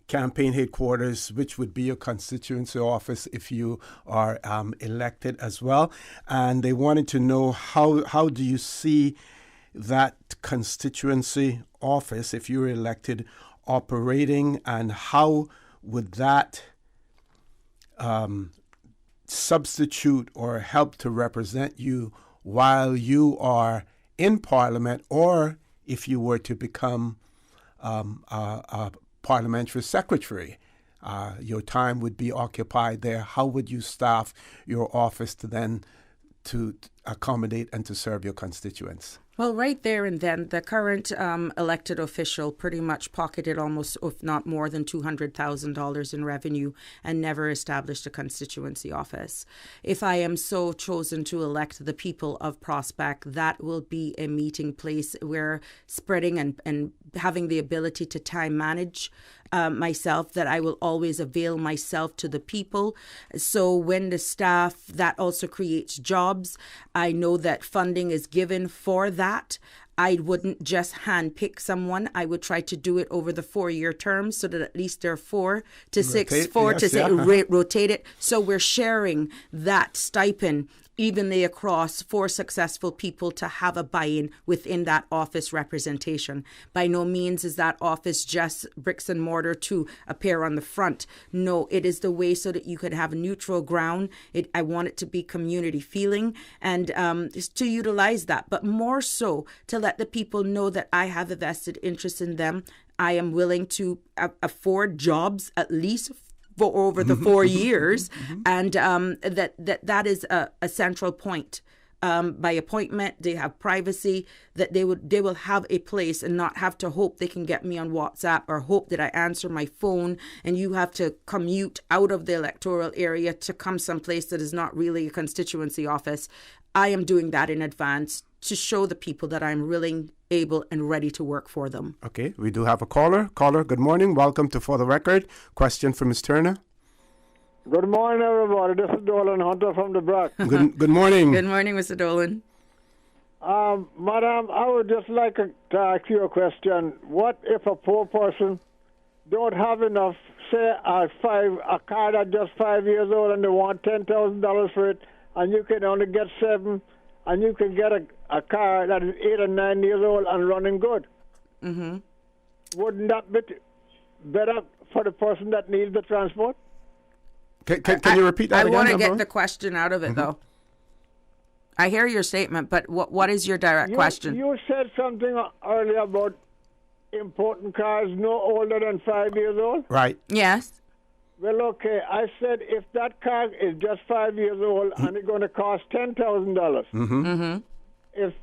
campaign headquarters, which would be your constituency office if you are elected as well. And they wanted to know how do you see that constituency office, if you're elected, operating, and how would that substitute or help to represent you while you are in Parliament, or if you were to become a parliamentary secretary. Your time would be occupied there. How would you staff your office to accommodate and to serve your constituents? Well, right there and then, the current elected official pretty much pocketed almost, if not more than $200,000 in revenue and never established a constituency office. If I am so chosen to elect the people of Prospect, that will be a meeting place where spreading and having the ability to time manage myself, that I will always avail myself to the people. So when the staff, that also creates jobs. I know that funding is given for that. I wouldn't just handpick someone. I would try to do it over the 4-year term so that at least there are 4 to 6, rotate it. So we're sharing that stipend evenly across 4 successful people to have a buy-in within that office representation. By no means is that office just bricks and mortar to appear on the front. No, it is the way so that you could have a neutral ground. I want it to be community feeling and to utilize that, but more so to let the people know that I have a vested interest in them. I am willing to afford jobs at least for over the 4 years, and that is a central point. By appointment, they have privacy, that they will have a place and not have to hope they can get me on WhatsApp or hope that I answer my phone, and you have to commute out of the electoral area to come someplace that is not really a constituency office. I am doing that in advance to show the people that I'm willing, able, and ready to work for them. Okay, we do have a caller. Caller, good morning. Welcome to For the Record. Question for Ms. Turner. Good morning, everybody. This is Dolan Hunter from the Brock. Good morning. Good morning, Mr. Dolan. Madam, I would just like to ask you a question. What if a poor person don't have enough, say, a car that's just 5 years old and they want $10,000 for it, and you can only get 7, and you can get a car that is 8 or 9 years old and running good? Mm-hmm. Wouldn't that be better for the person that needs the transport? Can you repeat that again? I want to get the question out of it, though. I hear your statement, but what is your direct question? You said something earlier about importing cars no older than 5 years old? Right. Yes. Well, okay. I said if that car is just 5 years old and it's going to cost $10,000, if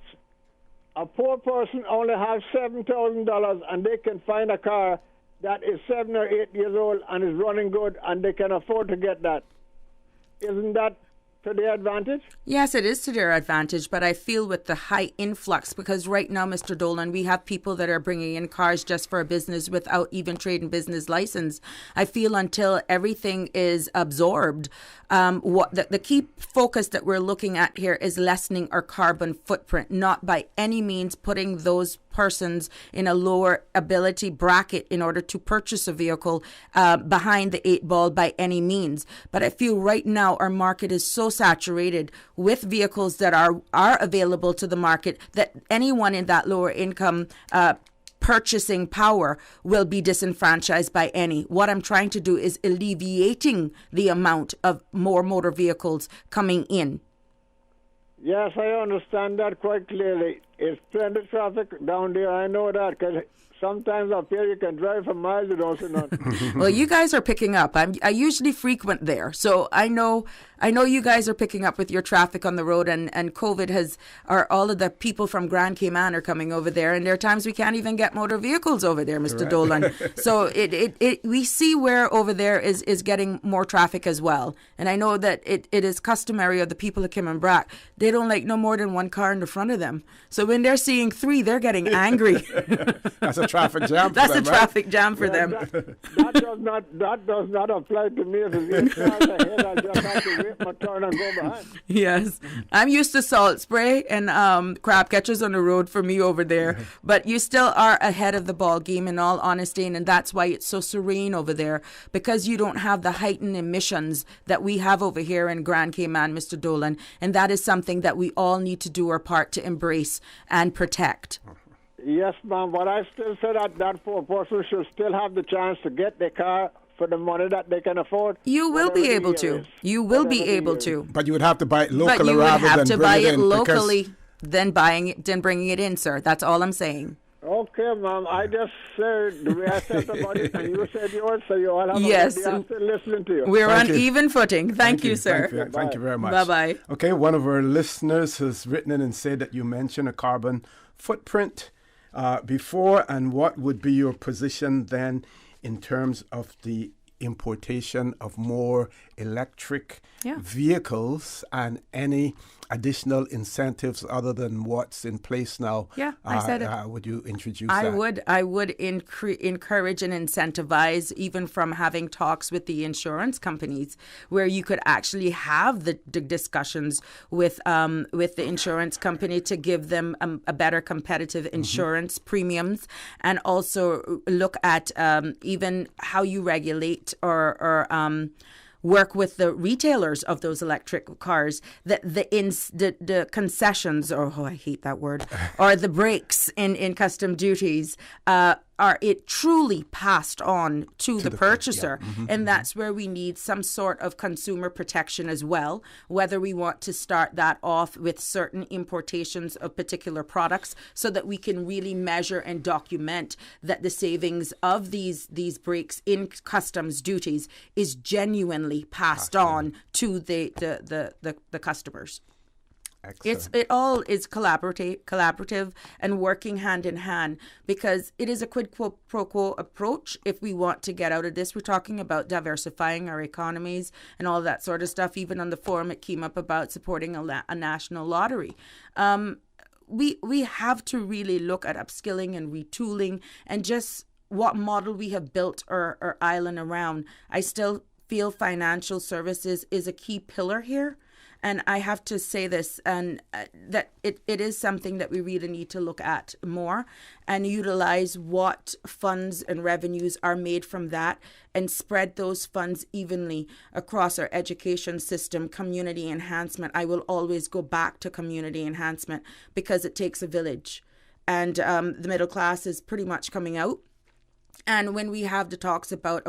a poor person only has $7,000 and they can find a car that is 7 or 8 years old and is running good and they can afford to get that, isn't that to their advantage? Yes, it is to their advantage, but I feel with the high influx, because right now, Mr. Dolan, we have people that are bringing in cars just for a business without even trading business license. I feel until everything is absorbed, the key focus that we're looking at here is lessening our carbon footprint, not by any means putting those persons in a lower ability bracket in order to purchase a vehicle behind the 8 ball by any means. But I feel right now our market is so saturated with vehicles that are available to the market that anyone in that lower income purchasing power will be disenfranchised by any. What I'm trying to do is alleviating the amount of more motor vehicles coming in. Yes, I understand that quite clearly. It's plenty of traffic down there. I know that because sometimes up here you can drive for miles, you don't see nothing. Well, you guys are picking up. I usually frequent there, so I know you guys are picking up with your traffic on the road, and COVID all of the people from Grand Cayman are coming over there, and there are times we can't even get motor vehicles over there, Mr. Dolan. So we see where over there is getting more traffic as well. And I know that it is customary of the people of Kim and Brack, they don't like no more than one car in the front of them. So when they're seeing 3, they're getting angry. That's a traffic jam for That's them, a traffic jam for them. That does not apply to me. If it's 8 cars ahead, I just have to wait my turn and go behind. Yes. I'm used to salt spray and crab catchers on the road for me over there. But you still are ahead of the ball game, in all honesty, and that's why it's so serene over there, because you don't have the heightened emissions that we have over here in Grand Cayman, Mr. Dolan. And that is something that we all need to do our part to embrace and protect. Yes, ma'am, but I still say that poor person should still have the chance to get their car for the money that they can afford. You will be able to. You will be able to. But you would have to buy it locally, but you would have to buy it locally, then bringing it in, sir. That's all I'm saying. Okay, ma'am. I just said the way I said about it, and you said yours, so you all have yes. a good day. I'm still listening to you. We're on even footing. Thank you, sir. Thank you very much. Bye-bye. Okay, one of our listeners has written in and said that you mentioned a carbon footprint before, and what would be your position then in terms of the importation of more electric vehicles and any additional incentives other than what's in place now? Yeah, I said it. Would you introduce I that? I would encourage and incentivize, even from having talks with the insurance companies, where you could actually have the discussions with the insurance company to give them a better competitive insurance premiums, and also look at even how you regulate or work with the retailers of those electric cars, the concessions, I hate that word, or the breaks in custom duties, are it truly passed on to the purchaser. And that's where we need some sort of consumer protection as well, whether we want to start that off with certain importations of particular products, so that we can really measure and document that the savings of these breaks in customs duties is genuinely passed on to the customers. Excellent. It all is collaborative and working hand in hand, because it is a quid pro quo approach. If we want to get out of this, we're talking about diversifying our economies and all that sort of stuff. Even on the forum, it came up about supporting a national lottery. We have to really look at upskilling and retooling and just what model we have built our island around. I still feel financial services is a key pillar here. And I have to say this, and that it is something that we really need to look at more and utilize what funds and revenues are made from that, and spread those funds evenly across our education system. Community enhancement. I will always go back to community enhancement, because it takes a village, and the middle class is pretty much coming out. And when we have the talks about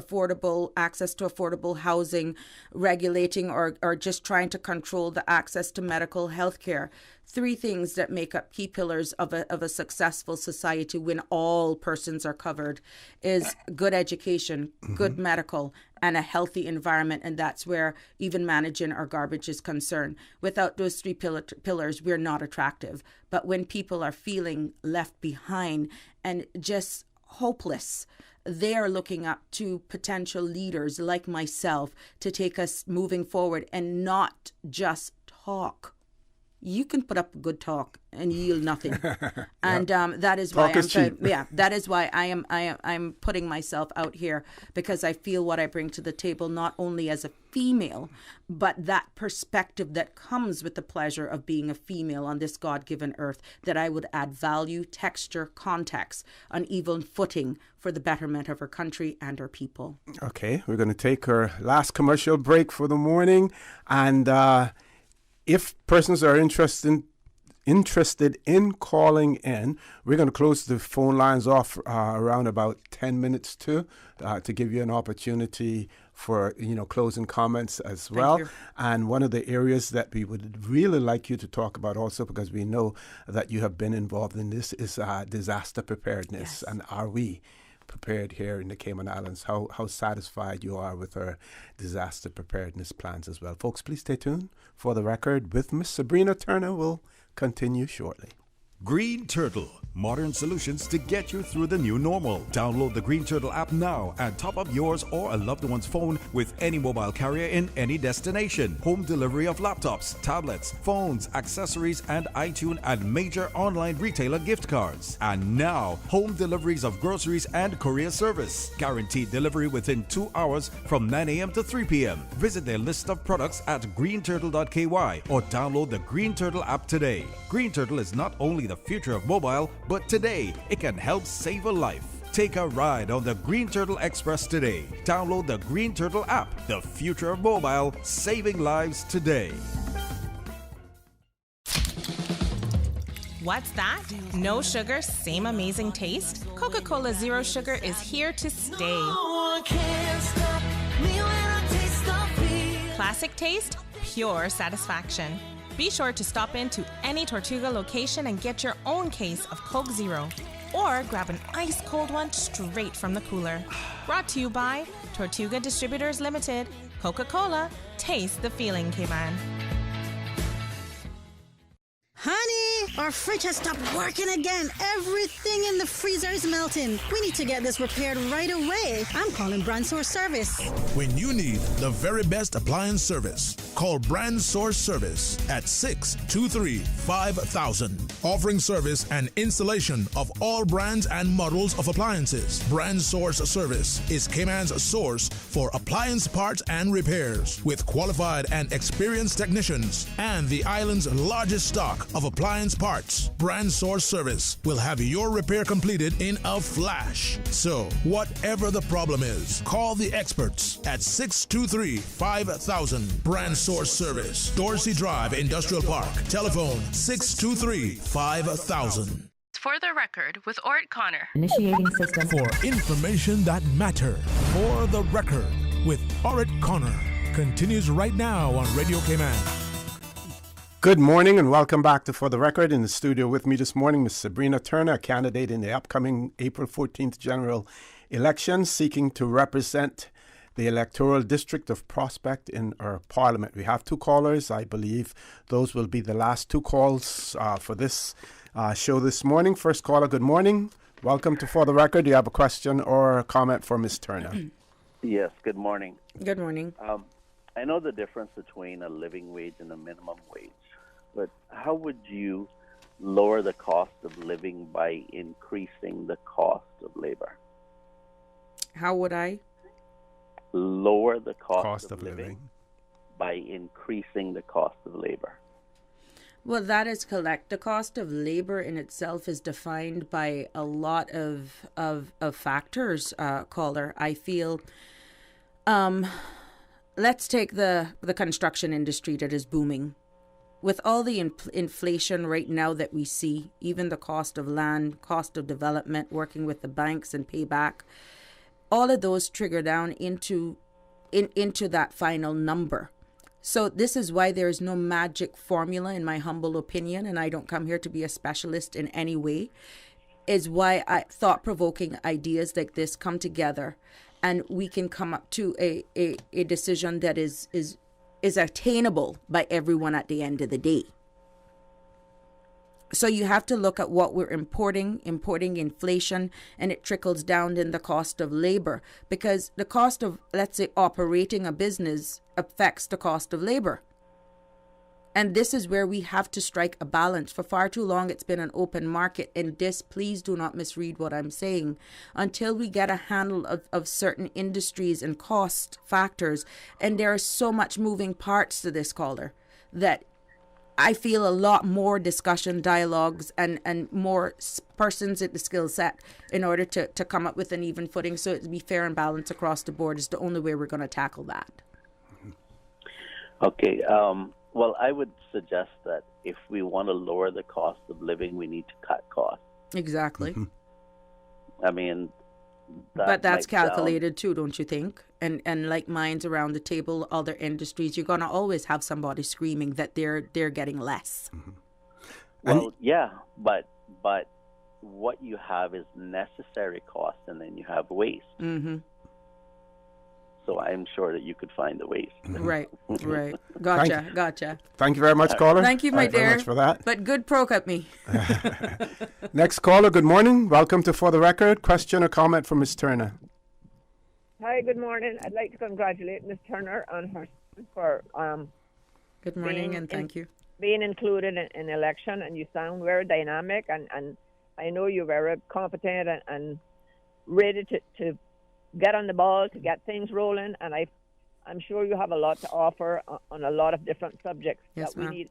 access to affordable housing, regulating or just trying to control the access to medical health care, 3 things that make up key pillars of a successful society when all persons are covered is good education, good medical, and a healthy environment. And that's where even managing our garbage is concerned. Without those 3 pillars, we're not attractive. But when people are feeling left behind and just hopeless, they are looking up to potential leaders like myself to take us moving forward, and not just talk. You can put up good talk and yield nothing, and that is why that is why I'm putting myself out here, because I feel what I bring to the table, not only as a female, but that perspective that comes with the pleasure of being a female on this God-given earth, that I would add value, texture, context, on even footing for the betterment of our country and our people. Okay, we're going to take our last commercial break for the morning, and if persons are interested in calling in, we're going to close the phone lines off around about 10 minutes to give you an opportunity for closing comments as well. And one of the areas that we would really like you to talk about also, because we know that you have been involved in this, is disaster preparedness. Yes. And are we prepared here in the Cayman Islands? How satisfied you are with our disaster preparedness plans as well. Folks, please stay tuned. For the Record with Miss Sabrina Turner will continue shortly. Green Turtle, modern solutions to get you through the new normal. Download the Green Turtle app now and top up yours or a loved one's phone with any mobile carrier in any destination. Home delivery of laptops, tablets, phones, accessories, and iTunes and major online retailer gift cards. And now, home deliveries of groceries and courier service. Guaranteed delivery within 2 hours from 9 a.m. to 3 p.m. Visit their list of products at greenturtle.ky or download the Green Turtle app today. Green Turtle is not only the future of mobile, but today it can help save a life. Take a ride on the Green Turtle Express today. Download the Green Turtle app. The future of mobile, saving lives today. What's that? No sugar, same amazing taste? Coca-Cola Zero Sugar is here to stay. Classic taste, pure satisfaction. Be sure to stop into any Tortuga location and get your own case of Coke Zero. Or grab an ice-cold one straight from the cooler. Brought to you by Tortuga Distributors Limited. Coca-Cola, taste the feeling, Cayman. Honey, our fridge has stopped working again. Everything in the freezer is melting. We need to get this repaired right away. I'm calling Brand Source Service. When you need the very best appliance service, call Brand Source Service at 623-5000. Offering service and installation of all brands and models of appliances. Brand Source Service is Cayman's source for appliance parts and repairs, with qualified and experienced technicians and the island's largest stock of appliance parts. Brand Source Service will have your repair completed in a flash. So, whatever the problem is, call the experts at 623-5000. Brand Source Service, Dorsey Drive, Industrial Park. Telephone 623-5000. For the Record with Ort Connor. Initiating system. For information that matter. For the Record with Ort Connor. Continues right now on Radio Cayman. Good morning and welcome back to For the Record. In the studio with me this morning, Ms. Sabrina Turner, a candidate in the upcoming April 14th general election, seeking to represent the electoral district of Prospect in our parliament. We have two callers. I believe those will be the last two calls for this show this morning. First caller, good morning. Welcome to For the Record. Do you have a question or a comment for Ms. Turner? Yes, good morning. Good morning. I know the difference between a living wage and a minimum wage, but how would you lower the cost of living by increasing the cost of labor? How would I? Lower the cost of living by increasing the cost of labor. Well, that is correct. The cost of labor in itself is defined by a lot of factors, caller. I feel, let's take the construction industry that is booming. With all the inflation right now that we see, even the cost of land, cost of development, working with the banks and payback, all of those trigger down into that final number. So this is why there is no magic formula, in my humble opinion, and I don't come here to be a specialist in any way, is why thought-provoking ideas like this come together and we can come up to a decision that is attainable by everyone at the end of the day. So you have to look at what we're importing inflation, and it trickles down in the cost of labor, because the cost of, let's say, operating a business affects the cost of labor. And this is where we have to strike a balance. For far too long, it's been an open market. And this, please do not misread what I'm saying. Until we get a handle of certain industries and cost factors, and there are so much moving parts to this, caller, that I feel a lot more discussion, dialogues, and more persons at the skill set in order to come up with an even footing, so it be fair and balanced across the board is the only way we're going to tackle that. Okay. Well, I would suggest that if we want to lower the cost of living, we need to cut costs. Exactly. I mean, But that's might sound- calculated too, don't you think? And like minds around the table, other industries, you're gonna always have somebody screaming that they're getting less. Well, yeah, but what you have is necessary cost, and then you have waste. Mm-hmm. So I'm sure that you could find the waste. Right. Gotcha. Thank you very much, caller. Thank you, my Thank you dear. very much for that. But good proke at me. Next caller, good morning. Welcome to For the Record. Question or comment from Ms. Turner? Hi, good morning. I'd like to congratulate Ms. Turner on her for good morning and thank you being included in election, and you sound very dynamic, and I know you're very competent and ready to get on the ball, to get things rolling, and I'm sure you have a lot to offer on a lot of different subjects Yes, that we ma'am. need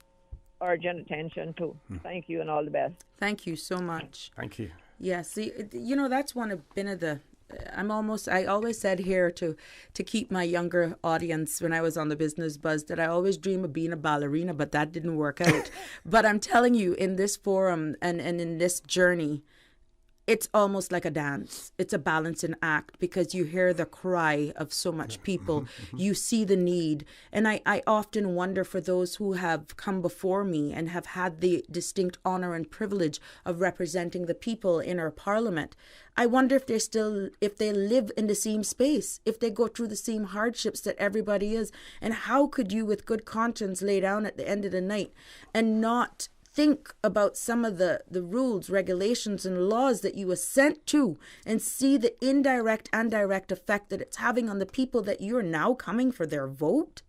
urgent attention to. Thank you and all the best. Thank you so much. Thank you. Yeah, see, that's been of the. I always said here to keep my younger audience when I was on the Business Buzz that I always dream of being a ballerina, but that didn't work out. But I'm telling you, in this forum and in this journey, it's almost like a dance. It's a balancing act because you hear the cry of so much people. You see the need. And I often wonder for those who have come before me and have had the distinct honor and privilege of representing the people in our parliament. I wonder if they live in the same space, if they go through the same hardships that everybody is. And how could you with good conscience lay down at the end of the night and not think about some of the rules, regulations, and laws that you assent to and see the indirect and direct effect that it's having on the people that you're now coming for their vote?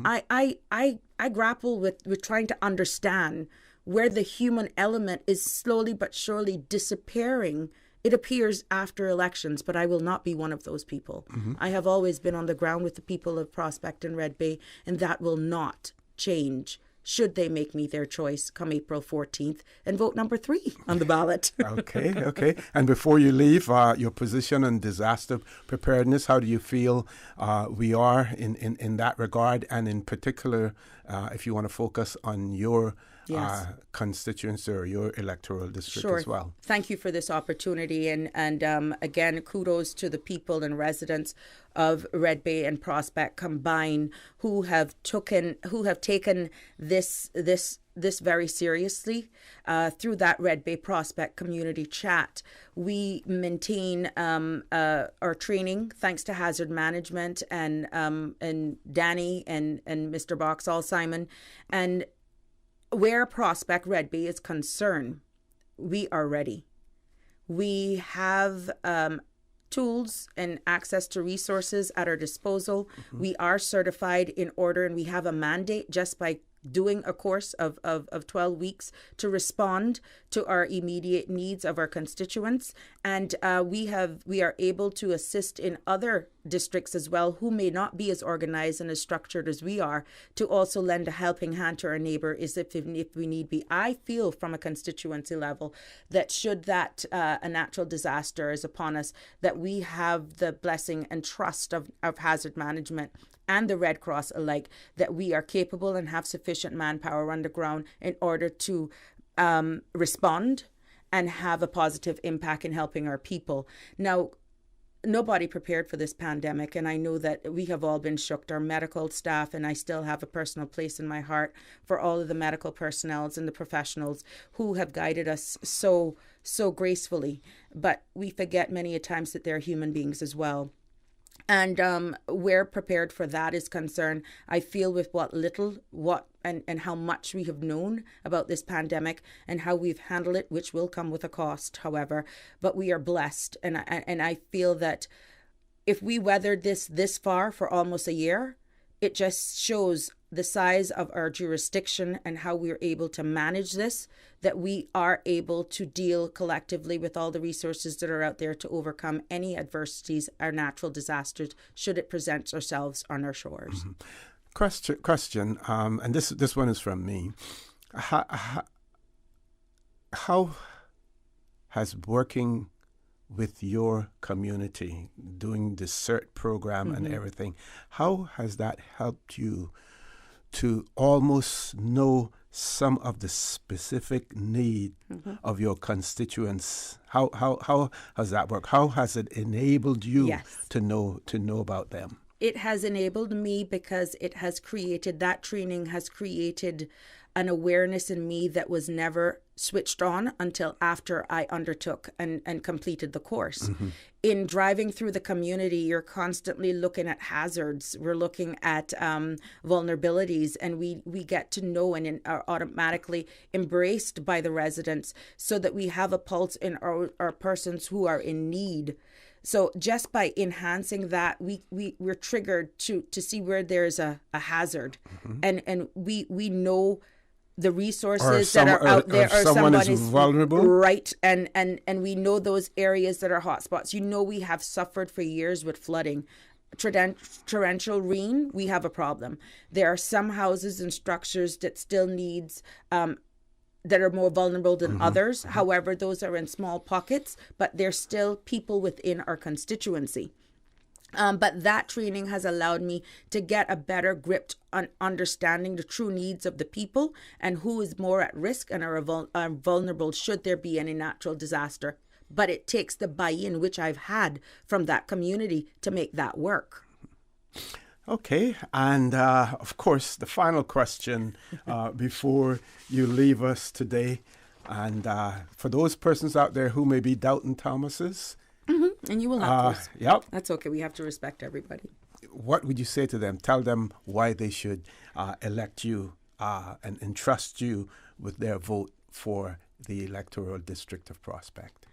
I grapple with trying to understand where the human element is slowly but surely disappearing. It appears after elections, but I will not be one of those people. I have always been on the ground with the people of Prospect and Red Bay, and that will not change should they make me their choice come April 14th and vote number 3 on the ballot. Okay. And before you leave, your position on disaster preparedness, how do you feel we are in that regard? And in particular, if you want to focus on your constituency or your electoral district as well. Thank you for this opportunity. And again, kudos to the people and residents of Red Bay and Prospect combined who have taken this very seriously. Through that Red Bay Prospect community chat, we maintain our training thanks to hazard management and Danny and Mr. Boxall Simon. And where Prospect Red Bay is concerned, we are ready. We have tools and access to resources at our disposal. We are certified in order, and we have a mandate just by doing a course of 12 weeks to respond to our immediate needs of our constituents. And we are able to assist in other districts as well who may not be as organized and as structured as we are, to also lend a helping hand to our neighbor if we need be. I feel from a constituency level that should that a natural disaster is upon us, that we have the blessing and trust of hazard management and the Red Cross alike, that we are capable and have sufficient manpower on the ground in order to respond and have a positive impact in helping our people. Now, nobody prepared for this pandemic, and I know that we have all been shocked, our medical staff, and I still have a personal place in my heart for all of the medical personnel and the professionals who have guided us so gracefully. But we forget many a times that they're human beings as well. And we're prepared for that is concerned. I feel with and how much we have known about this pandemic and how we've handled it, which will come with a cost, however, but we are blessed. And I feel that if we weathered this far for almost a year, it just shows the size of our jurisdiction and how we're able to manage this, that we are able to deal collectively with all the resources that are out there to overcome any adversities or natural disasters should it present ourselves on our shores. Question, and this one is from me. How has working with your community, doing the CERT program and everything, how has that helped you to almost know some of the specific need of your constituents? How has that worked? How has it enabled you to know about them? It has enabled me because that training has created an awareness in me that was never switched on until after I undertook and completed the course. In driving through the community, you're constantly looking at hazards. We're looking at vulnerabilities, and we get to know and are automatically embraced by the residents so that we have a pulse in our persons who are in need. So just by enhancing that, we're triggered to see where there's a hazard, and we know the resources that are out there, or someone is vulnerable, right? And we know those areas that are hotspots. We have suffered for years with flooding. Torrential rain, we have a problem. There are some houses and structures that still needs that are more vulnerable than others. However, those are in small pockets, but they're still people within our constituency. But that training has allowed me to get a better grip on understanding the true needs of the people and who is more at risk and are vulnerable should there be any natural disaster. But it takes the buy-in which I've had from that community to make that work. Okay, and of course, the final question before you leave us today, and for those persons out there who may be doubting Thomases, and you will have those. Yep. That's okay. We have to respect everybody. What would you say to them? Tell them why they should elect you and entrust you with their vote for the electoral district of Prospect.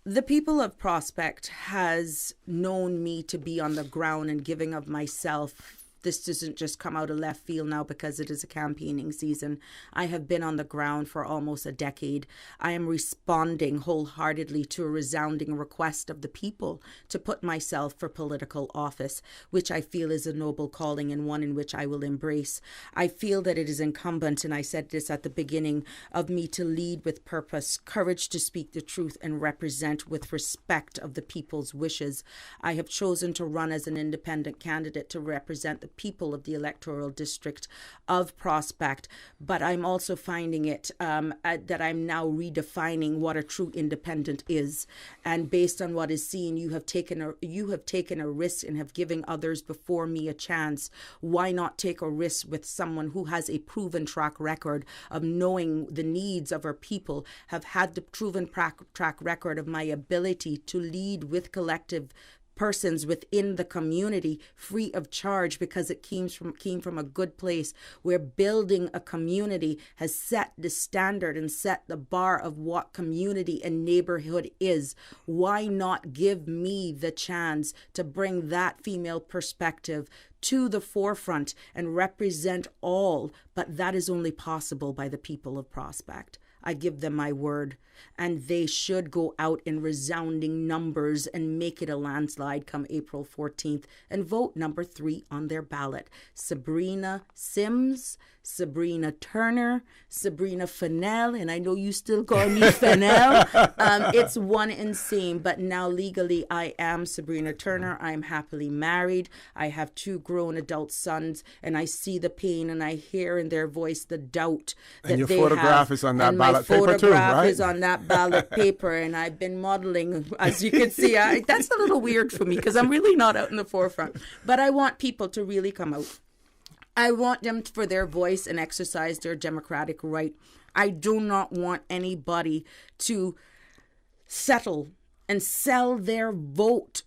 The people of Prospect has known me to be on the ground and giving of myself. This doesn't just come out of left field now because it is a campaigning season. I have been on the ground for almost a decade. I am responding wholeheartedly to a resounding request of the people to put myself for political office, which I feel is a noble calling and one in which I will embrace. I feel that it is incumbent, and I said this at the beginning, of me to lead with purpose, courage to speak the truth, and represent with respect of the people's wishes. I have chosen to run as an independent candidate to represent the people of the electoral district of Prospect, but I'm also finding it that I'm now redefining what a true independent is. And based on what is seen, you have taken a risk and have given others before me a chance. Why not take a risk with someone who has a proven track record of knowing the needs of our people, have had the proven track record of my ability to lead with collective persons within the community free of charge because it came from a good place where building a community has set the standard and set the bar of what community and neighborhood is. Why not give me the chance to bring that female perspective to the forefront and represent all? But that is only possible by the people of Prospect. I give them my word, and they should go out in resounding numbers and make it a landslide come April 14th and vote number 3 on their ballot. Sabrina Sims, Sabrina Turner, Sabrina Fennell, and I know you still call me Fennell. It's one and same, but now legally I am Sabrina Turner. I am happily married. I have 2 grown adult sons, and I see the pain and I hear in their voice the doubt that they have. And your photograph is on that ballot paper too, right? My photograph is on that ballot paper, and I've been modeling, as you can see. That's a little weird for me because I'm really not out in the forefront, but I want people to really come out. I want them for their voice and exercise their democratic right. I do not want anybody to settle and sell their vote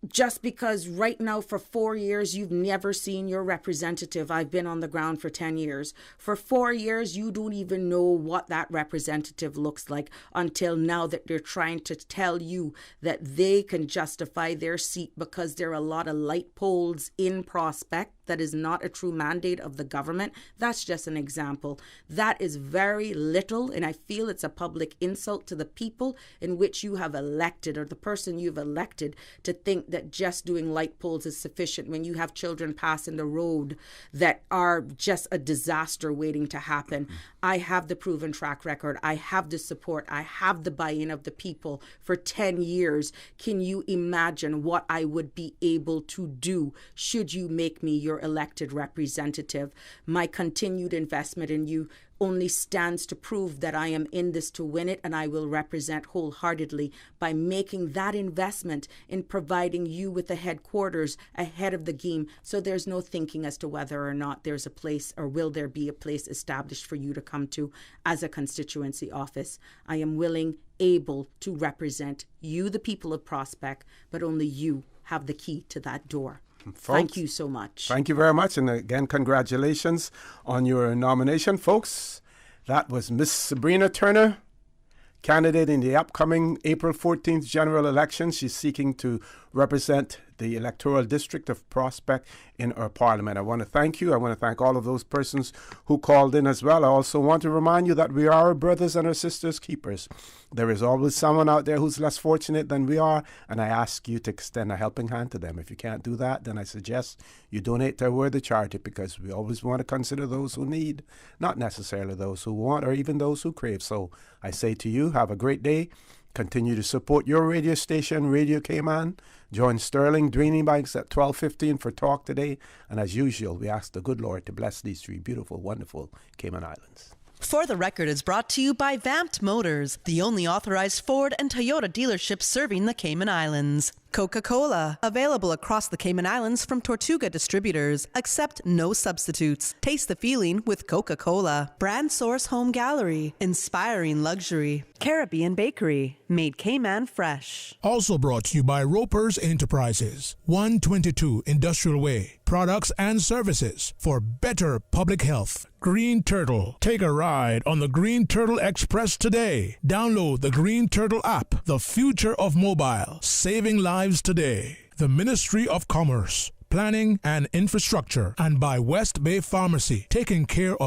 just because right now for 4 years you've never seen your representative. I've been on the ground for 10 years. For 4 years, you don't even know what that representative looks like until now that they're trying to tell you that they can justify their seat because there are a lot of light poles in Prospect. That is not a true mandate of the government. That's just an example. That is very little, and I feel it's a public insult to the people in which you have elected, or the person you've elected, to think that just doing light poles is sufficient when you have children passing the road that are just a disaster waiting to happen. I have the proven track record. I have the support. I have the buy-in of the people for 10 years. Can you imagine what I would be able to do should you make me your elected representative? My continued investment in you only stands to prove that I am in this to win it, and I will represent wholeheartedly by making that investment in providing you with the headquarters ahead of the game, so there's no thinking as to whether or not there's a place or will there be a place established for you to come to as a constituency office. I am willing, able to represent you, the people of Prospect, but only you have the key to that door. Folks, thank you so much. Thank you very much. And again, congratulations on your nomination, folks. That was Miss Sabrina Turner, candidate in the upcoming April 14th general election. She's seeking to represent the electoral district of Prospect in our parliament. I want to thank you. I want to thank all of those persons who called in as well. I also want to remind you that we are our brothers and our sisters' keepers. There is always someone out there who's less fortunate than we are, and I ask you to extend a helping hand to them. If you can't do that, then I suggest you donate to a worthy charity, because we always want to consider those who need, not necessarily those who want or even those who crave. So I say to you, have a great day. Continue to support your radio station, Radio Cayman. Join Sterling Dreaming Bikes at 12:15 for Talk Today. And as usual, we ask the good Lord to bless these three beautiful, wonderful Cayman Islands. For the Record is brought to you by Vamped Motors, the only authorized Ford and Toyota dealership serving the Cayman Islands. Coca-Cola, available across the Cayman Islands from Tortuga Distributors. Accept no substitutes. Taste the feeling with Coca-Cola. Brand Source Home Gallery, inspiring luxury. Caribbean Bakery, made Cayman fresh. Also brought to you by Ropers Enterprises, 122 Industrial Way. Products and services for better public health. Green Turtle. Take a ride on the Green Turtle Express today. Download the Green Turtle app, the future of mobile, saving lives today. The Ministry of Commerce, Planning and Infrastructure, and by West Bay Pharmacy, taking care of